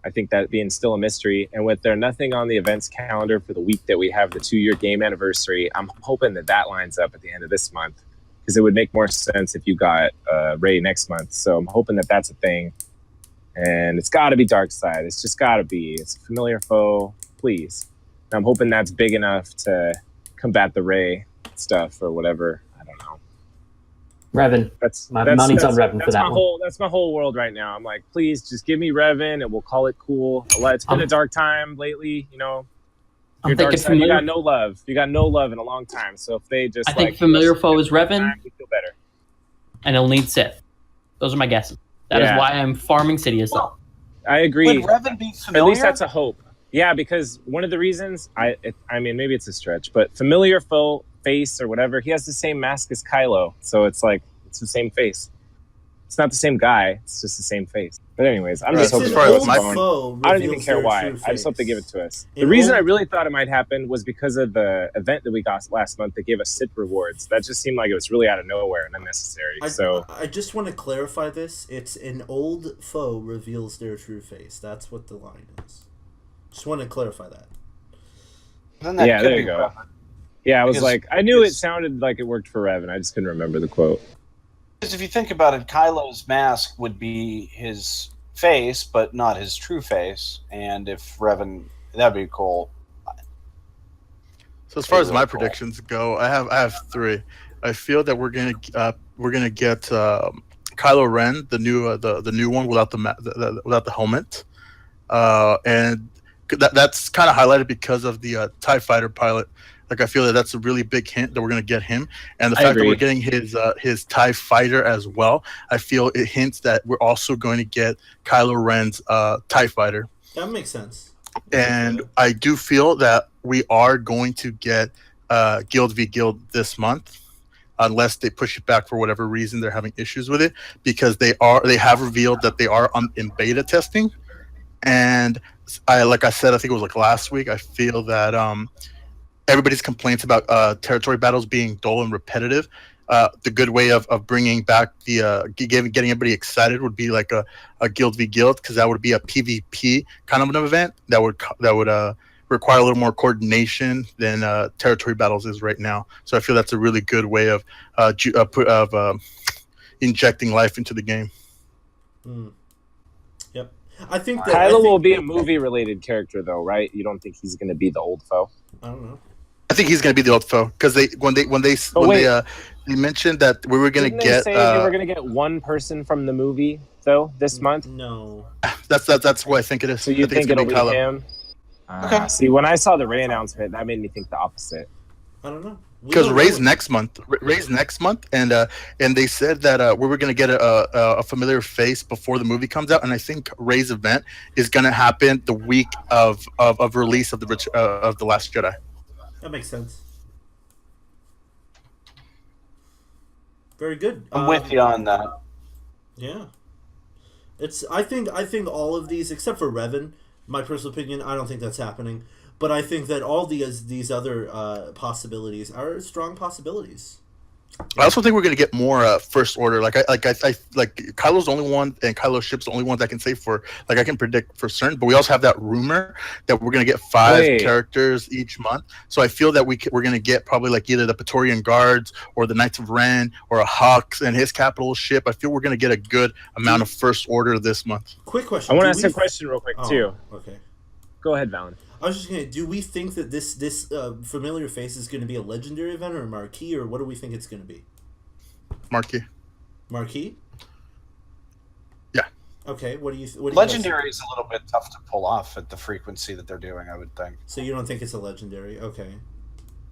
I think that being still a mystery, and with there nothing on the events calendar for the week that we have the 2-year game anniversary, I'm hoping that lines up at the end of this month, because it would make more sense if you got Rey next month. So I'm hoping that that's a thing, and it's got to be Dark Side. It's just got to be. It's a familiar foe, please. And I'm hoping that's big enough to combat the Rey stuff or whatever. I don't know. Revan. That's money's on Revan for that one. That's my whole world right now. I'm like, please just give me Revan and we'll call it cool. It's been a dark time lately, you know. I'm thinking Side, you got no love. You got no love in a long time. So if they just, I think familiar foe is Revan, we feel better. and it'll need Sith. Those are my guesses. That is why I'm farming Sidious up. I agree. Would Revan be familiar? At least that's a hope. Yeah, because one of the reasons, I mean, maybe it's a stretch, but familiar foe face or whatever, he has the same mask as Kylo. So it's like, it's the same face. It's not the same guy. It's just the same face. But anyways, I'm just hoping for my phone. I don't even care why. I just hope they give it to us. The reason I really thought it might happen was because of the event that we got last month that gave us Sith rewards. That just seemed like it was really out of nowhere and unnecessary. I just want to clarify this. It's an old foe reveals their true face. That's what the line is. Just want to clarify that. Yeah, there you go. Yeah, I was like, I knew it sounded like it worked for Revan. I just couldn't remember the quote. Because if you think about it, Kylo's mask would be his face, but not his true face. And if Revan, that'd be cool. So as far as my predictions go, I have 3. I feel that we're gonna get Kylo Ren, the new one without the helmet, and that's kind of highlighted because of the TIE Fighter pilot. Like, I feel that that's a really big hint that we're going to get him. And the fact that we're getting his TIE Fighter as well, I feel it hints that we're also going to get Kylo Ren's TIE Fighter. That makes sense. And I do feel that we are going to get Guild v Guild this month, unless they push it back for whatever reason they're having issues with it, because they have revealed that they are in beta testing. And like I said, I think it was like last week, I feel that everybody's complaints about territory battles being dull and repetitive. The good way of bringing back getting everybody excited would be like a Guild v Guild, because that would be a PvP kind of an event that would require a little more coordination than territory battles is right now. So I feel that's a really good way of injecting life into the game. Yep. I think that Kylo will be a movie-related character, though, right? You don't think he's going to be the old foe? I don't know. I think he's going to be the old foe, because they mentioned that we were going to get. They say they were going to get one person from the movie though this month. No, that's what I think it is. So you think it'll be Kylo. him? Okay. See, when I saw the Rey announcement, that made me think the opposite. I don't know. Because Rey's next month, and they said that we were going to get a familiar face before the movie comes out, and I think Rey's event is going to happen the week of release of the Last Jedi. That makes sense. Very good. I'm with you on that. Yeah, I think all of these, except for Revan, my personal opinion, I don't think that's happening. But I think that all these other possibilities are strong possibilities. I also think we're going to get more first order. Like Kylo's the only one, and Kylo Ship's the only ones I can say for. Like I can predict for certain, but we also have that rumor that we're going to get 5 characters each month. So I feel that we're going to get probably like either the Praetorian Guards or the Knights of Ren or a Hux and his capital ship. I feel we're going to get a good amount of first order this month. Quick question. I want to ask a question real quick too. Okay. Go ahead, Valen. I was just gonna. Do we think that this familiar face is going to be a legendary event or a marquee, or what do we think it's going to be? Marquee. Marquee. Yeah. Okay. What do you? Legendary is a little bit tough to pull off at the frequency that they're doing, I would think. So you don't think it's a legendary? Okay.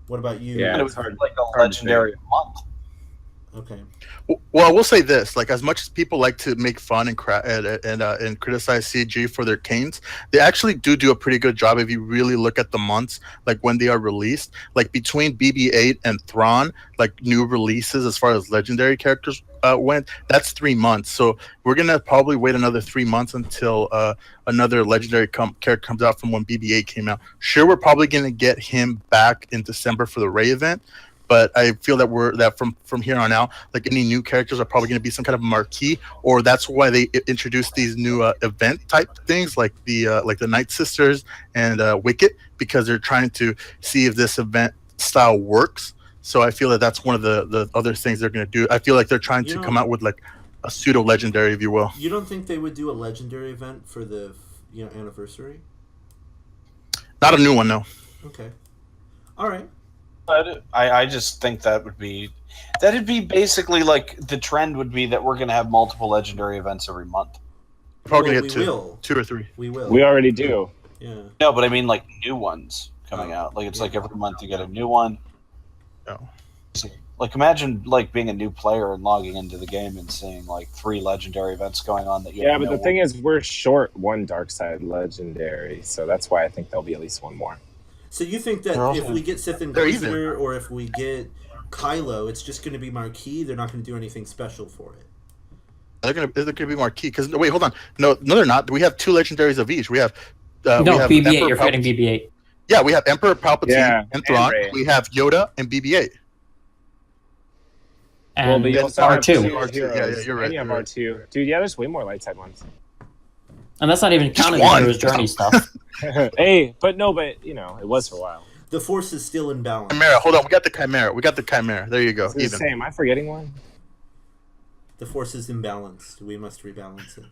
What about you? Yeah, it would be like a legendary month. Okay. Well, I will say this: like, as much as people like to make fun and criticize CG for their canes, they actually do a pretty good job if you really look at the months, like when they are released. Like between BB-8 and Thrawn, like new releases as far as legendary characters went, that's 3 months. So we're gonna probably wait another 3 months until another legendary character comes out from when BB-8 came out. Sure, we're probably gonna get him back in December for the Rey event. But I feel that from here on out, like any new characters are probably going to be some kind of marquee, or that's why they introduced these new event type things like the Night Sisters and Wicket, because they're trying to see if this event style works. So I feel that that's one of the other things they're going to do. I feel like they're trying to come out with like a pseudo legendary, if you will. You don't think they would do a legendary event for the anniversary? Not a new one, no. Okay. All right. I just think that'd be basically like the trend would be that we're going to have multiple legendary events every month. Probably going to get 2 or 3. We will. We already do. Yeah. No, but I mean like new ones coming out. Like it's like every month you get a new one. No. So, like imagine like being a new player and logging into the game and seeing like 3 legendary events going on that you. Yeah, but the thing is, we're short 1 dark side legendary, so that's why I think there'll be at least 1 more. So you think that if we get Sith Inquisitor or if we get Kylo, it's just going to be marquee? They're not going to do anything special for it? They're going to be marquee. Because wait, hold on. No, they're not. We have 2 legendaries of each. We have no, we have BB-8. Emperor You're forgetting BB-8. Yeah, we have Emperor Palpatine and Thrawn. And we have Yoda and BB-8. And well, R2. R2. Yeah, you're right. And you have R2. Dude, yeah, there's way more light side ones. And that's not even counting the Hero's Journey stuff. Hey, but you know, it was for a while. The Force is still in balance. Chimera, hold on. We got the Chimera. There you go. Even. Am I forgetting one? The Force is imbalanced. We must rebalance it.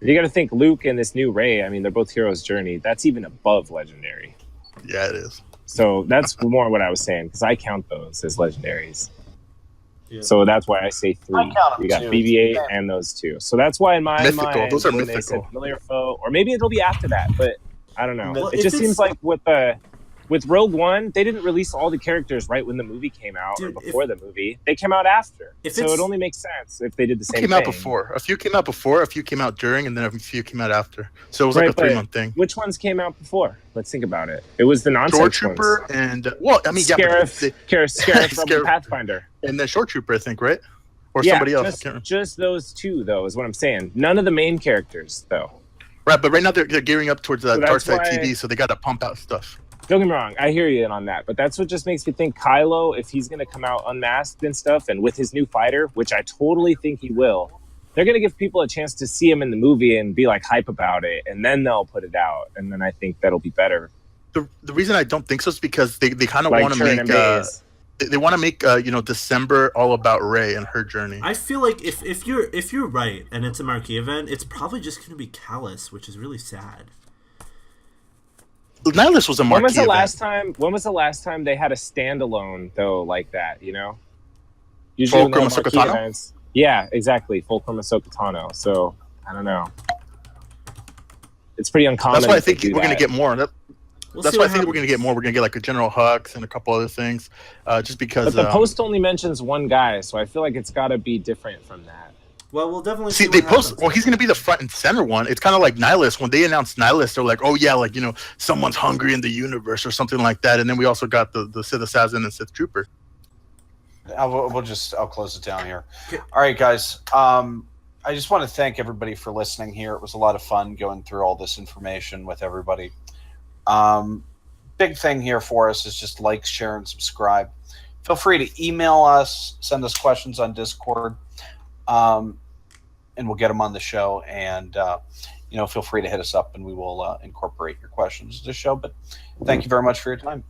You got to think Luke and this new Rey. I mean, they're both Hero's Journey. That's even above legendary. Yeah, it is. So that's more what I was saying, because I count those as legendaries. Yeah. So that's why I say 3. You got BB-8 and those 2. So that's why in my mind, those are when mythical. they said familiar foe, or maybe it'll be after that, but I don't know. Well, it just seems like with Rogue One, they didn't release all the characters right when the movie came out or before the movie. They came out after. So it only makes sense if they did the same thing. Came out before. A few came out before, a few came out during, and then a few came out after. So it was like a 3-month thing. Which ones came out before? Let's think about it. It was the nonsense Stormtrooper ones. and Scarif from Pathfinder. And then Short Trooper, I think, right? Or somebody else. Just those 2, though, is what I'm saying. None of the main characters, though. Right, but right now they're gearing up towards Dark Side TV, so they got to pump out stuff. Don't get me wrong, I hear you on that, but that's what just makes me think Kylo, if he's going to come out unmasked and stuff, and with his new fighter, which I totally think he will, they're going to give people a chance to see him in the movie and be like hype about it, and then they'll put it out, and then I think that'll be better. The reason I don't think so is because they kind of want to make they want to make December all about Rey and her journey. I feel like if you're right and it's a marquee event, it's probably just going to be Callus, which is really sad. Nihilus was a marquee event. When was the last time they had a standalone though like that? You know, usually Fulcrum Ahsoka Tano. Yeah, exactly. Fulcrum Ahsoka Tano. So I don't know. It's pretty uncommon. That's why I think we're going to get more. That's why I think we're going to get more. We're going to get like a General Hux and a couple other things, just because. But the post only mentions 1 guy, so I feel like it's got to be different from that. Well, we'll definitely see. They post. Well, he's going to be the front and center one. It's kind of like Nihilus. When they announced Nihilus, they're like, "Oh yeah, like someone's hungry in the universe or something like that." And then we also got the Sith Assassin and Sith Trooper. I'll close it down here. All right, guys. I just want to thank everybody for listening here. It was a lot of fun going through all this information with everybody. Big thing here for us is just like, share, and subscribe. Feel free to email us, send us questions on Discord, and we'll get them on the show. And feel free to hit us up, and we will incorporate your questions to the show. But thank you very much for your time.